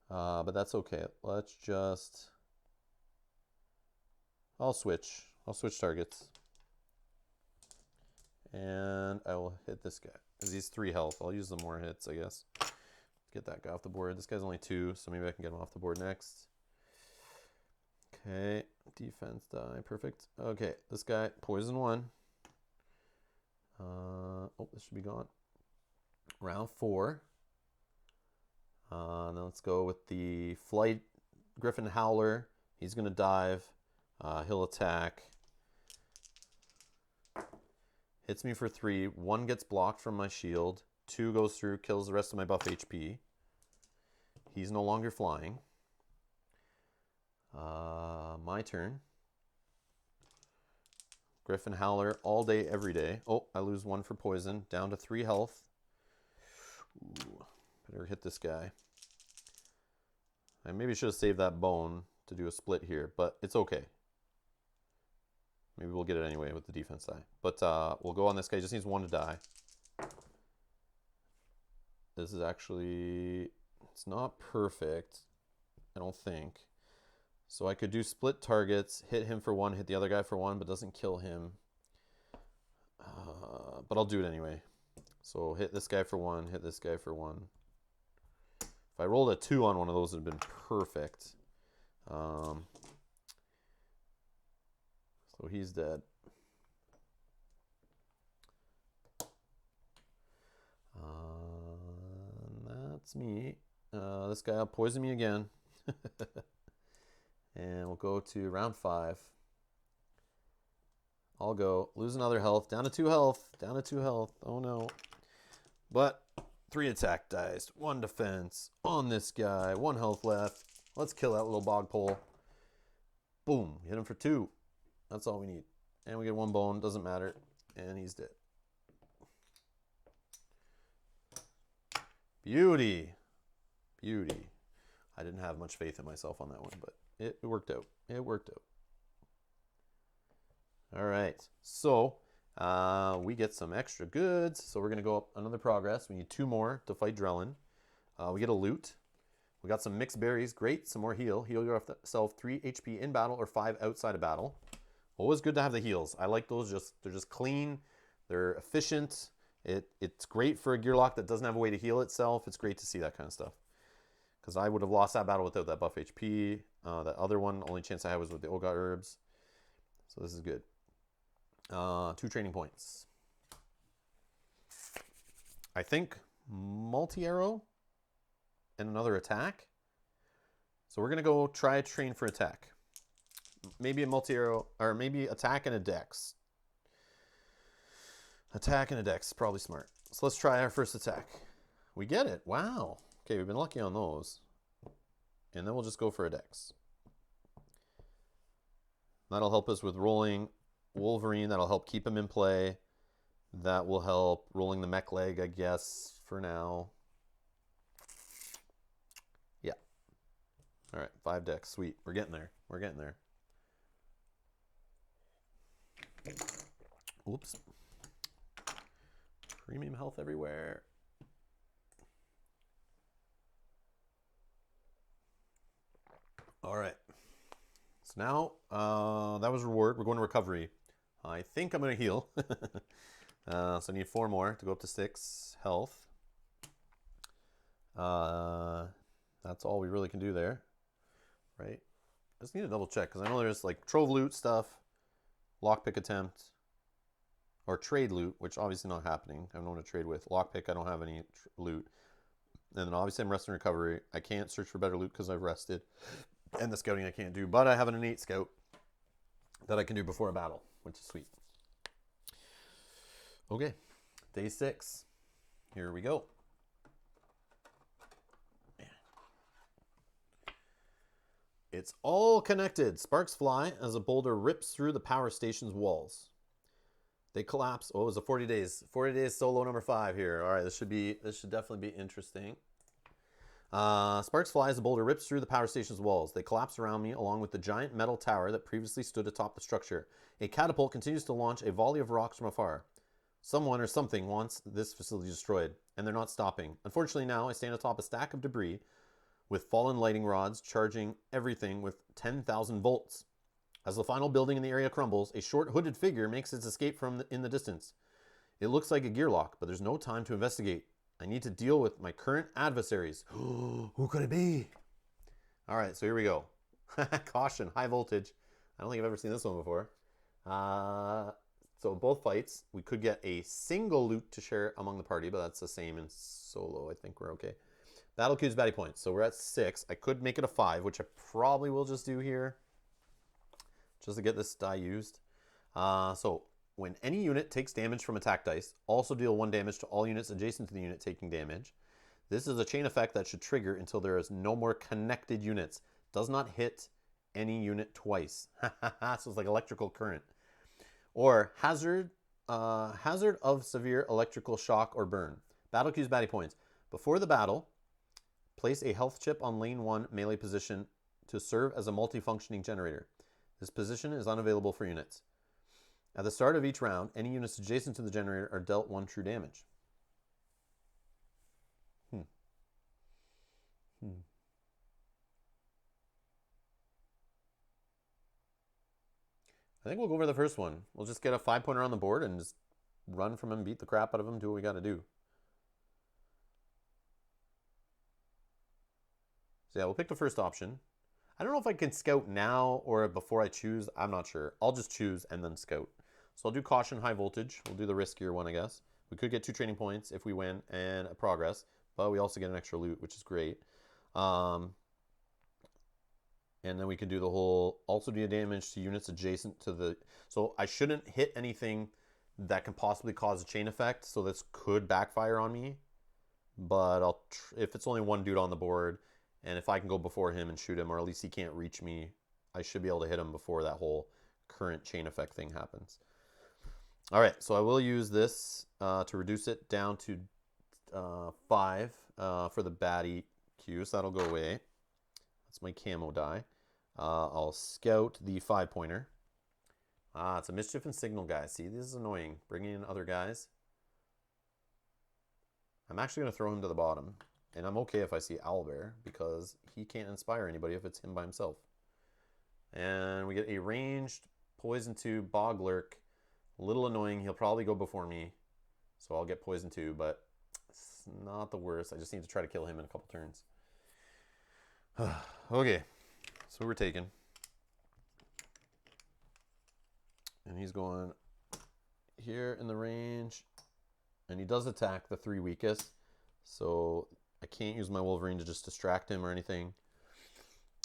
S1: But that's okay. Let's just... I'll switch targets. And I will hit this guy. Because he's 3 health. I'll use the more hits, I guess. Get that guy off the board. This guy's only 2, so maybe I can get him off the board next. Okay, defense die, perfect. Okay, this guy, poison 1. Oh, this should be gone. Round 4. Now let's go with the flight Griffin Howler. He's going to dive. He'll attack. Hits me for 3. 1 gets blocked from my shield. 2 goes through, kills the rest of my buff HP. He's no longer flying. My turn. Griffin Howler all day, every day. Oh, I lose 1 for poison. Down to 3 health. Ooh, better hit this guy. I maybe should have saved that bone to do a split here, but it's okay. Maybe we'll get it anyway with the defense die. But we'll go on this guy. He just needs 1 to die. This is actually... It's not perfect, I don't think. So I could do split targets, hit him for 1, hit the other guy for 1, but doesn't kill him. But I'll do it anyway. So hit this guy for 1, hit this guy for 1. If I rolled a 2 on one of those, it would have been perfect. So he's dead. That's me. This guy will poison me again. And we'll go to round 5. I'll go. Lose another health. Down to 2 health. Down to 2 health. Oh no. But 3 attack dice. 1 defense on this guy. 1 health left. Let's kill that little bog pole. Boom. Hit him for 2. That's all we need. And we get 1 bone. Doesn't matter. And he's dead. Beauty. Beauty. I didn't have much faith in myself on that one, but it worked out. It worked out. All right. So we get some extra goods. So we're going to go up another progress. We need 2 more to fight Drellin. We get a loot. We got some mixed berries. Great. Some more heal. Heal yourself 3 HP in battle or 5 outside of battle. Always good to have the heals. I like those. They're just clean. They're efficient. It's great for a Gearlock that doesn't have a way to heal itself. It's great to see that kind of stuff. Because I would have lost that battle without that buff HP. That other one, only chance I had was with the Olga herbs. So this is good. 2 training points. I think multi-arrow and another attack. So we're going to go try a train for attack. Maybe a multi-arrow, or maybe attack and a dex. Attack and a dex, probably smart. So let's try our first attack. We get it. Wow. Okay, we've been lucky on those. And then we'll just go for a dex. That'll help us with rolling Wolverine. That'll help keep him in play. That will help rolling the mech leg, I guess, for now. Yeah. All right, 5 dex. Sweet. We're getting there. We're getting there. Oops. Premium health everywhere. All right. So now, that was reward. We're going to recovery. I think I'm going to heal. So I need 4 more to go up to 6 health. That's all we really can do there. Right? I just need to double check because I know there's like trove loot stuff, lockpick attempt, or trade loot, which obviously not happening. I don't know what to trade with. Lockpick, I don't have any loot. And then obviously I'm resting recovery. I can't search for better loot because I've rested. And the scouting I can't do. But I have an innate scout that I can do before a battle, which is sweet. Okay, day 6. Here we go. It's all connected. Sparks fly as a boulder rips through the power station's walls. They collapse. Oh, it was a 40 days. 40 days solo number 5 here. All right, this should definitely be interesting. Sparks fly as a boulder rips through the power station's walls. They collapse around me along with the giant metal tower that previously stood atop the structure. A catapult continues to launch a volley of rocks from afar. Someone or something wants this facility destroyed, and they're not stopping. Unfortunately now, I stand atop a stack of debris with fallen lighting rods charging everything with 10,000 volts. As the final building in the area crumbles, a short hooded figure makes its escape from in the distance. It looks like a Gearlock, but there's no time to investigate. I need to deal with my current adversaries. Who could it be? All right, so here we go. Caution, high voltage. I don't think I've ever seen this one before. So both fights, we could get a single loot to share among the party, but that's the same in solo. I think we're okay. Battle queues, baddie points. So we're at 6. I could make it a 5, which I probably will just do here, just to get this die used. So when any unit takes damage from attack dice, also deal 1 damage to all units adjacent to the unit taking damage. This is a chain effect that should trigger until there is no more connected units. Does not hit any unit twice. So it's like electrical current. Or hazard of severe electrical shock or burn. Battle queues, baddie points. Before the battle, place a health chip on lane 1 melee position to serve as a multifunctioning generator. This position is unavailable for units. At the start of each round, any units adjacent to the generator are dealt 1 true damage. I think we'll go over the first one. We'll just get a 5-pointer on the board and just run from him, beat the crap out of him, do what we got to do. So yeah, we'll pick the first option. I don't know if I can scout now or before I choose. I'm not sure. I'll just choose and then scout. So I'll do caution, high voltage. We'll do the riskier one, I guess. We could get 2 training points if we win and a progress, but we also get an extra loot, which is great. And then we can do the whole, also do damage to units adjacent to the, so I shouldn't hit anything that can possibly cause a chain effect. So this could backfire on me, but if it's only one dude on the board, and if I can go before him and shoot him, or at least he can't reach me, I should be able to hit him before that whole current chain effect thing happens. All right, so I will use this to reduce it down to 5 for the baddie Q, so that'll go away. That's my camo die. I'll scout the 5-pointer. It's a mischief and signal guy. See, this is annoying. Bringing in other guys. I'm actually going to throw him to the bottom. And I'm okay if I see Owlbear, because he can't inspire anybody if it's him by himself. And we get a ranged Poison 2 Bog Lurk. A little annoying. He'll probably go before me. So I'll get Poison 2, but it's not the worst. I just need to try to kill him in a couple turns. Okay. So we're taking. And he's going here in the range. And he does attack the 3 weakest. So I can't use my Wolverine to just distract him or anything.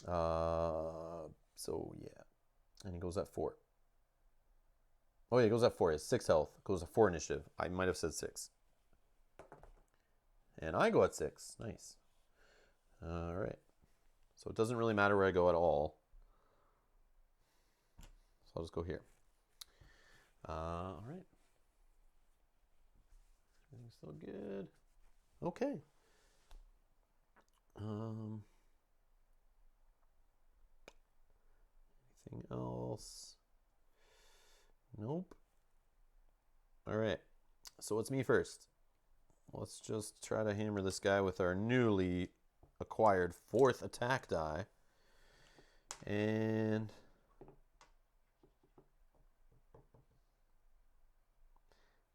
S1: So yeah. And he goes at 4. Oh yeah, he goes at 4. He has 6 health. Goes at 4 initiative. I might have said 6. And I go at 6. Nice. Alright. So it doesn't really matter where I go at all. So I'll just go here. Alright. Everything's still good. Okay. Anything else? Nope. Alright. So it's me first. Let's just try to hammer this guy with our newly acquired 4th attack die. And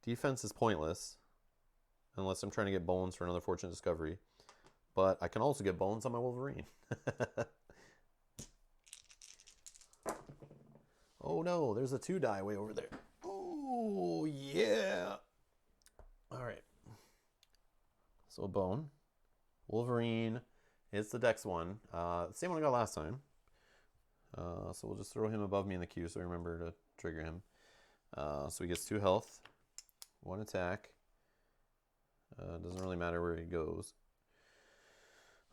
S1: defense is pointless unless I'm trying to get bones for another fortune discovery. But I can also get bones on my Wolverine. Oh no, there's a 2 die way over there. Oh yeah. Alright. So a bone. Wolverine. It's the Dex one. Same one I got last time. So we'll just throw him above me in the queue so I remember to trigger him. So he gets 2 health. 1 attack. Doesn't really matter where he goes.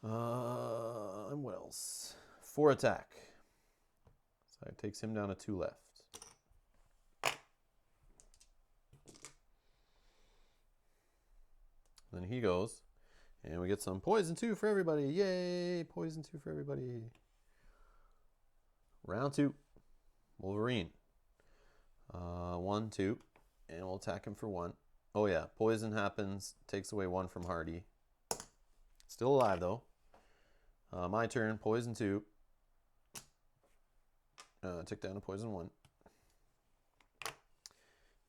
S1: And what else? 4 attack. So it takes him down to 2 left. Then he goes. And we get some poison 2 for everybody. Yay! Poison 2 for everybody. Round 2. Wolverine. 1, 2. And we'll attack him for 1. Oh yeah, poison happens. Takes away 1 from Hardy. Still alive though. My turn. Poison 2. Tick down to poison 1.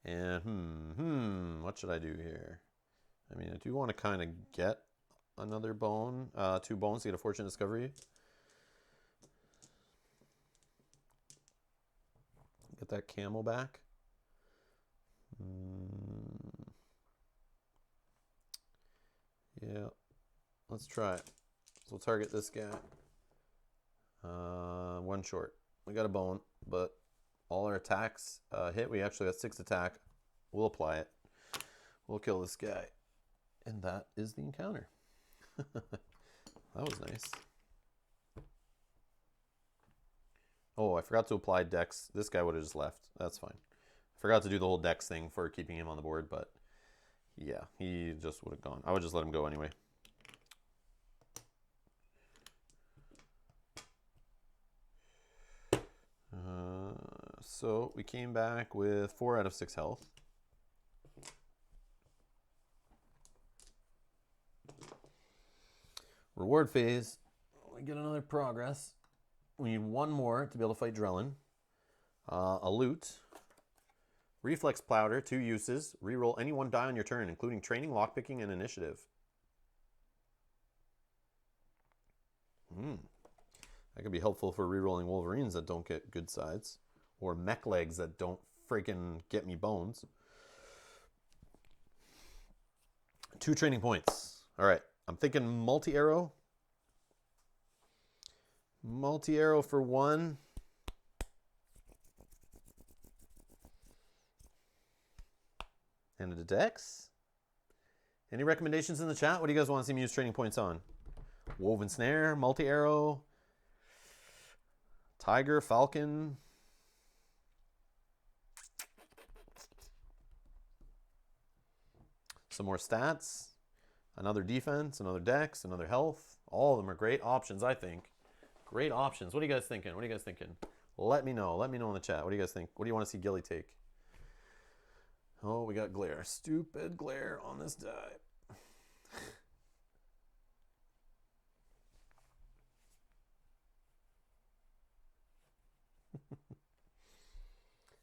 S1: And what should I do here? I mean, I do want to kind of get another bone. 2 bones to get a fortune discovery. Get that camo back. Yeah, let's try it. So we'll target this guy. 1 short. We got a bone, but all our attacks hit. We actually got 6 attack. We'll apply it. We'll kill this guy. And that is the encounter. That was nice. Oh, I forgot to apply Dex. This guy would have just left. That's fine. I forgot to do the whole Dex thing for keeping him on the board, but yeah, he just would have gone. I would just let him go anyway. So we came back with 4 out of 6 health. Reward phase. We get another progress. We need 1 more to be able to fight Drellin. A loot. Reflex Powder, 2 uses. Reroll any 1 die on your turn, including training, lockpicking, and initiative. That could be helpful for rerolling Wolverines that don't get good sides. Or mech legs that don't freaking get me bones. 2 training points. All right. I'm thinking multi-arrow. Multi-arrow for 1. And a dex. Any recommendations in the chat? What do you guys want to see me use training points on? Woven Snare, multi-arrow, Tiger, Falcon. Some more stats. Another defense, another dex, another health. All of them are great options, I think. Great options. What are you guys thinking? What are you guys thinking? Let me know. Let me know in the chat. What do you guys think? What do you want to see Ghillie take? Oh, we got glare. Stupid glare on this die.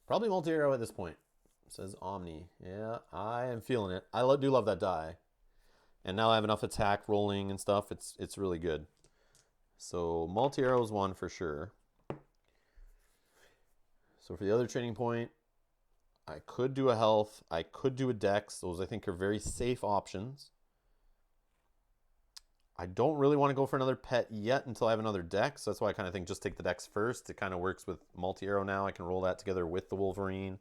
S1: Probably multi-arrow at this point. Says Omni. Yeah, I am feeling it. I do love that die. And now I have enough attack rolling and stuff. It's really good. So multi-arrow is 1 for sure. So for the other training point, I could do a health. I could do a dex. Those I think are very safe options. I don't really want to go for another pet yet until I have another dex. That's why I kind of think just take the dex first. It kind of works with multi-arrow now. I can roll that together with the Wolverine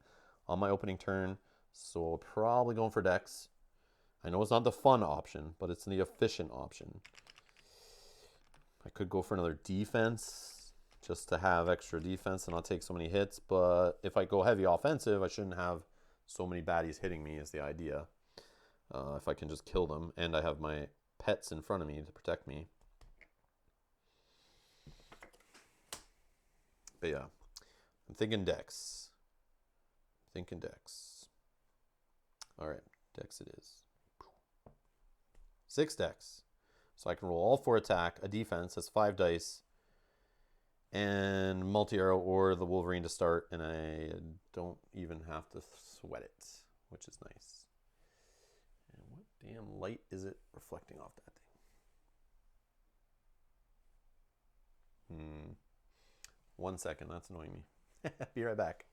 S1: on my opening turn. So I'll probably going for dex. I know it's not the fun option, but it's the efficient option. I could go for another defense just to have extra defense and not take so many hits. But if I go heavy offensive, I shouldn't have so many baddies hitting me is the idea. If I can just kill them and I have my pets in front of me to protect me. But yeah, I'm thinking dex. Thinking dex. All right, dex it is. 6 dex. So I can roll all 4 attack, a defense, that's 5 dice, and multi-arrow or the Wolverine to start, and I don't even have to sweat it, which is nice. And what damn light is it reflecting off that thing? 1 second, that's annoying me. Be right back.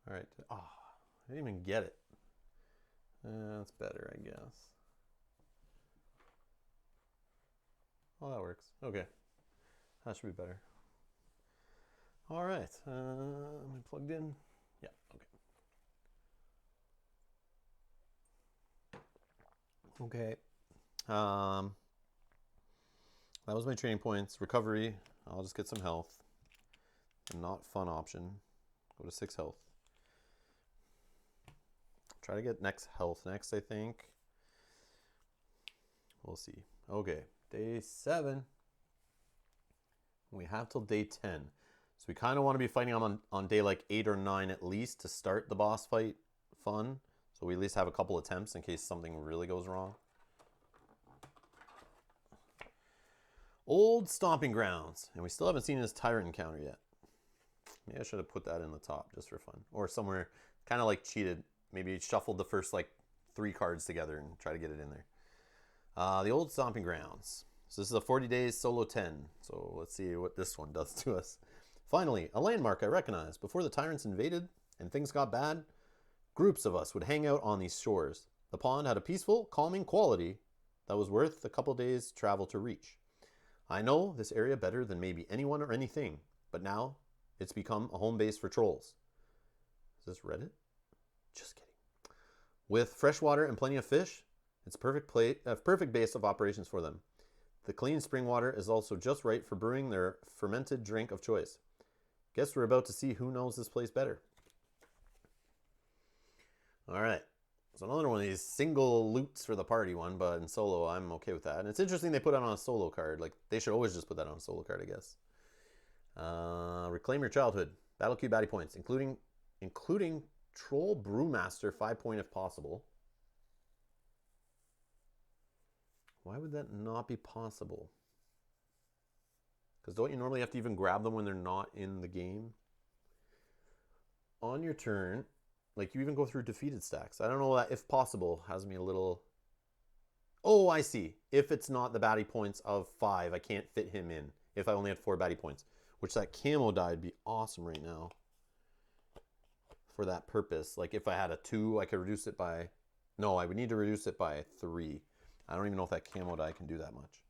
S1: All right. Oh, I didn't even get it. That's better, I guess. Oh, that works. Okay. That should be better. All right. Am I plugged in? Yeah, okay. Okay. That was my training points. Recovery. I'll just get some health. Not fun option. Go to 6 health. Try to get next health next, I think. We'll see. Okay, day 7. We have till day 10. So we kind of want to be fighting on day like 8 or 9 at least to start the boss fight fun. So we at least have a couple attempts in case something really goes wrong. Old Stomping Grounds. And we still haven't seen his tyrant encounter yet. Maybe I should have put that in the top just for fun. Or somewhere, kind of like cheated. Maybe shuffled the first like 3 cards together and try to get it in there. The Old Stomping Grounds. So this is a 40 days solo 10. So let's see what this one does to us. Finally, a landmark I recognize. Before the tyrants invaded and things got bad, groups of us would hang out on these shores. The pond had a peaceful, calming quality that was worth a couple days' travel to reach. I know this area better than maybe anyone or anything, but now it's become a home base for trolls. Is this Reddit? Just kidding. With fresh water and plenty of fish, it's a perfect base of operations for them. The clean spring water is also just right for brewing their fermented drink of choice. Guess we're about to see who knows this place better. All right. So another one of these single loots for the party one, but in solo, I'm okay with that. And it's interesting they put that on a solo card. Like, they should always just put that on a solo card, I guess. Reclaim your childhood. Battle queue baddie points, including Troll Brewmaster 5 point if possible. Why would that not be possible? Because don't you normally have to even grab them when they're not in the game? On your turn, like you even go through defeated stacks. I don't know that if possible has me a little... Oh, I see. If it's not the baddie points of 5, I can't fit him in. If I only had 4 baddie points. Which that camo die would be awesome right now. For that purpose. Like if I had a 2, I could reduce it by... No, I would need to reduce it by 3. I don't even know if that camo die can do that much.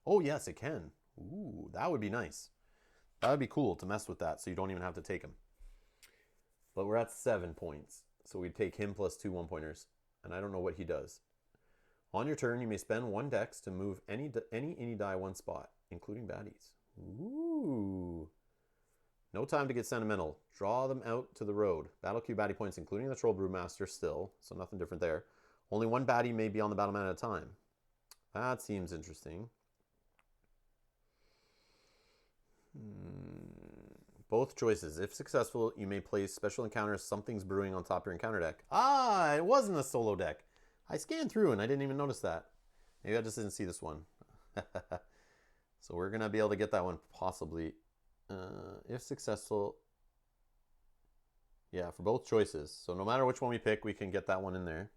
S1: Oh, yes, it can. Ooh, that would be nice. That would be cool to mess with that so you don't even have to take him. But we're at 7 points. So we'd take him plus 2 1-pointers. And I don't know what he does. On your turn, you may spend 1 dex to move any die 1 spot, including baddies. Ooh. No time to get sentimental. Draw them out to the road. Battle queue baddie points, including the Troll Brewmaster still. So nothing different there. Only 1 baddie may be on the battle mat at a time. That seems interesting. Both choices. If successful, you may place special encounters. Something's brewing on top of your encounter deck. Ah, it wasn't a solo deck. I scanned through and I didn't even notice that. Maybe I just didn't see this one. So we're going to be able to get that one possibly. If successful. Yeah, for both choices. So no matter which one we pick, we can get that one in there.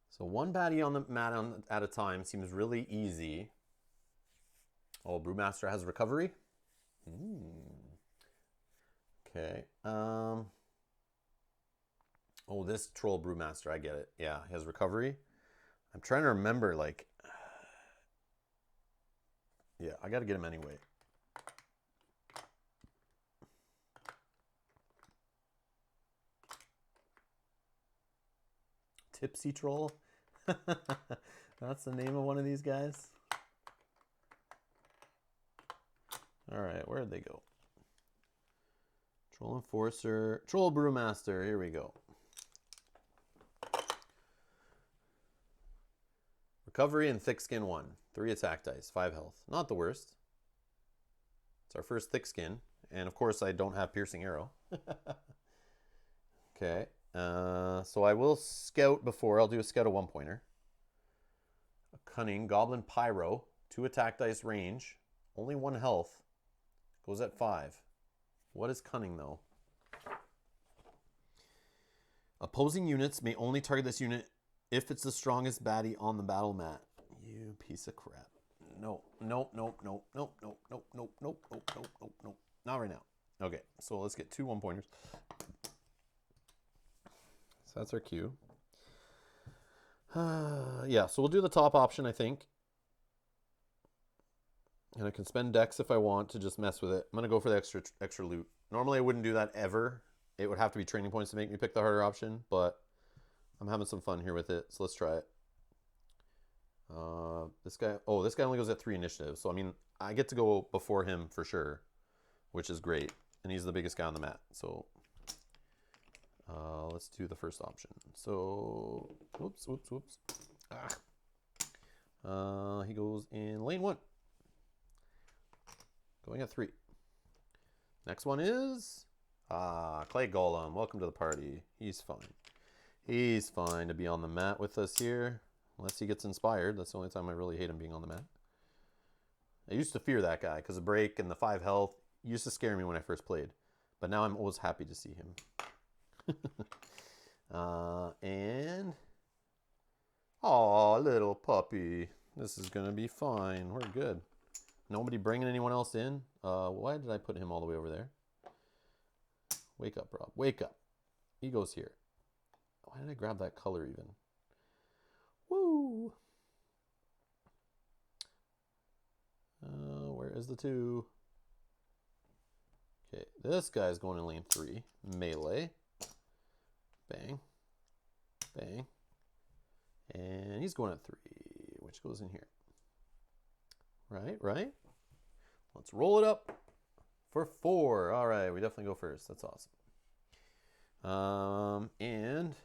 S1: So 1 baddie on the mat at a time seems really easy. Oh, Brewmaster has recovery? Okay. Oh, this Troll Brewmaster, I get it. Yeah, he has recovery. I'm trying to remember, like... Yeah, I got to get him anyway. Tipsy Troll? That's the name of one of these guys? Alright, where'd they go? Troll Enforcer. Troll Brewmaster. Here we go. Recovery and Thick Skin 1. 3 attack dice. 5 health. Not the worst. It's our first Thick Skin. And of course I don't have Piercing Arrow. Okay. So I will scout before. I'll do a scout of 1-pointer. A Cunning Goblin Pyro. 2 attack dice range. Only 1 health. Goes at 5. What is Cunning though? Opposing units may only target this unit if it's the strongest baddie on the battle mat. You piece of crap. No. Not right now. Okay, so let's get 2 1-pointers. So that's our cue. Yeah, so we'll do the top option, I think. And I can spend dex if I want to just mess with it. I'm going to go for the extra loot. Normally I wouldn't do that ever. It would have to be training points to make me pick the harder option, but I'm having some fun here with it, so let's try it. This guy only goes at 3 initiative, so I mean, I get to go before him for sure, which is great. And he's the biggest guy on the mat, so let's do the first option. So, whoops. He goes in lane 1. Going at 3. Next one is Clay Golem. Welcome to the party. He's fine. He's fine to be on the mat with us here. Unless he gets inspired. That's the only time I really hate him being on the mat. I used to fear that guy because the break and the 5 health used to scare me when I first played. But now I'm always happy to see him. And... Aw, little puppy. This is going to be fine. We're good. Nobody bringing anyone else in? Why did I put him all the way over there? Wake up, Rob. Wake up. He goes here. Why did I grab that color even? Woo! Where is the 2? Okay, this guy's going in lane 3. Melee. Bang. Bang. And he's going at 3, which goes in here. Right, right. Let's roll it up for 4. All right, we definitely go first. That's awesome. And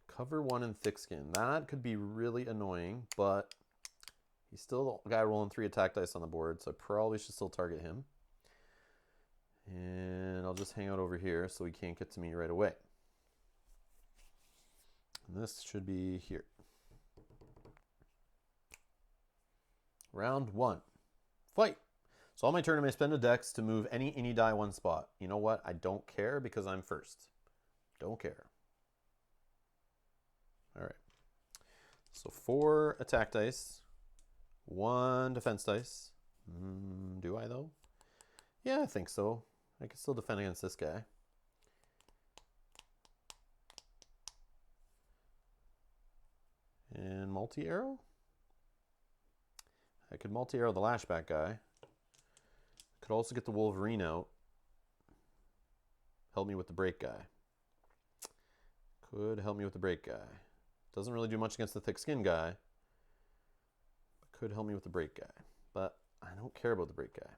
S1: cover 1 in thick skin. That could be really annoying, but he's still the guy rolling 3 attack dice on the board, so I probably should still target him. And I'll just hang out over here so he can't get to me right away. And this should be here. Round 1. Fight! So on my turn, I may spend a dex to move any die 1 spot. You know what? I don't care because I'm first. Don't care. All right. So 4 attack dice. 1 defense dice. Do I though? Yeah, I think so. I can still defend against this guy. And multi-arrow? I could multi-arrow the lashback guy. Could also get the Wolverine out. Help me with the break guy. Could help me with the break guy. Doesn't really do much against the thick skin guy. But could help me with the break guy. But I don't care about the break guy.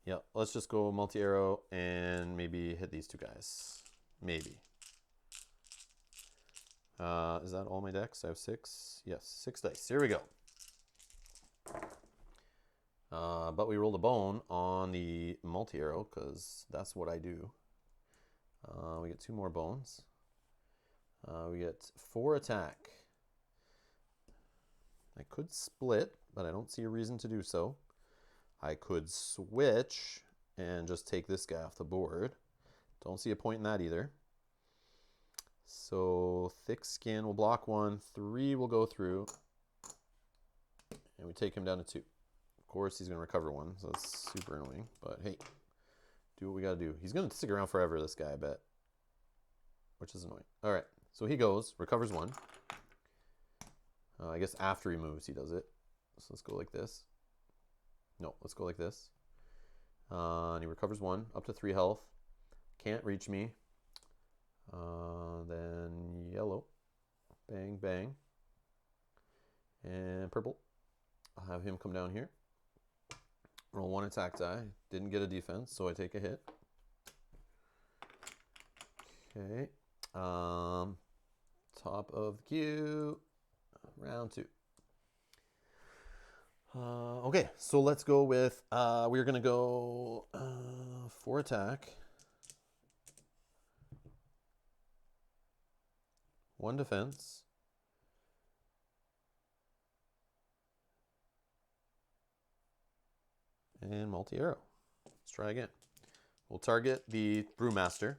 S1: Yeah, let's just go multi-arrow and maybe hit these 2 guys. Maybe. Is that all my decks? I have 6. Yes, 6 dice. Here we go. But we rolled a bone on the multi-arrow because that's what I do. We get 2 more bones. We get 4 attack. I could split, but I don't see a reason to do so. I could switch and just take this guy off the board. Don't see a point in that either. So thick skin will block 1. 3 will go through. And we take him down to 2. Of course, he's going to recover 1, so that's super annoying. But hey, do what we got to do. He's going to stick around forever, this guy, I bet. Which is annoying. All right, so he goes, recovers 1. I guess after he moves, he does it. So let's go like this. No, let's go like this. And he recovers 1, up to 3 health. Can't reach me. Then yellow. Bang, bang. And purple. I'll have him come down here. Roll 1 attack die. Didn't get a defense, so I take a hit. Okay. Top of the queue. Round 2. Okay, so let's go with, we're going to go 4 attack. 1 defense. And multi-arrow. Let's try again. We'll target the Brewmaster.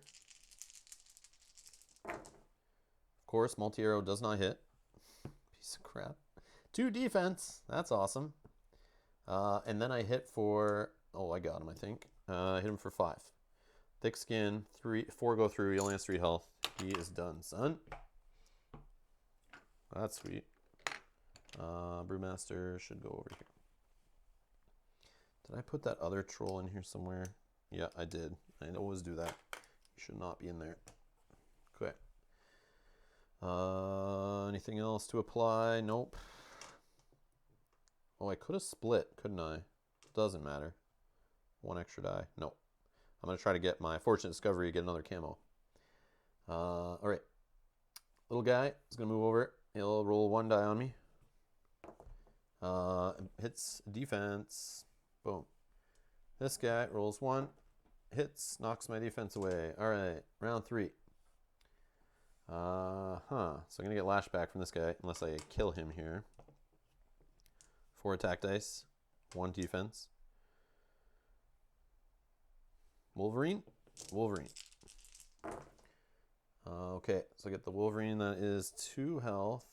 S1: Of course, multi-arrow does not hit. Piece of crap. 2 defense. That's awesome. And then I hit for... Oh, I got him, I think. I hit him for 5. Thick skin. 4 go through. He only has 3 health. He is done, son. That's sweet. Brewmaster should go over here. Did I put that other troll in here somewhere? Yeah, I did. I always do that. He should not be in there. Okay. Anything else to apply? Nope. Oh, I could have split, couldn't I? Doesn't matter. 1 extra die. Nope. I'm going to try to get my Fortunate Discovery, get another camo. All right. Little guy is going to move over. He'll roll 1 die on me. Hits defense. Boom. This guy rolls 1. Hits, knocks my defense away. All right. Round 3. So I'm going to get lashback from this guy unless I kill him here. 4 attack dice. 1 defense. Wolverine. Wolverine. Okay, so I get the Wolverine that is 2 health.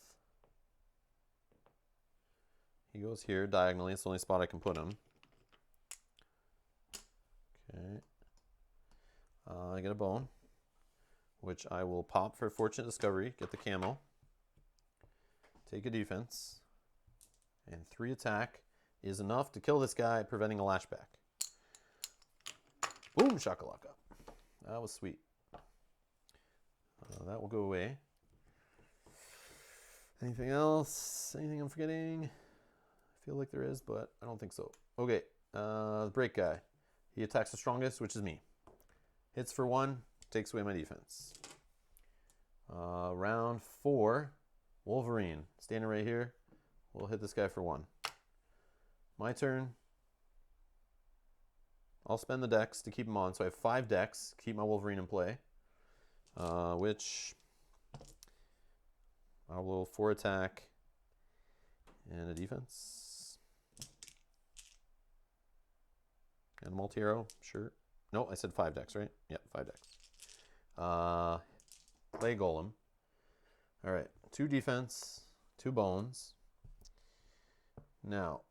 S1: He goes here diagonally. It's the only spot I can put him. Okay. I get a bone, which I will pop for Fortunate Discovery, get the camo, take a defense, and 3 attack is enough to kill this guy, preventing a lashback. Boom, shakalaka. That was sweet. That will go away. Anything else? Anything I'm forgetting? I feel like there is, but I don't think so. Okay, the break guy. He attacks the strongest, which is me. Hits for 1, takes away my defense. Round 4, Wolverine. Standing right here. We'll hit this guy for 1. My turn. I'll spend the dex to keep him on. So I have 5 decks. Keep my Wolverine in play. Which I will 4 attack and a defense. And a multi-arrow, sure. No, I said 5 decks, right? Yep, 5 decks. Play Golem. All right, 2 defense, 2 bones. Now,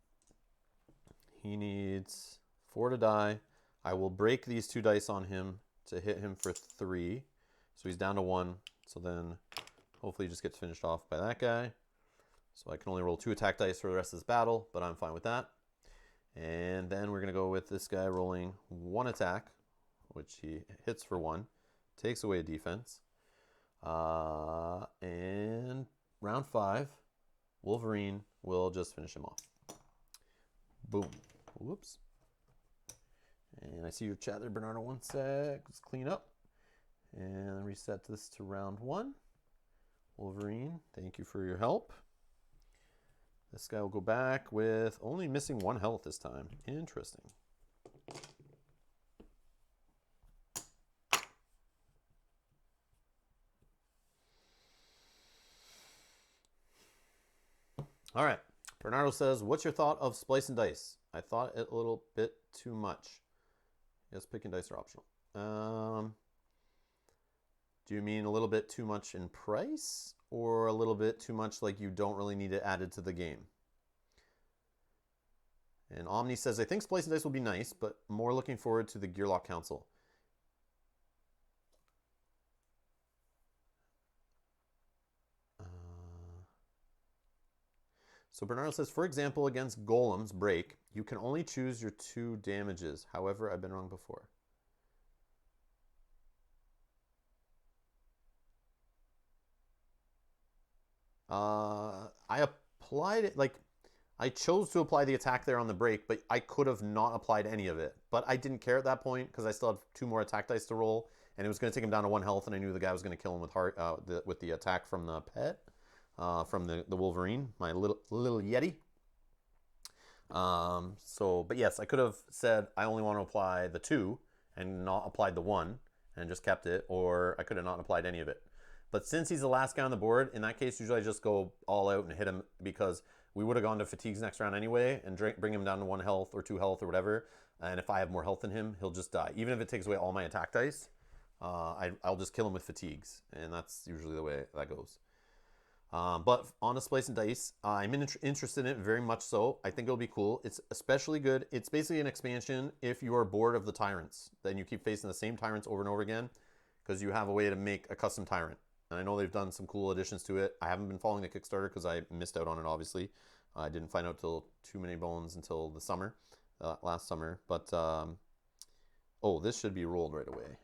S1: he needs 4 to die. I will break these 2 dice on him to hit him for 3. So he's down to 1. So then hopefully he just gets finished off by that guy. So I can only roll 2 attack dice for the rest of this battle, but I'm fine with that. And then we're going to go with this guy rolling 1 attack, which he hits for 1, takes away a defense. And round 5, Wolverine will just finish him off. Boom. Whoops. And I see your chat there, Bernardo. 1 sec. Let's clean up. And reset this to round 1. Wolverine, thank you for your help. This guy will go back with only missing 1 health this time. Interesting. All right. Bernardo says, what's your thought of splicing dice? I thought it a little bit too much. Yes, picking dice are optional. Do you mean a little bit too much in price, or a little bit too much like you don't really need it added to the game? And Omni says, I think splicing dice will be nice, but more looking forward to the Gearlock Council. So Bernardo says, for example, against golems, break, you can only choose your 2 damages. However, I've been wrong before. I applied it, like, I chose to apply the attack there on the break, but I could have not applied any of it. But I didn't care at that point because I still had 2 more attack dice to roll, and it was going to take him down to 1 health, and I knew the guy was going to kill him with the attack from the pet, from the Wolverine, my little Yeti. But yes, I could have said I only want to apply the 2 and not applied the 1 and just kept it, or I could have not applied any of it. But since he's the last guy on the board, in that case, usually I just go all out and hit him because we would have gone to fatigues next round anyway and bring him down to 1 health or 2 health or whatever. And if I have more health than him, he'll just die. Even if it takes away all my attack dice, I'll just kill him with fatigues. And that's usually the way that goes. But on a splice and dice, I'm interested in it very much so. I think it'll be cool. It's especially good. It's basically an expansion if you are bored of the tyrants. Then you keep facing the same tyrants over and over again because you have a way to make a custom tyrant. And I know they've done some cool additions to it. I haven't been following the Kickstarter because I missed out on it, obviously. I didn't find out till Too Many Bones until the summer, last summer. But, oh, this should be rolled right away.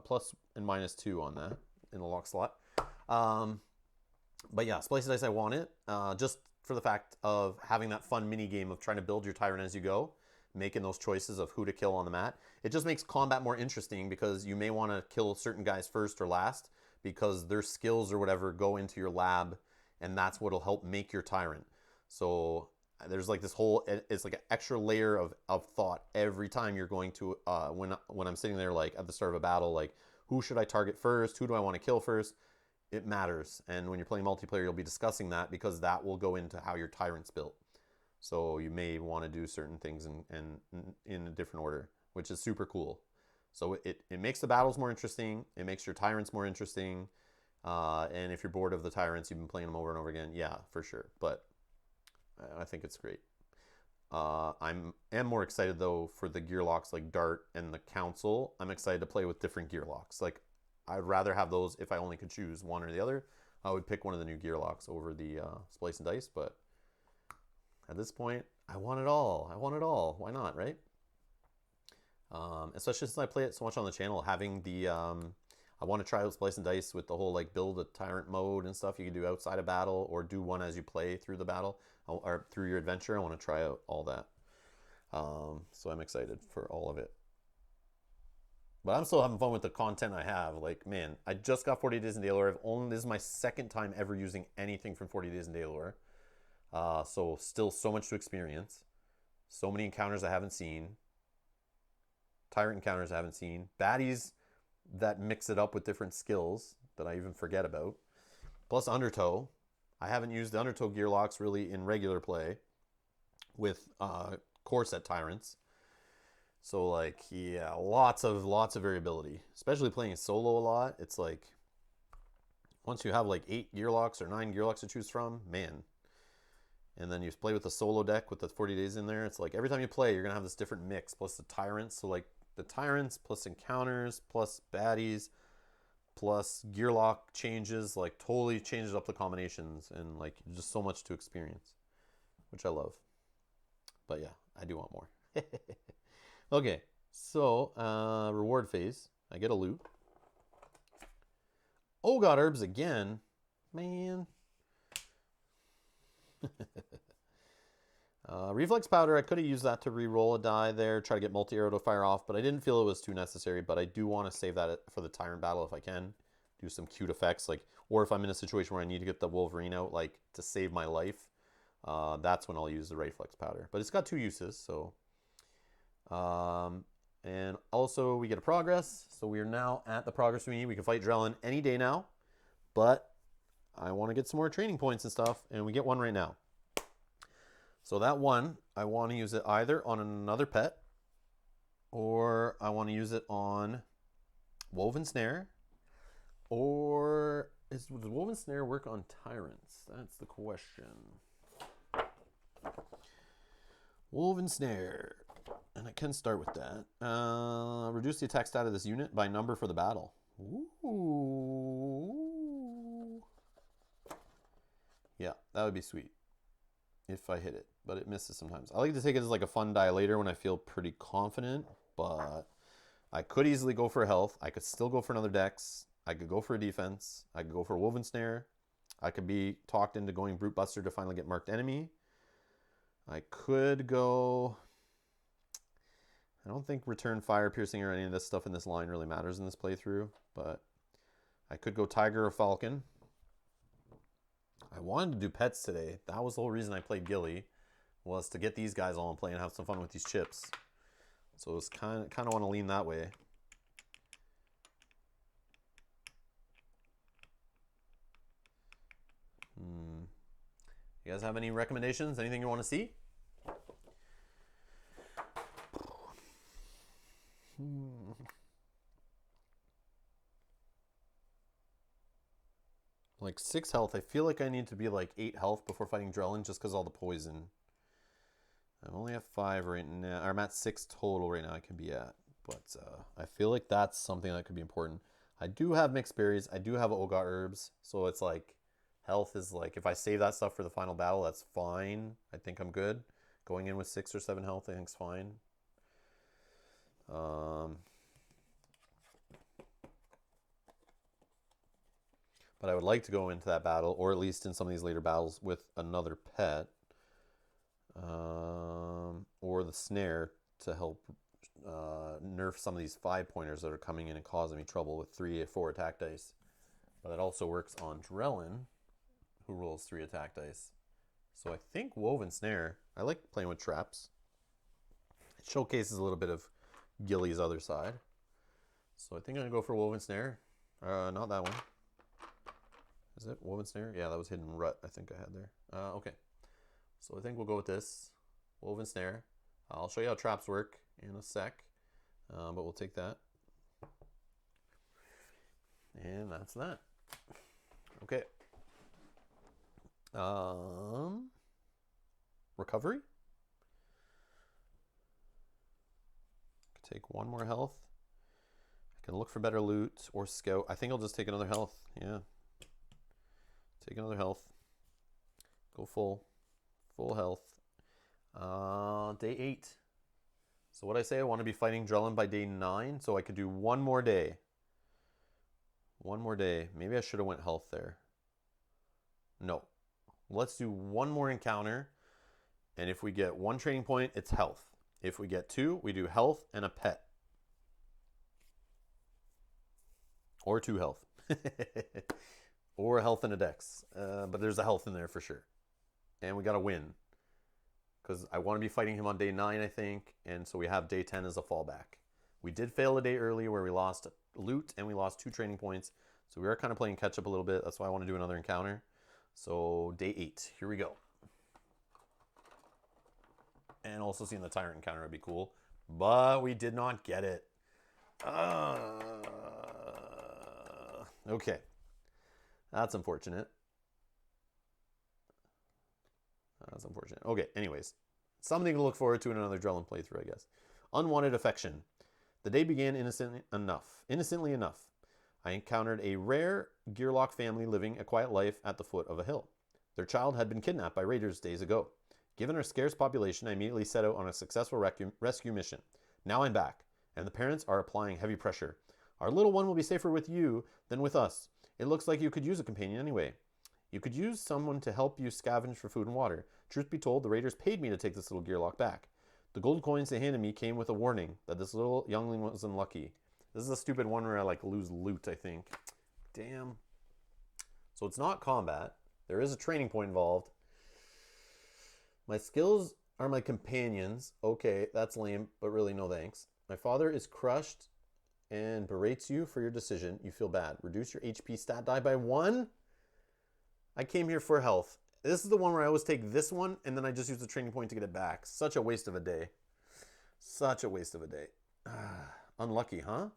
S1: Plus and minus 2 on that in the lock slot. But yeah, Splice Dice, I want it. Just for the fact of having that fun mini game of trying to build your tyrant as you go, making those choices of who to kill on the mat. It just makes combat more interesting because you may want to kill certain guys first or last because their skills or whatever go into your lab, and that's what'll help make your tyrant. So there's like this whole, it's like an extra layer of thought every time you're going to, when I'm sitting there like at the start of a battle, like who should I target first? Who do I want to kill first? it matters. And when you're playing multiplayer, you'll be discussing that because that will go into how your tyrant's built. So you may want to do certain things in a different order, which is super cool. So it makes the battles more interesting. It makes your tyrants more interesting. And if you're bored of the tyrants, you've been playing them over and over again, yeah, for sure. But I think it's great. I'm more excited though for the gear locks like Dart and the Council. I'm excited to play with different gear locks. Like I'd rather have those if I only could choose one or the other. I would pick one of the new gear locks over the Splice and Dice, but at this point, I want it all. I want it all. Why not, right? Especially since I play it so much on the channel, having the I want to try out Splice and Dice with the whole like build a tyrant mode and stuff you can do outside of battle or do one as you play through the battle or through your adventure. I want to try out all that. So I'm excited for all of it. But I'm still having fun with the content I have. Like, man, I just got 40 Days in Daylore. This is my second time ever using anything from 40 Days in Daylore. So still so much to experience. So many encounters I haven't seen. Tyrant encounters I haven't seen. Baddies that mix it up with different skills that I even forget about. Plus Undertow. I haven't used the Undertow gear locks really in regular play with core set tyrants. So like, yeah, lots of variability. Especially playing solo a lot. It's like once you have like 8 gear locks or 9 gear locks to choose from, man. And then you play with the solo deck with the 40 days in there. It's like every time you play, you're gonna have this different mix plus the tyrants. So like the tyrants plus encounters plus baddies plus gear lock changes, like totally changes up the combinations and like just so much to experience, which I love. But yeah, I do want more. Okay, so reward phase. I get a loot. Oh, got herbs again, man. Reflex powder, I could have used that to re-roll a die there, try to get multi-arrow to fire off, but I didn't feel it was too necessary, but I do want to save that for the Tyrant battle if I can. Do some cute effects, like, or if I'm in a situation where I need to get the Wolverine out, like, to save my life, that's when I'll use the Reflex powder. But it's got 2 uses, so... and also, we get a progress, so we are now at the progress we need. We can fight Drellin any day now, but I want to get some more training points and stuff, and we get 1 right now. So that 1, I want to use it either on another pet, or I want to use it on Woven Snare, or does Woven Snare work on Tyrants? That's the question. Woven Snare, and I can start with that. Reduce the attack stat of this unit by number for the battle. Ooh. Yeah, that would be sweet if I hit it, but it misses sometimes. I like to take it as like a fun die later when I feel pretty confident, but I could easily go for a health. I could still go for another dex. I could go for a defense. I could go for a Woven Snare. I could be talked into going Brute Buster to finally get marked enemy. I could go... I don't think Return Fire, Piercing, or any of this stuff in this line really matters in this playthrough, but I could go Tiger or Falcon. I wanted to do pets today. That was the whole reason I played Ghillie, was to get these guys all in play and have some fun with these chips. So it was kind of want to lean that way. You guys have any recommendations? Anything you want to see? Like 6 health. I feel like I need to be like 8 health before fighting Drellin just because all the poison. I only have 5 right now. Or I'm at 6 total right now I can be at. But I feel like that's something that could be important. I do have mixed berries. I do have Oga herbs. So it's like health is like, if I save that stuff for the final battle, that's fine. I think I'm good. Going in with 6 or 7 health, I think is fine. But I would like to go into that battle, or at least in some of these later battles, with another pet. Or the snare to help nerf some of these 5-pointers that are coming in and causing me trouble with 3 or 4 attack dice. But it also works on Drellin, who rolls 3 attack dice. So I think Woven Snare, I like playing with traps. It showcases a little bit of Ghillie's other side. So I think I'm going to go for Woven Snare. Not that one. Is it Woven Snare? Yeah, that was Hidden Rut I think I had there. Okay. So I think we'll go with this. Woven Snare. I'll show you how traps work in a sec. But we'll take that. And that's that. Okay. Recovery. Take one more health. I can look for better loot or scout. I think I'll just take another health. Yeah. Take another health. Go full health. Day 8. So what I say, I want to be fighting Drellin by day 9, so I could do one more day. One more day. Maybe I should have went health there. No. Let's do one more encounter, and if we get 1 training point, it's health. If we get 2, we do health and a pet. Or 2 health. Or a health and a dex. But there's a health in there for sure. And we got to win. Because I want to be fighting him on day 9, I think. And so we have day 10 as a fallback. We did fail a day early where we lost loot and we lost 2 training points. So we are kind of playing catch up a little bit. That's why I want to do another encounter. So day 8. Here we go. And also seeing the tyrant encounter would be cool. But we did not get it. Okay. That's unfortunate. That's unfortunate. Okay, anyways. Something to look forward to in another Drellin playthrough, I guess. Unwanted affection. The day began innocently enough. I encountered a rare Gearlock family living a quiet life at the foot of a hill. Their child had been kidnapped by raiders days ago. Given our scarce population, I immediately set out on a successful rescue mission. Now I'm back, and the parents are applying heavy pressure. Our little one will be safer with you than with us. It looks like you could use a companion anyway. You could use someone to help you scavenge for food and water. Truth be told, the raiders paid me to take this little Gearlock back. The gold coins they handed me came with a warning that this little youngling was unlucky. This is a stupid one where I lose loot, I think. Damn. So it's not combat. There is a training point involved. My skills are my companions. Okay, that's lame, but really no thanks. My father is crushed and berates you for your decision. You feel bad. Reduce your HP stat die by 1. I came here for health. This is the one where I always take this one and then I just use the training point to get it back. Such a waste of a day. Such a waste of a day. Unlucky, huh?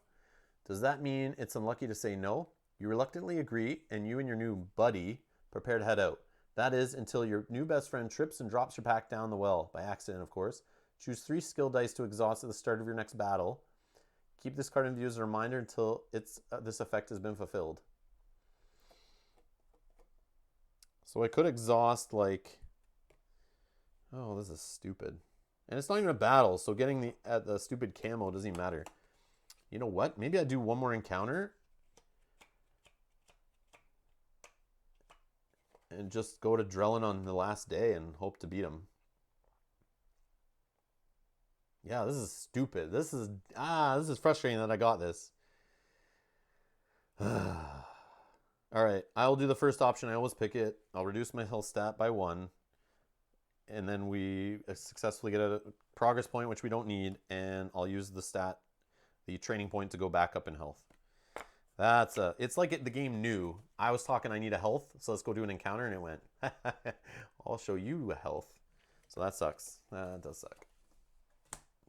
S1: Does that mean it's unlucky to say no? You reluctantly agree, and you and your new buddy prepare to head out. That is, until your new best friend trips and drops your pack down the well, by accident, of course. Choose 3 skill dice to exhaust at the start of your next battle. Keep this card in view as a reminder until this effect has been fulfilled. So I could exhaust, oh, this is stupid. And it's not even a battle, so getting the stupid camo doesn't even matter. You know what? Maybe I do one more encounter and just go to Drellin on the last day and hope to beat him. Yeah, this is stupid. This is frustrating that I got this. All right, I'll do the first option. I always pick it. I'll reduce my health stat by 1. And then we successfully get a progress point, which we don't need. And I'll use the training point to go back up in health. It's like the game knew. I was talking, I need a health, so let's go do an encounter, and it went, I'll show you a health. So that sucks. That does suck.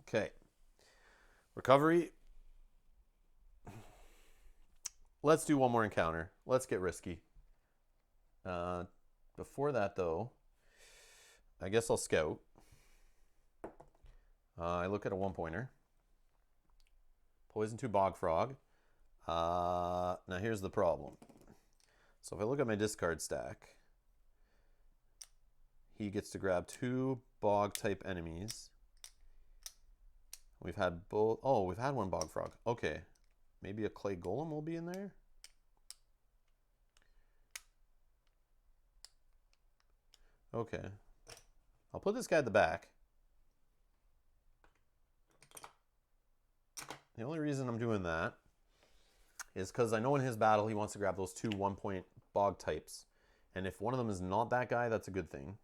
S1: Okay. Recovery. Let's do one more encounter. Let's get risky. Before that, though, I guess I'll scout. I look at a 1-pointer. Poison 2 Bog Frog. Now here's the problem. So if I look at my discard stack, he gets to grab 2 Bog type enemies. We've had both. Oh, we've had 1 Bog Frog. Okay. Maybe a Clay Golem will be in there. Okay. I'll put this guy at the back. The only reason I'm doing that is because I know in his battle he wants to grab those 2 1-point Bog types. And if one of them is not that guy, that's a good thing.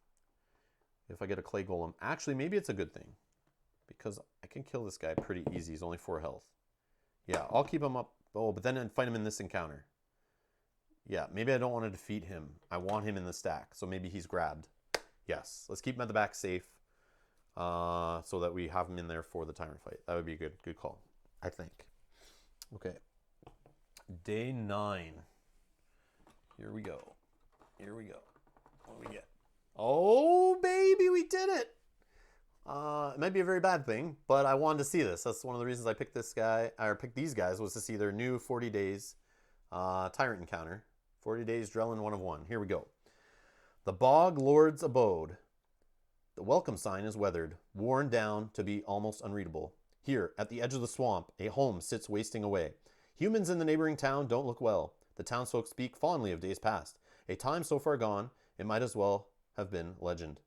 S1: If I get a Clay Golem. Actually, maybe it's a good thing. Because I can kill this guy pretty easy. He's only 4 health. Yeah, I'll keep him up. Oh, but then I'd fight him in this encounter. Yeah, maybe I don't want to defeat him. I want him in the stack, so maybe he's grabbed. Yes, let's keep him at the back safe so that we have him in there for the tyrant fight. That would be a good call, I think. Okay. Day 9. Here we go. Here we go. What do we get? Oh, baby, we did it. It might be a very bad thing, but I wanted to see this. That's one of the reasons I picked this guy, or picked these guys, was to see their new 40 days tyrant encounter. 40 days, Drellin 1 of 1. Here we go. The Bog Lord's Abode. The welcome sign is weathered, worn down to be almost unreadable. Here, at the edge of the swamp, a home sits wasting away. Humans in the neighboring town don't look well. The townsfolk speak fondly of days past. A time so far gone, it might as well have been legend.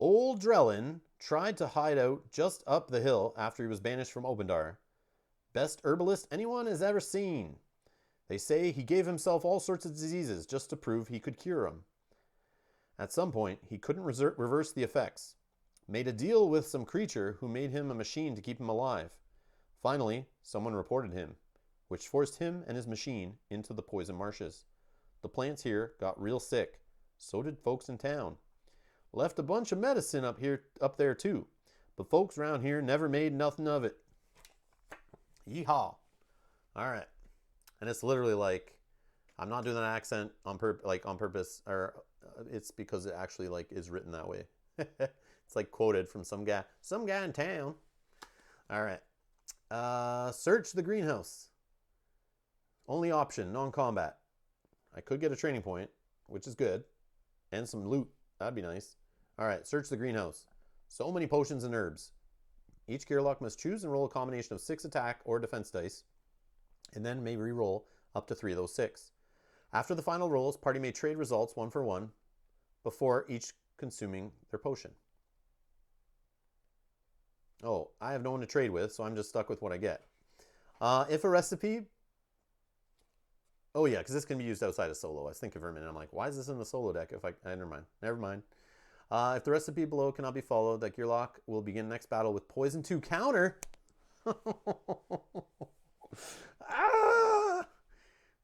S1: Old Drellin tried to hide out just up the hill after he was banished from Obendar. Best herbalist anyone has ever seen. They say he gave himself all sorts of diseases just to prove he could cure them. At some point, he couldn't reverse the effects. Made a deal with some creature who made him a machine to keep him alive. Finally, someone reported him, which forced him and his machine into the poison marshes. The plants here got real sick. So did folks in town. Left a bunch of medicine up there too, but folks around here never made nothing of it. Yeehaw. All right. And it's literally like, I'm not doing that accent on purpose, or it's because it actually like is written that way. It's like quoted from some guy in town. All right. Search the greenhouse. Only option, non-combat. I could get a training point, which is good, and some loot. That'd be nice. All right, search the greenhouse. So many potions and herbs. Each Gearlock must choose and roll a combination of 6 attack or defense dice, and then may re-roll up to 3 of those 6. After the final rolls, party may trade results 1 for 1 before each consuming their potion. Oh, I have no one to trade with, so I'm just stuck with what I get. If a recipe... Oh yeah, because this can be used outside of solo. I was thinking for a minute, I'm like, why is this in the solo deck? Never mind. If the recipe below cannot be followed, that Gearlock will begin next battle with Poison 2 counter. Ah!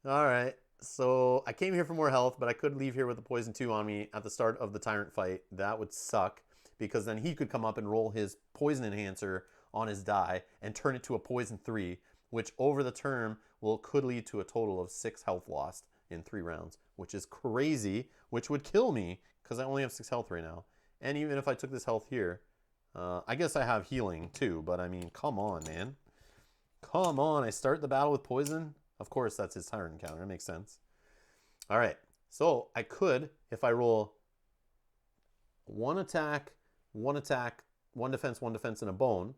S1: All right. So I came here for more health, but I could leave here with a Poison 2 on me at the start of the Tyrant fight. That would suck, because then he could come up and roll his Poison Enhancer on his die and turn it to a Poison 3, which over the term could lead to a total of 6 health lost in 3 rounds, which is crazy, which would kill me because I only have 6 health right now. And even if I took this health here, I guess I have healing too, but I mean, come on, man. Come on, I start the battle with poison? Of course, that's his tyrant encounter. It makes sense. All right, so I could, if I roll 1 attack, 1 defense, and a bone.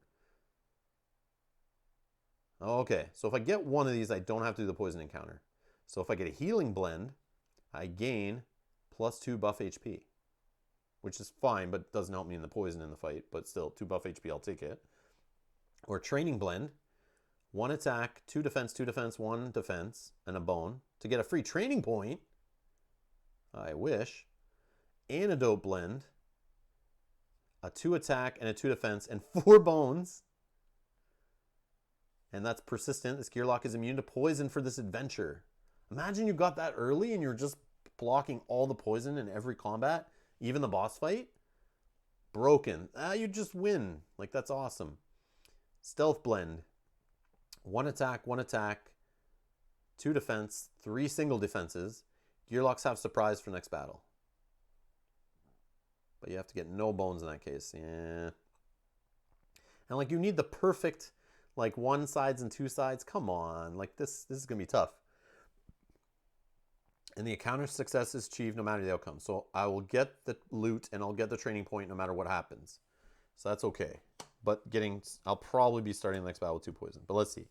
S1: Okay, so if I get one of these, I don't have to do the poison encounter. So if I get a healing blend, I gain +2 buff HP, which is fine, but doesn't help me in the poison in the fight. But still, 2 buff HP, I'll take it. Or training blend, 1 attack, 2 defense, 1 defense, and a bone to get a free training point. I wish. Antidote blend, a 2 attack and a 2 defense and 4 bones. And that's persistent. This Gearlock is immune to poison for this adventure. Imagine you got that early and you're just blocking all the poison in every combat, even the boss fight. Broken. You just win. Like, that's awesome. Stealth blend. 1 attack, 2 defense, 3 single defenses. Gearlocks have surprise for next battle. But you have to get no bones in that case. Yeah. And like, you need the perfect, like, 1 sides and 2 sides. Come on. Like, this is going to be tough. And the encounter success is achieved no matter the outcome. So I will get the loot and I'll get the training point no matter what happens. So that's okay. But I'll probably be starting the next battle with 2 poison. But let's see.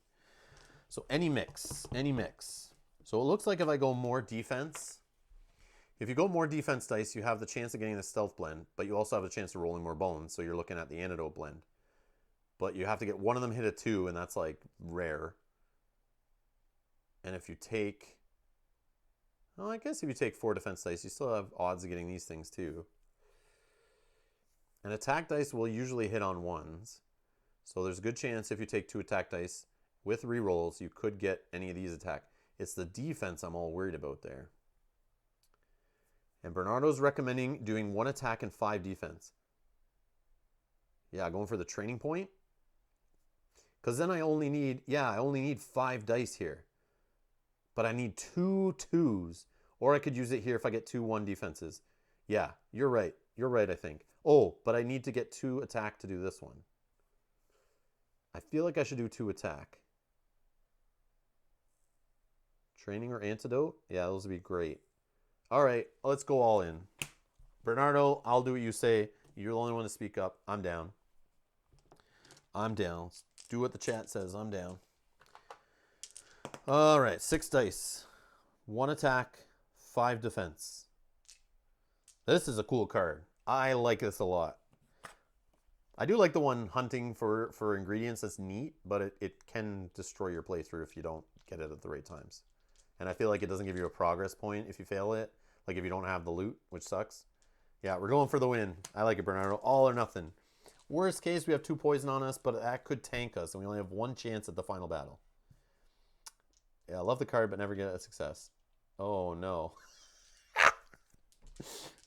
S1: So any mix. So it looks like if I go more defense, if you go more defense dice, you have the chance of getting the stealth blend, but you also have the chance of rolling more bones. So you're looking at the antidote blend. But you have to get one of them hit a 2, and that's like rare. And if you take... Well, I guess if you take 4 defense dice, you still have odds of getting these things too. And attack dice will usually hit on 1s. So there's a good chance if you take 2 attack dice with rerolls, you could get any of these attack. It's the defense I'm all worried about there. And Bernardo's recommending doing 1 attack and 5 defense. Yeah, going for the training point. Because then I only need 5 dice here. But I need 2 2s. Or I could use it here if I get 2 1 defenses. Yeah, you're right. You're right, I think. Oh, but I need to get 2 attack to do this one. I feel like I should do 2 attack. Training or antidote? Yeah, those would be great. All right, let's go all in. Bernardo, I'll do what you say. You're the only one to speak up. I'm down. I'm down. Do what the chat says. I'm down. All right, 6 dice. 1 attack, 5 defense. This is a cool card. I like this a lot. I do like the one hunting for ingredients. That's neat, but it can destroy your playthrough if you don't get it at the right times. And I feel like it doesn't give you a progress point if you fail it. Like if you don't have the loot, which sucks. Yeah, we're going for the win. I like it, Bernardo. All or nothing. Worst case, we have 2 poison on us, but that could tank us, and we only have 1 chance at the final battle. Yeah, I love the card, but never get a success. Oh, no.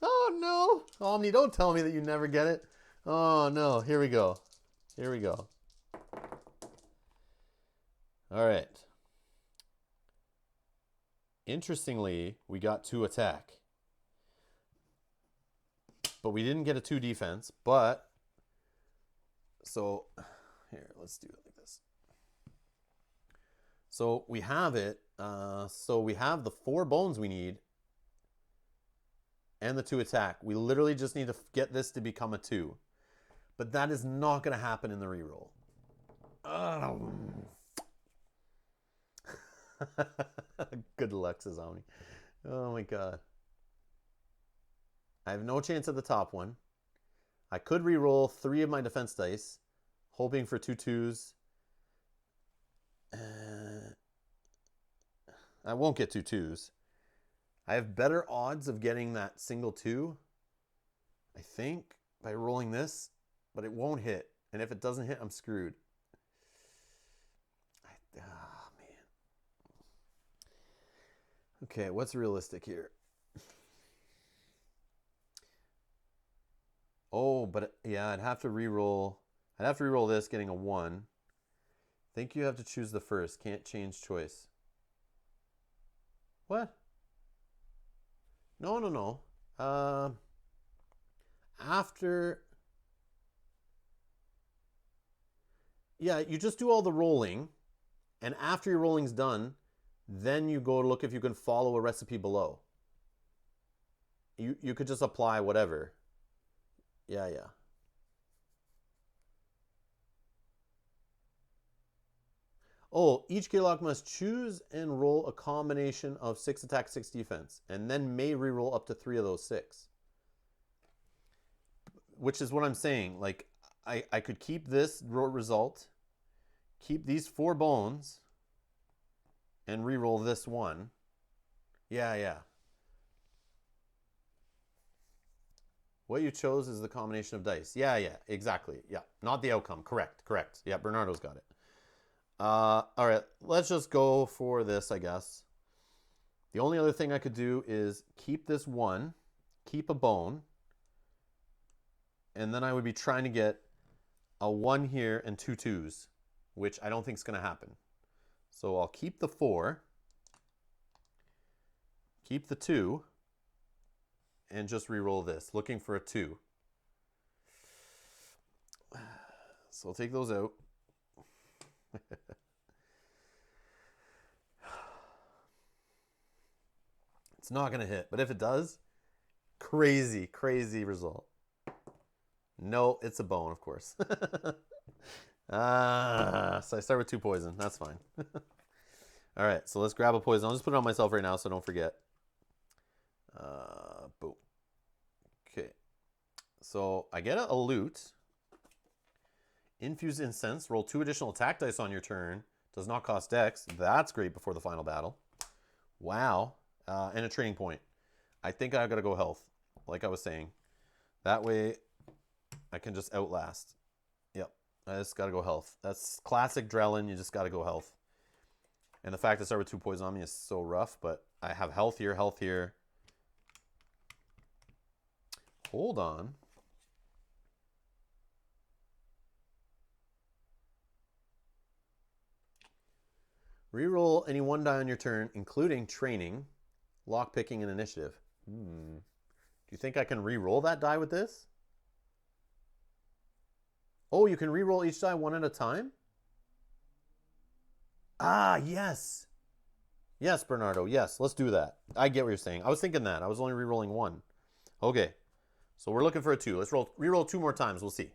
S1: Oh, no. Omni, don't tell me that you never get it. Oh, no. Here we go. Here we go. All right. Interestingly, we got 2 attack. But we didn't get a 2 defense, but... So, here, let's do it like this. So, we have it. So, we have the 4 bones we need. And the 2 attack. We literally just need to get this to become a 2. But that is not going to happen in the reroll. Good luck, says Omni. Oh my god. I have no chance at the top one. I could reroll 3 of my defense dice, hoping for 2 2s. I won't get 2 2s. I have better odds of getting that single 2, I think, by rolling this, but it won't hit. And if it doesn't hit, I'm screwed. Man. Okay, what's realistic here? Oh, but yeah, I'd have to reroll. I'd have to reroll this, getting a 1. Think you have to choose the first. Can't change choice. What? No. After... Yeah, you just do all the rolling, and after your rolling's done, then you go to look if you can follow a recipe below. You could just apply whatever. Yeah. Oh, each Ghillie must choose and roll a combination of 6 attack, 6 defense, and then may reroll up to 3 of those 6. Which is what I'm saying. Like, I could keep this result, keep these 4 bones, and reroll this 1. Yeah. What you chose is the combination of dice. Yeah, exactly. Yeah, not the outcome. Correct. Yeah, Bernardo's got it. All right, let's just go for this, I guess. The only other thing I could do is keep this 1, keep a bone, and then I would be trying to get a 1 here and 2 2s, which I don't think is going to happen. So I'll keep the 4, keep the 2, and just re-roll this, looking for a 2. So I'll take those out. It's not going to hit, but if it does, crazy result. No, it's a bone, of course. So I start with 2 poison. That's fine. All right, so let's grab a poison. I'll just put it on myself right now so don't forget. Boom. Okay. So I get a loot. Infused incense. Roll 2 additional attack dice on your turn. Does not cost dex. That's great before the final battle. Wow. And a training point. I think I've got to go health, like I was saying. That way I can just outlast. Yep. I just got to go health. That's classic Drellin. You just got to go health. And the fact to start with 2 poison on me is so rough, but I have health here, health here. Hold on. Reroll any 1 die on your turn, including training, lockpicking, and initiative. Do you think I can re-roll that die with this? Oh, you can re-roll each die 1 at a time? Ah, yes. Yes, Bernardo. Yes, let's do that. I get what you're saying. I was thinking that. I was only re-rolling 1. Okay. So we're looking for a 2. Let's re-roll 2 more times. We'll see.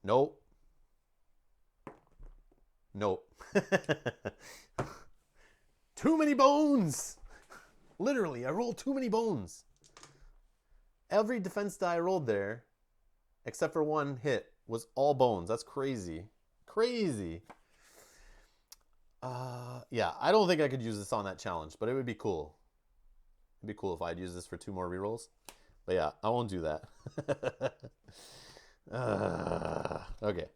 S1: Nope. Nope. Too many bones. Literally, I rolled too many bones. Every defense die I rolled there, except for 1 hit, was all bones. That's crazy. Crazy. Yeah, I don't think I could use this on that challenge, but it would be cool. It'd be cool if I'd use this for 2 more rerolls. But yeah, I won't do that. Okay.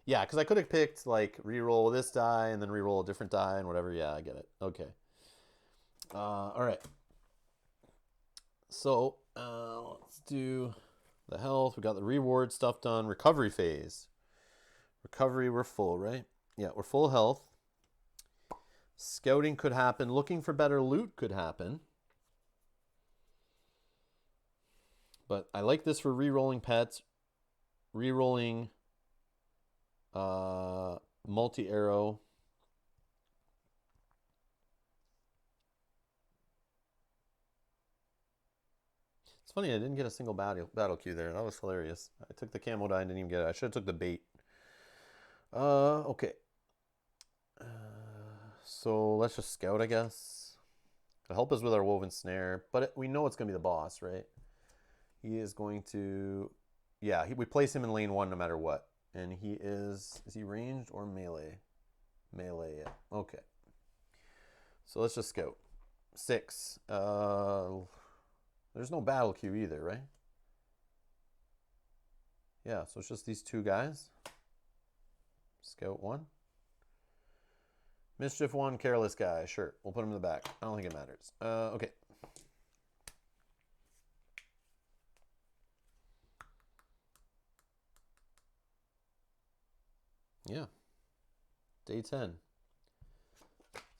S1: Yeah, because I could have picked, like, reroll this die and then reroll a different die and whatever. Yeah, I get it. Okay. All right. So, let's do the health. We got the reward stuff done. Recovery phase. Recovery, we're full, right? Yeah, we're full health. Scouting could happen. Looking for better loot could happen. But I like this for re-rolling pets. Re-rolling multi-arrow. It's funny, I didn't get a single battle cue there. That was hilarious. I took the camo die and didn't even get it. I should have took the bait. Okay. So let's just scout, I guess. It'll help us with our woven snare, but we know it's going to be the boss, right? He is going to... Yeah, we place him in lane 1 no matter what. And he is... Is he ranged or melee? Melee, yeah. Okay. So let's just scout. 6. There's no battle queue either, right? Yeah, so it's just these 2 guys. Scout 1. Mischief 1, careless guy. Sure, we'll put him in the back. I don't think it matters. Okay. Yeah. Day 10.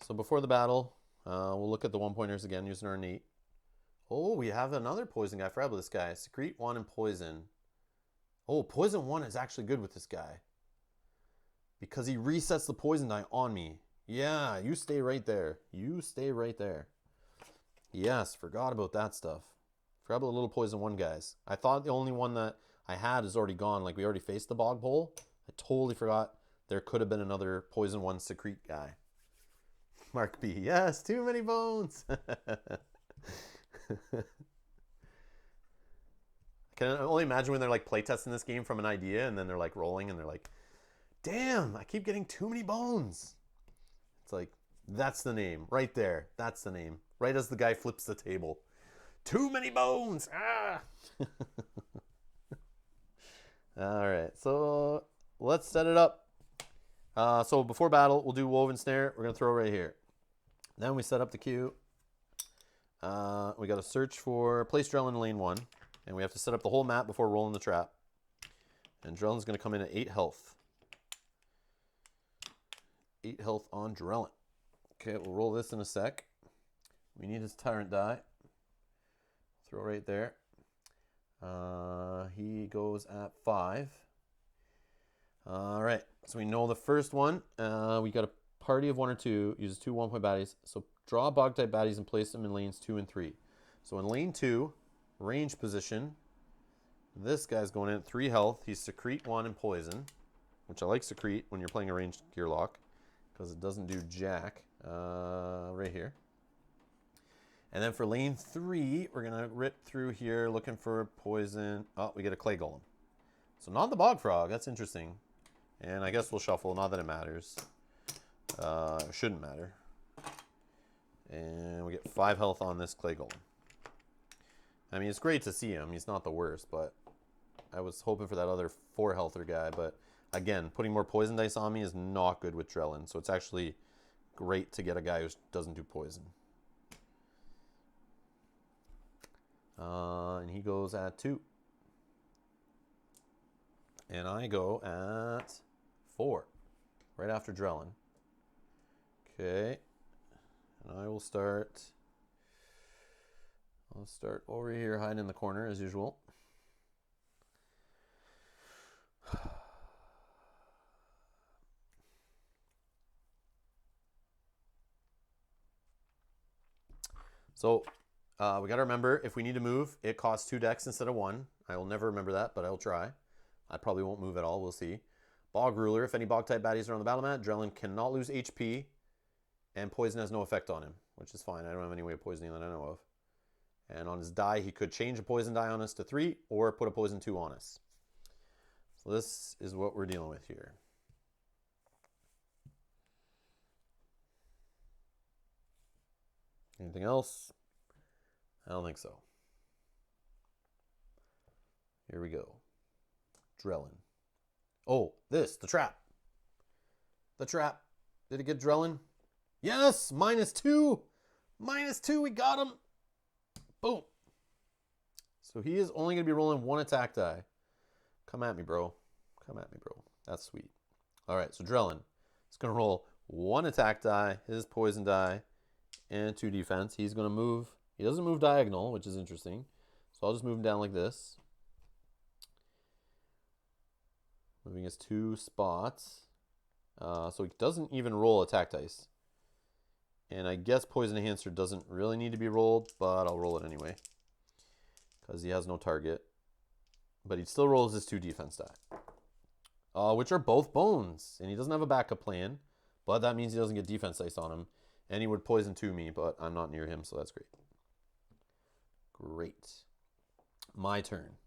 S1: So before the battle, we'll look at the 1-pointers again using our innate. Oh, we have another poison guy. I forgot about this guy. Secrete 1 and poison. Oh, poison 1 is actually good with this guy. Because he resets the poison die on me. Yeah, you stay right there. You stay right there. Yes, forgot about that stuff. Forgot about the little poison 1 guys. I thought the only one that I had is already gone. Like, we already faced the bog pole. I totally forgot there could have been another poison 1 secrete guy. Mark B. Yes, too many bones. I can only imagine when they're like playtesting this game from an idea and then they're like rolling and they're like, damn, I keep getting too many bones. It's like, that's the name right there. That's the name. Right as the guy flips the table. Too many bones. Ah. All right. So let's set it up. So before battle, we'll do woven snare. We're going to throw right here. Then we set up the queue. We got to search for place Drellin in lane 1. And we have to set up the whole map before rolling the trap. And Drellin's going to come in at 8 health. 8 health on Drellin. Okay, we'll roll this in a sec. We need his tyrant die. Throw right there. He goes at 5. All right, so we know the first one. We got a party of 1 or 2, uses 2 1-point baddies. So draw bog type baddies and place them in lanes 2 and 3. So in lane 2, range position, this guy's going in at 3 health. He's secrete 1 and poison, which I like secrete when you're playing a ranged gear lock because it doesn't do jack. Right here. And then for lane 3, we're going to rip through here looking for poison. Oh, we get a clay golem. So not the bog frog. That's interesting. And I guess we'll shuffle. Not that it matters. It shouldn't matter. And we get 5 health on this clay golem. I mean, it's great to see him. He's not the worst, but I was hoping for that other 4 healther guy. But again, putting more poison dice on me is not good with Drellin. So it's actually great to get a guy who doesn't do poison. And he goes at 2. And I go at 4. Right after Drellin. Okay. And I will start... I'll start over here, hiding in the corner as usual. So we got to remember, if we need to move, it costs 2 decks instead of 1. I will never remember that, but I'll try. I probably won't move at all. We'll see. Bog Ruler. If any Bog-type baddies are on the battle mat, Drellin cannot lose HP, and poison has no effect on him, which is fine. I don't have any way of poisoning that I know of. And on his die, he could change a poison die on us to 3 or put a poison 2 on us. So this is what we're dealing with here. Anything else? I don't think so. Here we go. Drellin. Oh, the trap. The trap. Did it get Drellin? Yes! -2. -2, we got him. Boom. So he is only going to be rolling 1 attack die. Come at me, bro. Come at me, bro. That's sweet. All right, so Drellin is going to roll 1 attack die, his poison die, and 2 defense. He's going to move. He doesn't move diagonal, which is interesting. So I'll just move him down like this. Moving his 2 spots. So he doesn't even roll attack dice. And I guess Poison Enhancer doesn't really need to be rolled, but I'll roll it anyway. Because he has no target. But he still rolls his 2 defense die. Which are both bones. And he doesn't have a backup plan. But that means he doesn't get defense dice on him. And he would poison 2 me, but I'm not near him, so that's great. Great. My turn.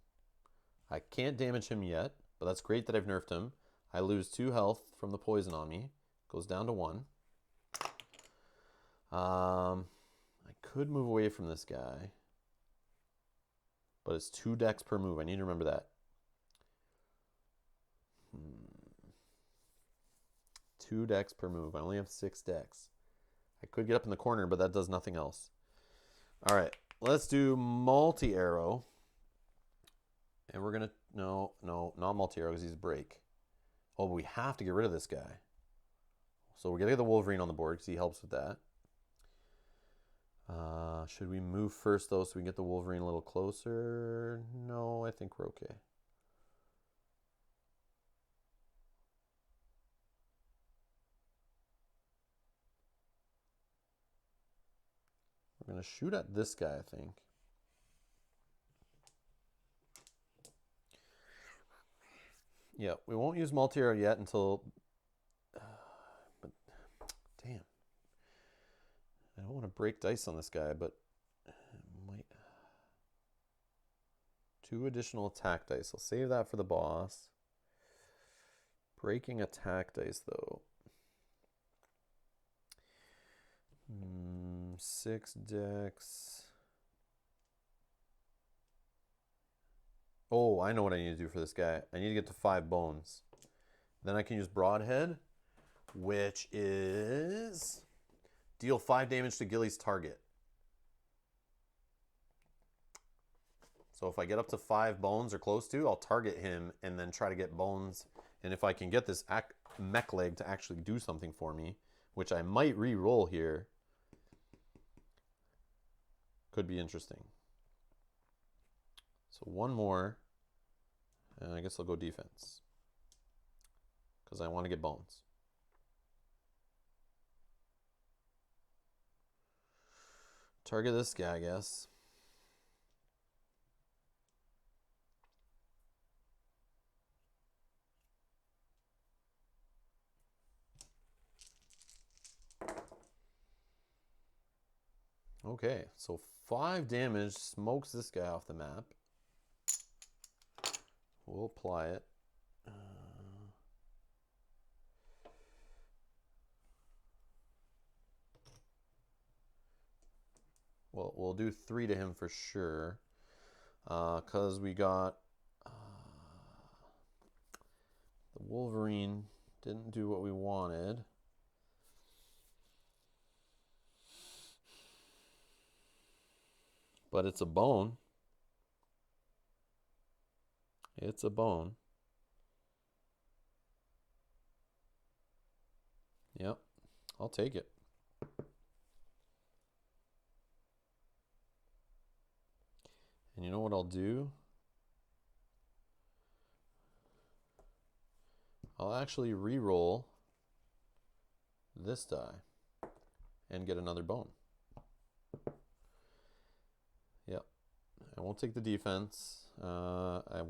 S1: I can't damage him yet, but that's great that I've nerfed him. I lose 2 health from the poison on me. Goes down to 1. I could move away from this guy. But it's 2 decks per move. I need to remember that. 2 decks per move. I only have 6 decks. I could get up in the corner, but that does nothing else. All right. Let's do multi-arrow. And we're going to... No, not multi-arrow because he's break. Oh, but we have to get rid of this guy. So we're going to get the Wolverine on the board because he helps with that. Should we move first, though, so we can get the Wolverine a little closer? No, I think we're okay. We're going to shoot at this guy, I think. Yeah, we won't use multi-arrow yet until... but damn. I don't want to break dice on this guy, but... might... 2 additional attack dice. I'll save that for the boss. Breaking attack dice, though. 6 decks. Oh, I know what I need to do for this guy. I need to get to 5 bones. Then I can use Broadhead, which is deal 5 damage to Ghillie's target. So if I get up to 5 bones or close to, I'll target him and then try to get bones. And if I can get this mech leg to actually do something for me, which I might re-roll here, could be interesting. So 1 more, and I guess I'll go defense because I want to get bones. Target this guy, I guess. Okay, so 5 damage smokes this guy off the map. We'll apply it. Well, we'll do 3 to him for sure. Because we got... the Wolverine didn't do what we wanted. But it's a bone. It's a bone. Yep, I'll take it. And you know what I'll do? I'll actually re-roll this die and get another bone. Yep. I won't take the defense. I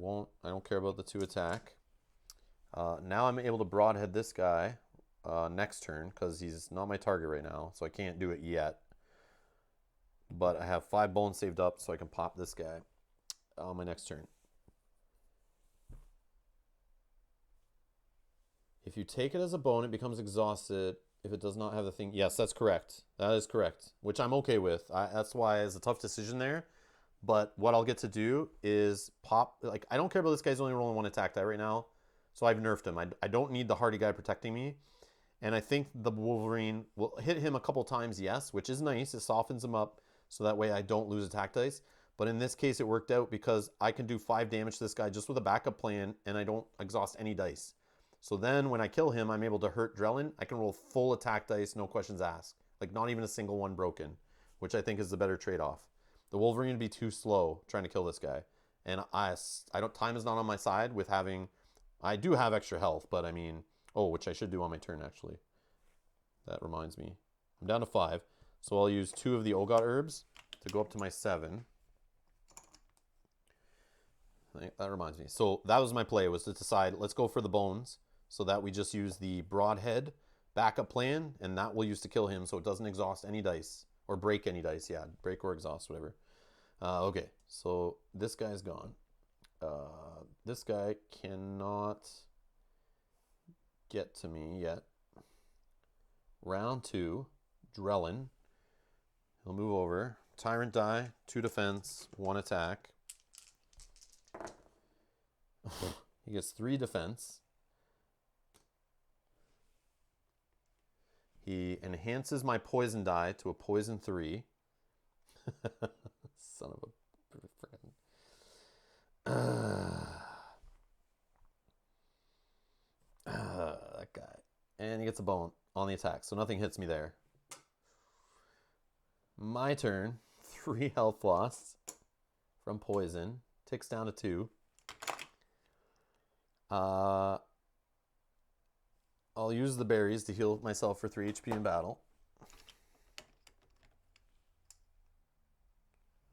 S1: don't care about the 2 attack. Now I'm able to broadhead this guy next turn because he's not my target right now, so I can't do it yet. But I have 5 bones saved up, so I can pop this guy on my next turn. If you take it as a bone, it becomes exhausted. If it does not have the thing, yes, that's correct. That is correct, which I'm okay with. That's why it's a tough decision there. But what I'll get to do is pop. Like, I don't care about this guy's only rolling 1 attack die right now, so I've nerfed him. I don't need the hardy guy protecting me. And I think the Wolverine will hit him a couple times, yes, which is nice. It softens him up so that way I don't lose attack dice. But in this case, it worked out because I can do 5 damage to this guy just with a backup plan, and I don't exhaust any dice. So then when I kill him, I'm able to hurt Drellin. I can roll full attack dice, no questions asked. Like, not even a single one broken, which I think is the better trade-off. The Wolverine would be too slow trying to kill this guy. And time is not on my side with having, I do have extra health, but I mean, oh, which I should do on my turn, actually. That reminds me. I'm down to 5. So I'll use 2 of the Ogot herbs to go up to my 7. That reminds me. So that was my play, was to decide, let's go for the bones so that we just use the broadhead backup plan, and that we'll use to kill him so it doesn't exhaust any dice. Or break any dice, yeah. Break or exhaust, whatever. Okay, so this guy's gone. This guy cannot get to me yet. Round 2, Drellin. He'll move over. Tyrant die, 2 defense, 1 attack. He gets 3 defense. He enhances my poison die to a poison 3. Son of a friend. That guy. And he gets a bone on the attack, so nothing hits me there. My turn. 3 health loss from poison. Ticks down to 2. I'll use the berries to heal myself for 3 HP in battle.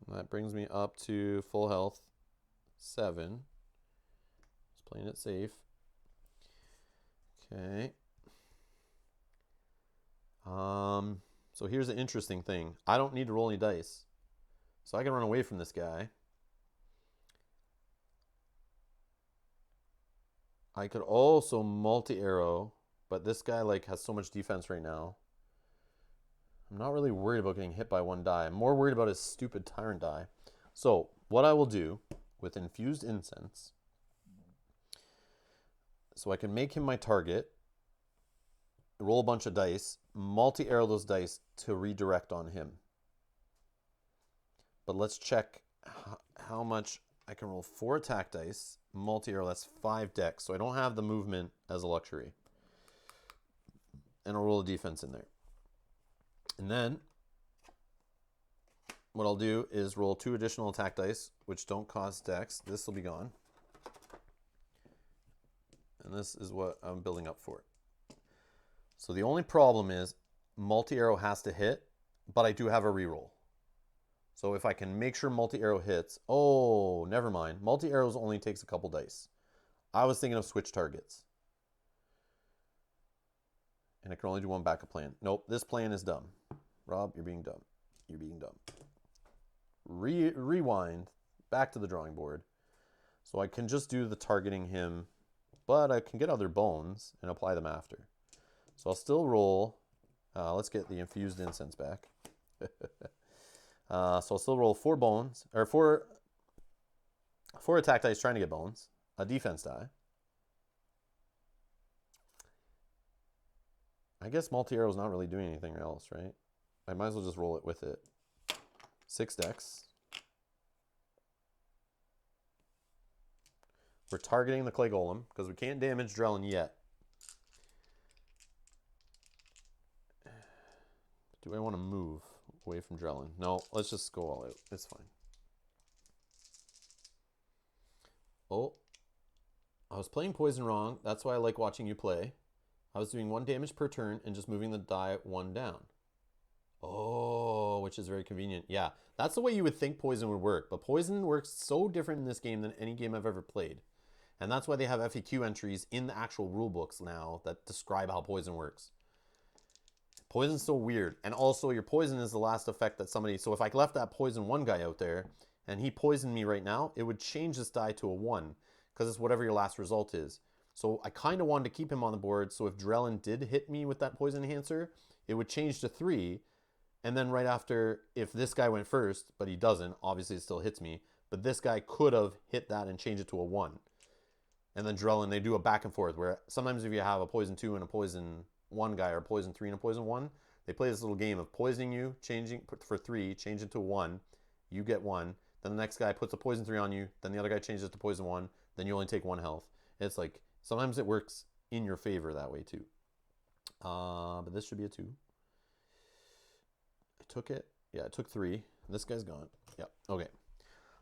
S1: And that brings me up to full health 7. Just playing it safe. Okay. So here's an interesting thing. I don't need to roll any dice. So I can run away from this guy. I could also multi-arrow, but this guy like has so much defense right now. I'm not really worried about getting hit by 1 die. I'm more worried about his stupid tyrant die. So what I will do with infused incense, so I can make him my target, roll a bunch of dice, multi-arrow those dice to redirect on him. But let's check how much I can roll. 4 attack dice, multi-arrow, that's 5 dex. So I don't have the movement as a luxury. And I'll roll a defense in there. And then what I'll do is roll 2 additional attack dice, which don't cost dex. This will be gone. And this is what I'm building up for. So the only problem is multi-arrow has to hit, but I do have a reroll. So if I can make sure multi-arrow hits, oh, never mind. Multi-arrows only takes a couple dice. I was thinking of switch targets. And I can only do 1 backup plan. Nope, this plan is dumb. Rob, you're being dumb. You're being dumb. Rewind, back to the drawing board. So I can just do the targeting him, but I can get other bones and apply them after. So I'll still roll. Let's get the infused incense back. So I'll still roll 4 bones, or 4 attack dice trying to get bones, a defense die. I guess multi-arrow is not really doing anything else, right? I might as well just roll it with it. 6 dex. We're targeting the clay golem because we can't damage Drellin yet. Do I want to move away from Drellin? No, let's just go all out. It's fine. Oh, I was playing poison wrong. That's why I like watching you play. I was doing 1 damage per turn and just moving the die 1 down. Oh, which is very convenient. Yeah, that's the way you would think poison would work. But poison works so different in this game than any game I've ever played. And that's why they have FAQ entries in the actual rule books now that describe how poison works. Poison's so weird. And also your poison is the last effect that somebody... So if I left that poison 1 guy out there and he poisoned me right now, it would change this die to a 1 because it's whatever your last result is. So I kind of wanted to keep him on the board. So if Drellin did hit me with that poison enhancer, it would change to 3. And then right after, if this guy went first, but he doesn't, obviously it still hits me. But this guy could have hit that and changed it to a 1. And then Drellin, they do a back and forth where sometimes if you have a poison 2 and a poison 1 guy or poison 3 and a poison 1, they play this little game of poisoning you, changing for 3, change it to 1, you get 1. Then the next guy puts a poison 3 on you, then the other guy changes it to poison 1, then you only take 1 health. It's like, sometimes it works in your favor that way too. But this should be a 2. I took it. Yeah, I took 3. This guy's gone. Yep, okay.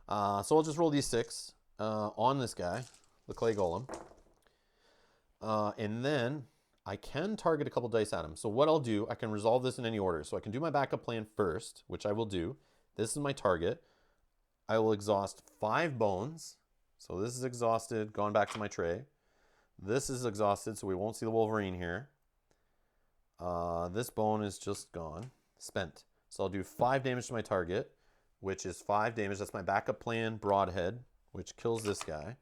S1: So I'll just roll these 6 on this guy, the clay golem. And then I can target a couple dice at him. So what I'll do, I can resolve this in any order. So I can do my backup plan first, which I will do. This is my target. I will exhaust 5 bones. So this is exhausted, gone back to my tray. This is exhausted, so we won't see the Wolverine here. This bone is just gone, spent. So I'll do 5 damage to my target, which is 5 damage. That's my backup plan, broadhead, which kills this guy.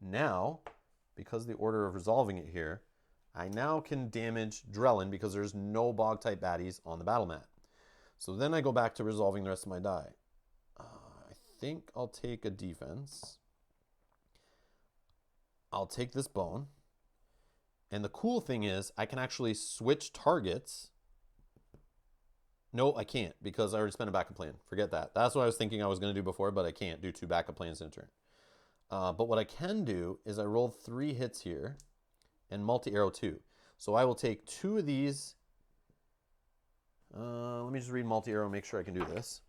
S1: Now, because of the order of resolving it here, I now can damage Drellin because there's no bog type baddies on the battle mat. So then I go back to resolving the rest of my die. I think I'll take a defense. I'll take this bone. And the cool thing is I can actually switch targets. No, I can't because I already spent a backup plan. Forget that. That's what I was thinking I was going to do before, but I can't do 2 backup plans in a turn. But what I can do is I roll 3 hits here and multi-arrow 2. So I will take 2 of these. Let me just read multi-arrow, make sure I can do this.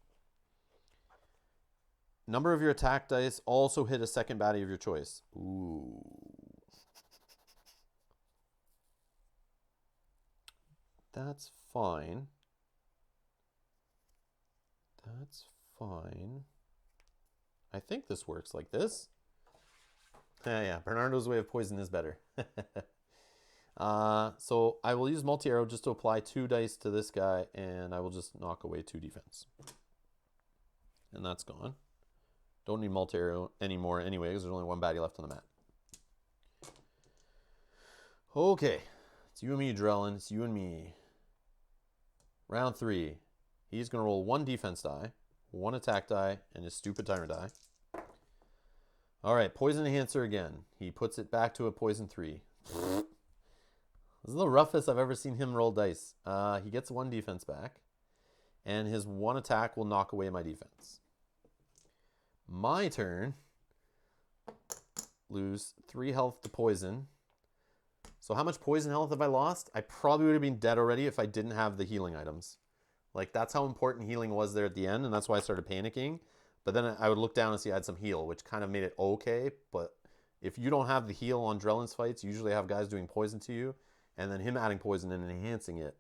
S1: Number of your attack dice also hit a second baddie of your choice. Ooh. That's fine. That's fine. I think this works like this. Yeah, Bernardo's way of poison is better. So I will use multi-arrow just to apply 2 dice to this guy, and I will just knock away 2 defense. And that's gone. Don't need multi-arrow anymore anyway, because there's only 1 baddie left on the mat. Okay, it's you and me, Drellin. It's you and me. Round 3. He's going to roll 1 defense die, 1 attack die, and his stupid tyrant die. All right, poison enhancer again. He puts it back to a poison 3. This is the roughest I've ever seen him roll dice. He gets 1 defense back, and his 1 attack will knock away my defense. My turn. Lose 3 health to poison. So how much poison health have I lost? I probably would have been dead already if I didn't have the healing items. Like, that's how important healing was there at the end, and that's why I started panicking. But then I would look down and see I had some heal, which kind of made it okay. But if you don't have the heal on Drellin's fights, you usually have guys doing poison to you, and then him adding poison and enhancing it.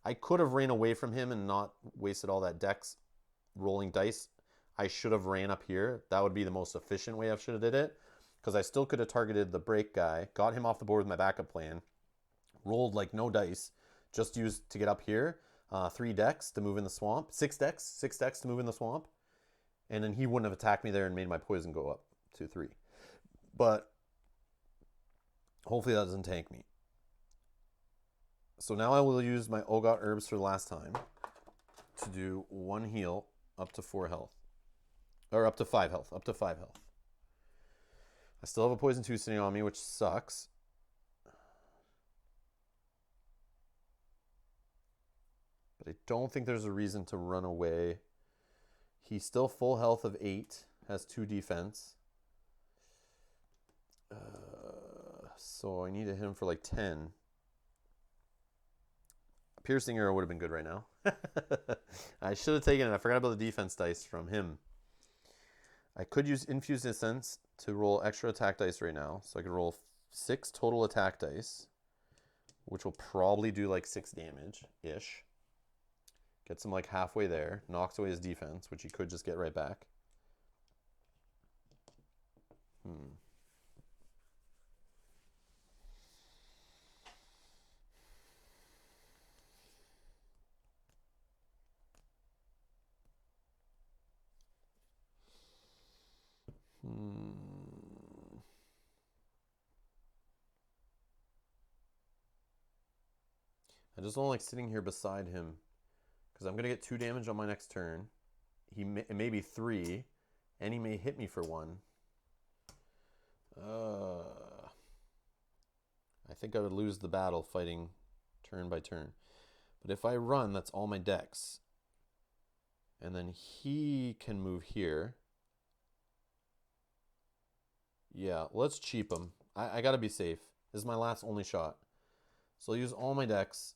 S1: I could have ran away from him and not wasted all that dex rolling dice. I should have ran up here. That would be the most efficient way I should have did it. Because I still could have targeted the break guy, got him off the board with my backup plan, rolled like no dice, just used to get up here. 3 dex to move in the swamp. 6 dex to move in the swamp. And then he wouldn't have attacked me there and made my poison go up to 3. But hopefully that doesn't tank me. So now I will use my Ogot herbs for the last time to do 1 heal up to 4 health. Or up to 5 health. Up to 5 health. I still have a poison 2 sitting on me, which sucks. But I don't think there's a reason to run away. He's still full health of 8. Has 2 defense. So I need to hit him for like 10. A piercing arrow would have been good right now. I should have taken it. I forgot about the defense dice from him. I could use Infused Incense to roll extra attack dice right now. So I could roll 6 total attack dice, which will probably do like 6 damage-ish. Gets him like halfway there. Knocks away his defense, which he could just get right back. I just don't like sitting here beside him because I'm going to get 2 damage on my next turn. It may be 3, and he may hit me for 1. I think I would lose the battle fighting turn by turn. But if I run, that's all my decks. And then he can move here. Yeah, let's cheap him. I gotta be safe. This is my last only shot. So I'll use all my decks,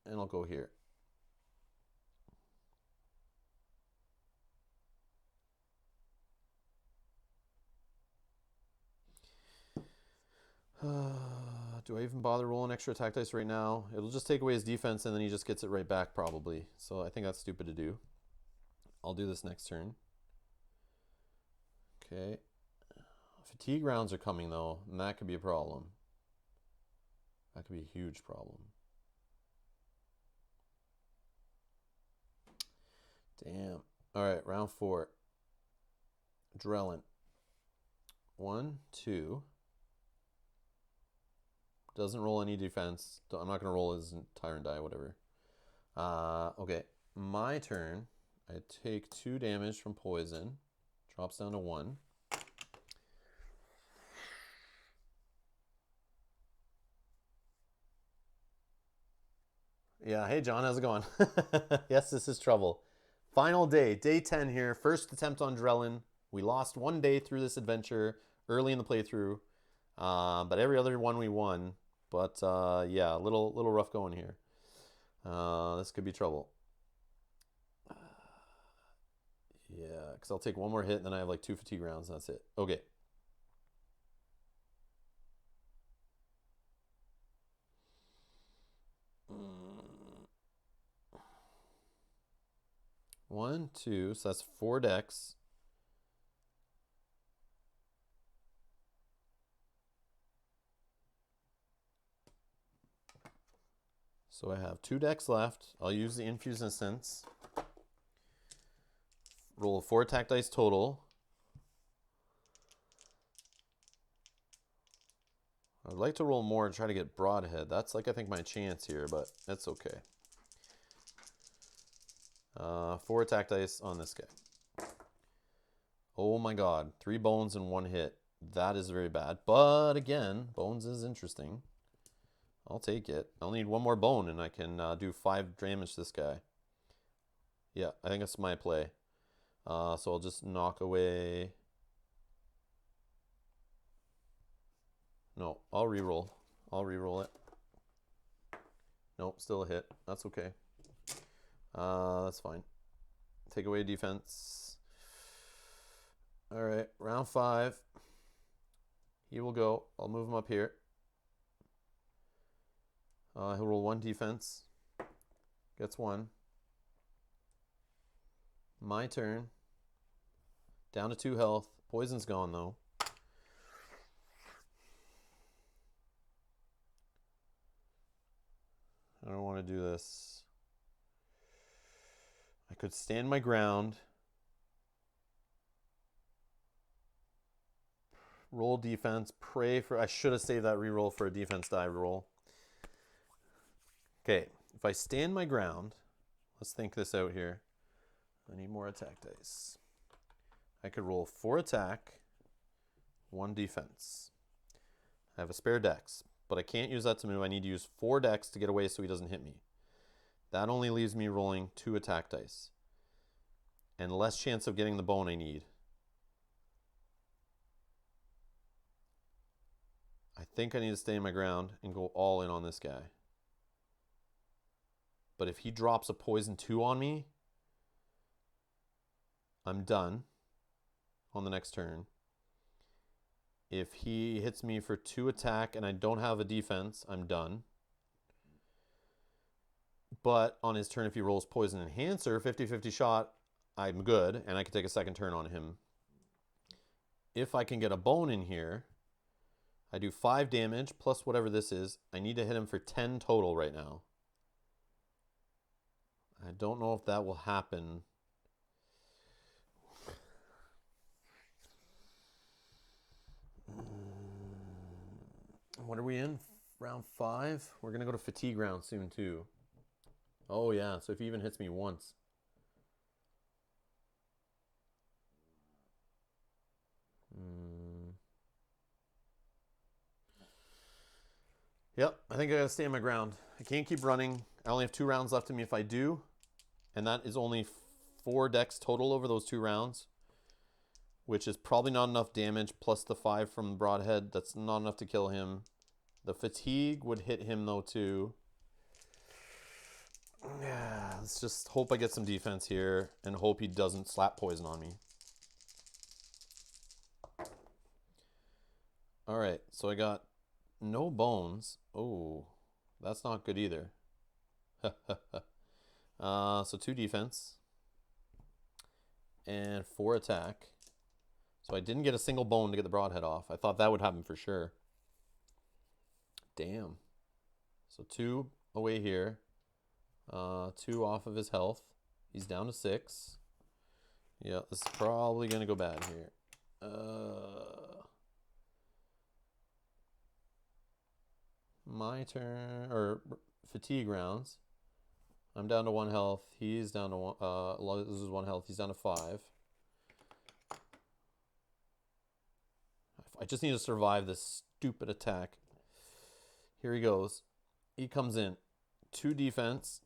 S1: and I'll go here. Do I even bother rolling extra attack dice right now? It'll just take away his defense, and then he just gets it right back probably. So I think that's stupid to do. I'll do this next turn. Okay. Fatigue rounds are coming, though, and that could be a problem. That could be a huge problem. Damn. All right, round 4. Drellin. 1, 2. Doesn't roll any defense. I'm not going to roll his tyrant die, whatever. Okay, my turn. I take 2 damage from poison. Drops down to 1. Yeah, hey John, how's it going? Yes, this is trouble. Final day, day 10 here. First attempt on Drellin. We lost 1 day through this adventure early in the playthrough, but every other one we won. But yeah, a little rough going here. This could be trouble. Yeah, because I'll take 1 more hit, and then I have like 2 fatigue rounds, and that's it. Okay. One, 2, so that's 4 decks. So I have 2 decks left. I'll use the Infused Incense. Roll 4 attack dice total. I'd like to roll more and try to get Broadhead. That's like I think my chance here, but that's okay. 4 attack dice on this guy. Oh my god, 3 bones and 1 hit. That is very bad. But again, bones is interesting. I'll take it. I'll need 1 more bone and I can do 5 damage to this guy. Yeah, I think that's my play. So I'll just knock away. No, I'll reroll. I'll reroll it. Nope, still a hit. That's okay. That's fine. Take away defense. All right, round 5. He will go. I'll move him up here. He'll roll 1 defense. Gets 1. My turn. Down to 2 health. Poison's gone though. I don't want to do this. I could stand my ground. Roll defense. Pray for... I should have saved that reroll for a defense die roll. Okay, if I stand my ground, let's think this out here. I need more attack dice. I could roll 4 attack, 1 defense. I have a spare dex, but I can't use that to move. I need to use 4 dex to get away so he doesn't hit me. That only leaves me rolling 2 attack dice. And less chance of getting the bone I need. I think I need to stay my ground and go all in on this guy. But if he drops a poison 2 on me, I'm done on the next turn. If he hits me for 2 attack and I don't have a defense, I'm done. But on his turn, if he rolls Poison Enhancer, 50-50 shot, I'm good, and I can take a second turn on him. If I can get a bone in here, I do 5 damage plus whatever this is. I need to hit him for 10 total right now. I don't know if that will happen. What are we in? Round 5? We're going to go to fatigue round soon, too. Oh, yeah. So if he even hits me once. Yep, I think I gotta stay on my ground. I can't keep running. I only have 2 rounds left in me if I do. And that is only 4 decks total over those 2 rounds. Which is probably not enough damage, plus the 5 from the Broadhead. That's not enough to kill him. The fatigue would hit him though too. Yeah, let's just hope I get some defense here and hope he doesn't slap poison on me. All right, so I got no bones. Oh, that's not good either. So 2 defense and 4 attack. So I didn't get a single bone to get the Broadhead off. I thought that would happen for sure. Damn. So 2 away here. 2 off of his health. He's down to 6. Yeah, this is probably going to go bad here. My turn, or fatigue rounds. I'm down to 1 health. He's down to 1. This is 1 health. He's down to 5. I just need to survive this stupid attack. Here he goes. He comes in. 2 defense,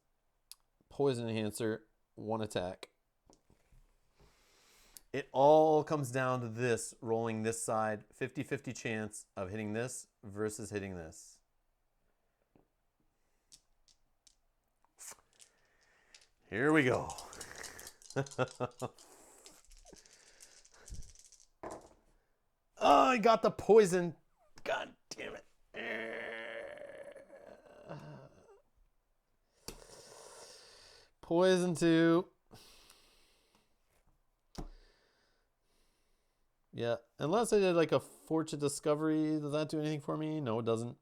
S1: poison enhancer, 1 attack. It all comes down to this, rolling this side. 50-50 chance of hitting this versus hitting this. Here we go. Oh, I got the poison. God damn it. Poison 2. Yeah, unless I did like a Fortune Discovery, does that do anything for me? No, it doesn't.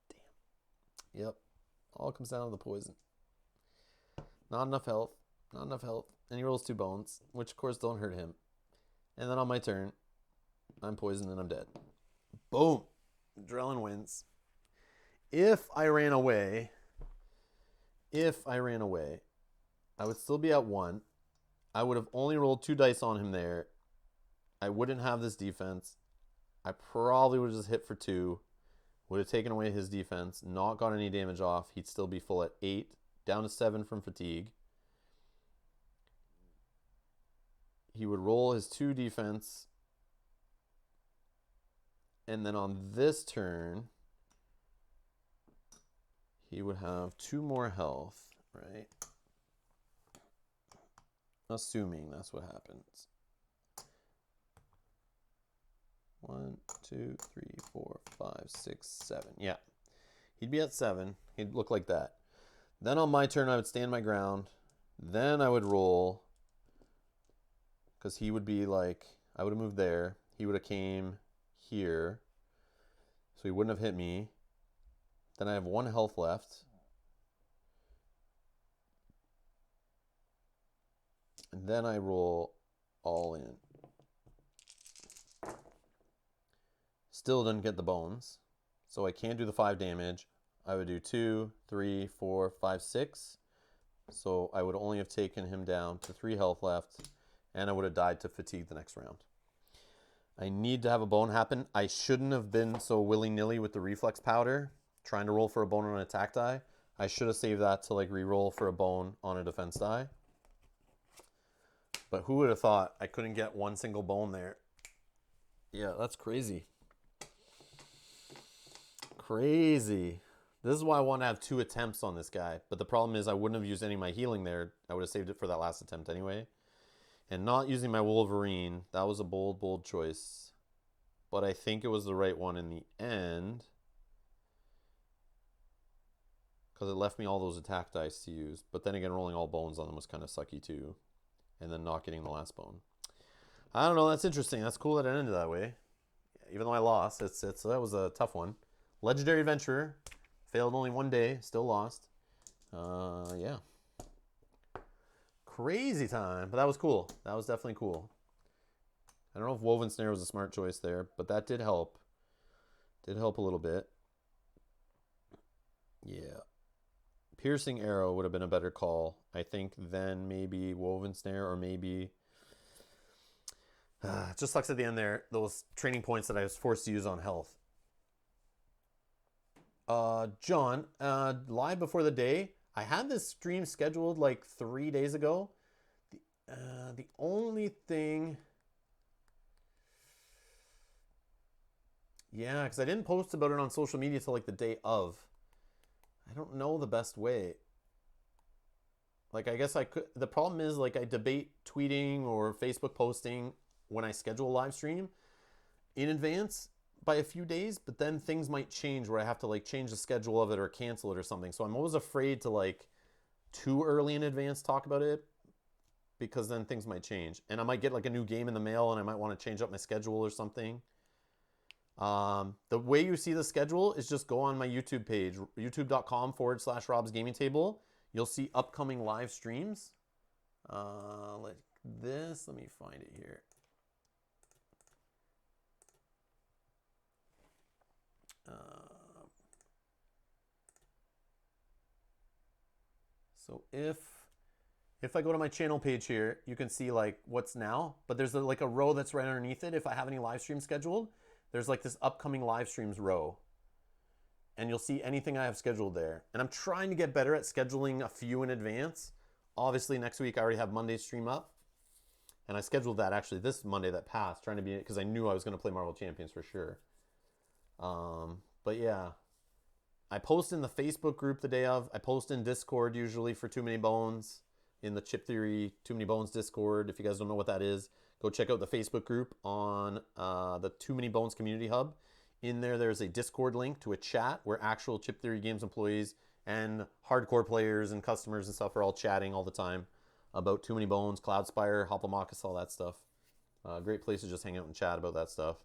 S1: Damn. Yep. All comes down to the poison. Not enough health. Not enough health. And he rolls 2 bones, which of course don't hurt him. And then on my turn, I'm poisoned and I'm dead. Boom. Drellin wins. If I ran away, I would still be at 1. I would have only rolled 2 dice on him there. I wouldn't have this defense. I probably would have just hit for 2. Would have taken away his defense, not got any damage off. He'd still be full at 8, down to 7 from fatigue. He would roll his 2 defense. And then on this turn, he would have 2 more health, right? Assuming that's what happens. 1, 2, 3, 4, 5, 6, 7. Yeah. He'd be at 7. He'd look like that. Then on my turn, I would stand my ground. Then I would roll. Because he would be like, I would have moved there. He would have came here. So he wouldn't have hit me. Then I have 1 health left. And then I roll all in. Still didn't get the bones. So I can't do the 5 damage. I would do 2, 3, 4, 5, 6. So I would only have taken him down to 3 health left. And I would have died to fatigue the next round. I need to have a bone happen. I shouldn't have been so willy-nilly with the reflex powder, trying to roll for a bone on an attack die. I should have saved that to like re-roll for a bone on a defense die. But who would have thought I couldn't get 1 single bone there? Yeah, that's crazy. Crazy. This is why I want to have 2 attempts on this guy. But the problem is I wouldn't have used any of my healing there. I would have saved it for that last attempt anyway. And not using my Wolverine, that was a bold, bold choice. But I think it was the right one in the end. Because it left me all those attack dice to use. But then again, rolling all bones on them was kind of sucky too. And then not getting the last bone. I don't know, that's interesting. That's cool that it ended that way. Even though I lost, that was a tough one. Legendary Adventurer. Failed only 1 day. Still lost. Yeah. Crazy time. But that was cool. That was definitely cool. I don't know if Woven Snare was a smart choice there, but that did help. Did help a little bit. Yeah. Piercing Arrow would have been a better call, I think, than maybe Woven Snare or maybe... it just sucks at the end there, those training points that I was forced to use on health. John, live before the day. I had this stream scheduled like 3 days ago. The only thing... Yeah, because I didn't post about it on social media till like the day of. I don't know the best way. Like, I guess I could... The problem is, like, I debate tweeting or Facebook posting when I schedule a live stream in advance by a few days, but then things might change where I have to like change the schedule of it or cancel it or something. So I'm always afraid to like too early in advance talk about it because then things might change. And I might get like a new game in the mail and I might want to change up my schedule or something. The way you see the schedule is just go on my YouTube page, youtube.com/Rob's Gaming Table. You'll see upcoming live streams. Like this, let me find it here. So if I go to my channel page here, you can see like what's now, but there's like a row that's right underneath it. If I have any live streams scheduled, there's like this upcoming live streams row. And you'll see anything I have scheduled there. And I'm trying to get better at scheduling a few in advance. Obviously next week I already have Monday's stream up. And I scheduled that actually this Monday that passed, trying to be, because I knew I was going to play Marvel Champions for sure. But yeah, I post in the Facebook group the day of. I post in Discord usually for Too Many Bones, in the Chip Theory Too Many Bones Discord. If you guys don't know what that is, go check out the Facebook group on the Too Many Bones Community Hub. In there, there's a Discord link to a chat where actual Chip Theory Games employees and hardcore players and customers and stuff are all chatting all the time about Too Many Bones, Cloudspire, Hoplomachus, all that stuff. Great place to just hang out and chat about that stuff.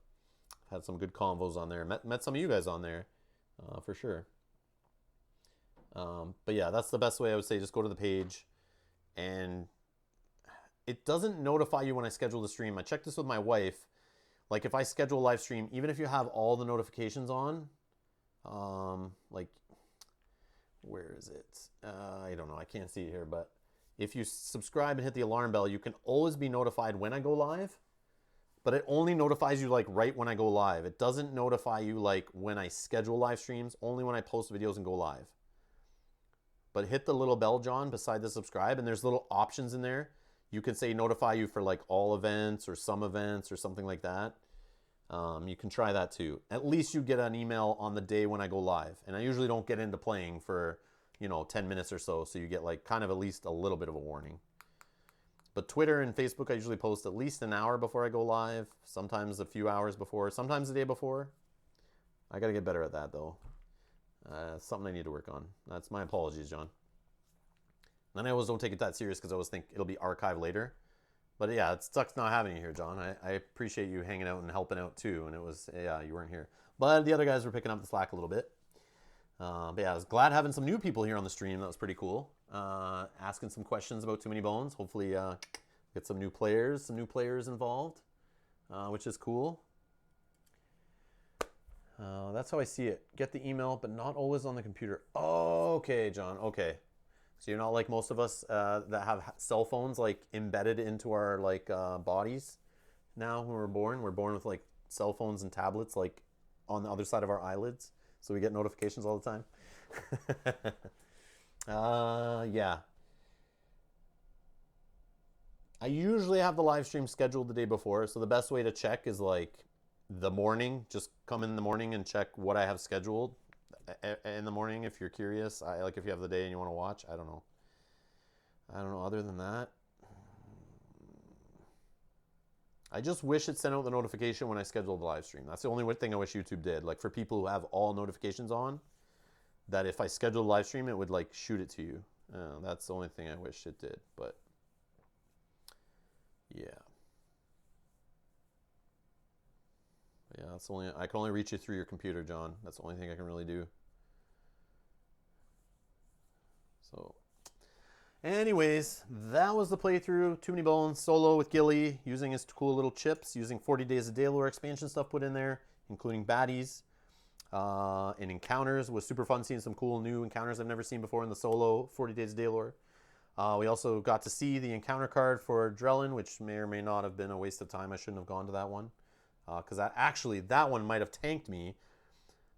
S1: Had some good convos on there. Met some of you guys on there, for sure. But yeah, that's the best way I would say. Just go to the page, and it doesn't notify you when I schedule the stream. I checked this with my wife. Like if I schedule a live stream, even if you have all the notifications on, like, where is it? I don't know. I can't see it here, but if you subscribe and hit the alarm bell, you can always be notified when I go live. But it only notifies you like right when I go live. It doesn't notify you like when I schedule live streams, only when I post videos and go live. But hit the little bell, John, beside the subscribe, and there's little options in there. You can say notify you for like all events or some events or something like that. You can try that too. At least you get an email on the day when I go live. And I usually don't get into playing for, 10 minutes or so. So you get like kind of at least a little bit of a warning. But Twitter and Facebook, I usually post at least an hour before I go live. Sometimes a few hours before. Sometimes the day before. I got to get better at that though. Something I need to work on. That's my apologies, John. And I always don't take it that serious because I always think it'll be archived later. But yeah, it sucks not having you here, John. I appreciate you hanging out and helping out too. And it was, yeah, you weren't here. But the other guys were picking up the slack a little bit. But yeah, I was glad having some new people here on the stream. That was pretty cool. Asking some questions about Too Many Bones. Hopefully get some new players involved, which is cool. That's how I see it. Get the email, but not always on the computer. Oh, okay, John. Okay. So you're not like most of us that have cell phones like embedded into our like bodies now when we're born. We're born with like cell phones and tablets like on the other side of our eyelids. So we get notifications all the time. Yeah. I usually have the live stream scheduled the day before. So the best way to check is like the morning. Just come in the morning and check what I have scheduled in the morning if you're curious. Like if you have the day and you want to watch. I don't know. Other than that, I just wish it sent out the notification when I scheduled the live stream. That's the only thing I wish YouTube did. Like for people who have all notifications on, that if I scheduled a live stream, it would like shoot it to you. That's the only thing I wish it did. But yeah. Yeah, I can only reach you through your computer, John. That's the only thing I can really do. So, anyways, that was the playthrough. Too Many Bones solo with Ghillie, using his cool little chips, using 40 Days of Daylore expansion stuff put in there, including baddies and encounters. It was super fun seeing some cool new encounters I've never seen before in the solo 40 Days of Daylore. We also got to see the encounter card for Drellin, which may or may not have been a waste of time. I shouldn't have gone to that one. Because that one might have tanked me.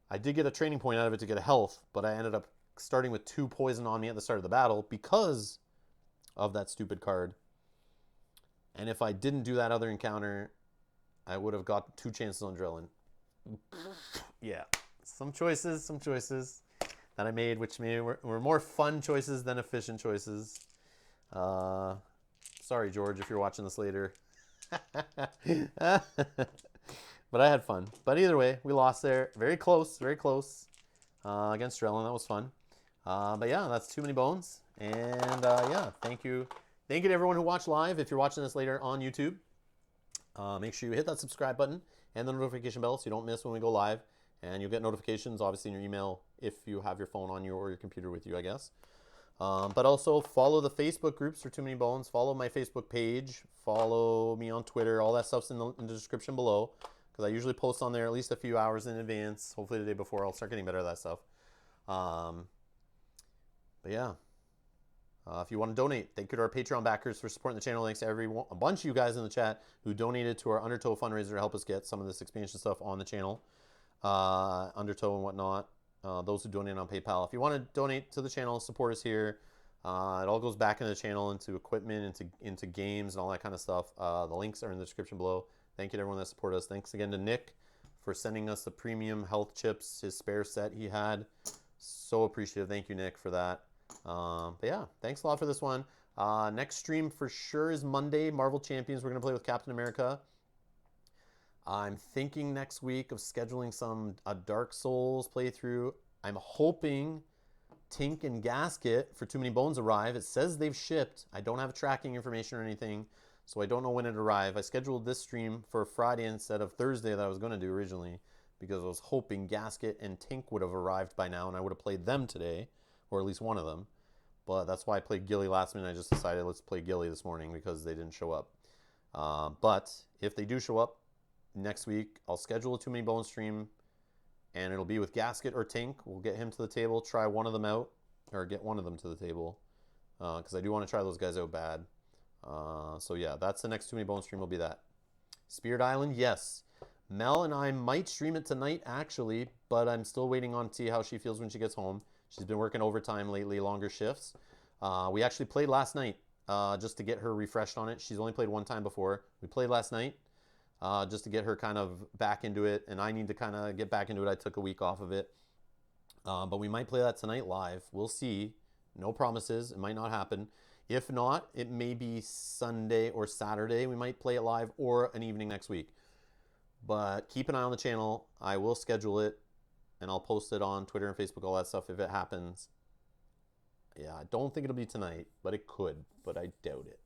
S1: I did get a training point out of it to get a health, but I ended up starting with 2 poison on me at the start of the battle because of that stupid card. And if I didn't do that other encounter, I would have got 2 chances on Drellin. Yeah, some choices that I made, which were more fun choices than efficient choices. Sorry, George, if you're watching this later. But I had fun. But either way, we lost there. Very close against Drellin. That was fun. But yeah, that's Too Many Bones. And yeah, thank you. Thank you to everyone who watched live. If you're watching this later on YouTube, make sure you hit that subscribe button and the notification bell so you don't miss when we go live. And you'll get notifications, obviously, in your email if you have your phone on you or your computer with you, I guess. But also follow the Facebook groups for Too Many Bones. Follow my Facebook page. Follow me on Twitter. All that stuff's in the description below. Because I usually post on there at least a few hours in advance. Hopefully the day before I'll start getting better at that stuff. But yeah. If you want to donate, thank you to our Patreon backers for supporting the channel. Thanks to a bunch of you guys in the chat who donated to our Undertow fundraiser to help us get some of this expansion stuff on the channel. Undertow and whatnot. Those who donate on PayPal. If you want to donate to the channel, support us here. It all goes back into the channel, into equipment, into games and all that kind of stuff. The links are in the description below. Thank you to everyone that supported us. Thanks again to Nick for sending us the premium health chips, his spare set he had. So appreciative. Thank you, Nick, for that. But yeah, thanks a lot for this one. Next stream for sure is Monday, Marvel Champions. We're going to play with Captain America. I'm thinking next week of scheduling a Dark Souls playthrough. I'm hoping Tink and Gasket for Too Many Bones arrive. It says they've shipped. I don't have tracking information or anything, so I don't know when it arrived. I scheduled this stream for Friday instead of Thursday that I was going to do originally because I was hoping Gasket and Tink would have arrived by now and I would have played them today, or at least one of them. But that's why I played Ghillie last minute. I just decided let's play Ghillie this morning because they didn't show up. But if they do show up next week, I'll schedule a Too Many Bones stream and it'll be with Gasket or Tink. We'll get him to the table, try one of them out, or get one of them to the table because I do want to try those guys out bad. So yeah, that's the next Too Many Bones stream will be that. Spirit Island, yes. Mel and I might stream it tonight actually, but I'm still waiting on to see how she feels when she gets home. She's been working overtime lately, longer shifts. We actually played last night just to get her refreshed on it. She's only played one time before. We played last night just to get her kind of back into it, and I need to kind of get back into it. I took a week off of it. But we might play that tonight live. We'll see. No promises. It might not happen. If not, it may be Sunday or Saturday. We might play it live or an evening next week. But keep an eye on the channel. I will schedule it, and I'll post it on Twitter and Facebook, all that stuff if it happens. Yeah, I don't think it'll be tonight, but it could, but I doubt it.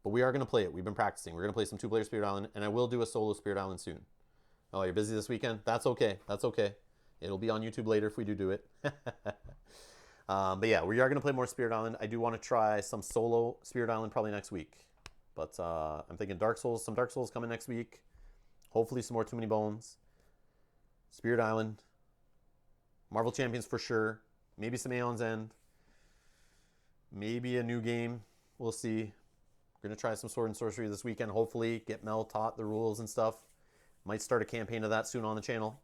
S1: But we are going to play it. We've been practicing. We're going to play some 2-player Spirit Island, and I will do a solo Spirit Island soon. Oh, you're busy this weekend? That's okay. That's okay. It'll be on YouTube later if we do it. But yeah, we are going to play more Spirit Island. I do want to try some solo Spirit Island probably next week. But I'm thinking Dark Souls. Some Dark Souls coming next week. Hopefully some more Too Many Bones. Spirit Island. Marvel Champions for sure. Maybe some Aeon's End. Maybe a new game. We'll see. We're going to try some Sword and Sorcery this weekend. Hopefully get Mel taught the rules and stuff. Might start a campaign of that soon on the channel.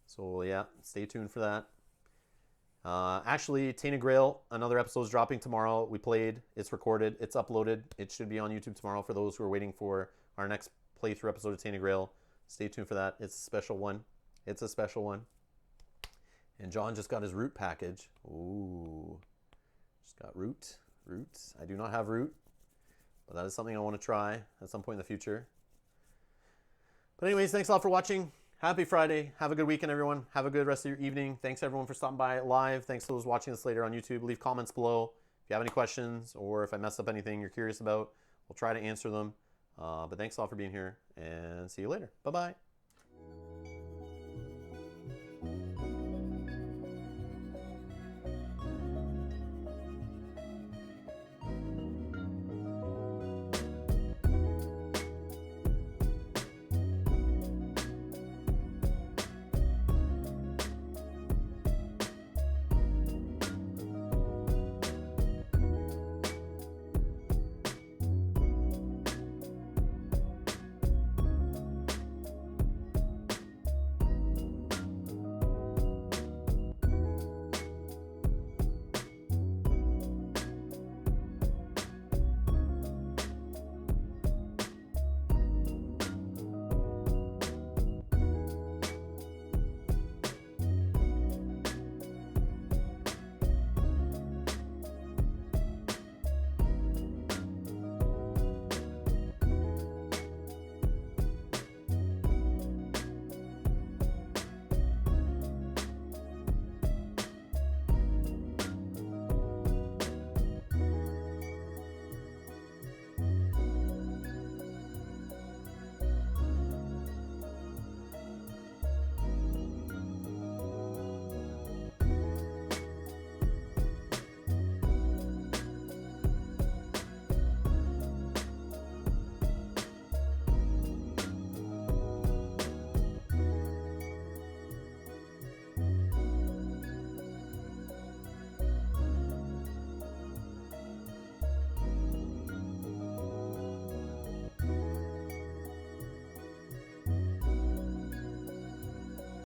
S1: So yeah, stay tuned for that. Actually, Tainted Grail, another episode is dropping tomorrow. We played. It's recorded. It's uploaded. It should be on YouTube tomorrow for those who are waiting for our next playthrough episode of Tainted Grail. Stay tuned for that. It's a special one. It's a special one. And John just got his root package. Ooh. Just got root. Roots. I do not have root, but that is something I want to try at some point in the future. But anyways, thanks a lot for watching. Happy Friday. Have a good weekend, everyone. Have a good rest of your evening. Thanks, everyone, for stopping by live. Thanks to those watching this later on YouTube. Leave comments below if you have any questions or if I messed up anything you're curious about. We'll try to answer them. But thanks a lot for being here, and see you later. Bye-bye.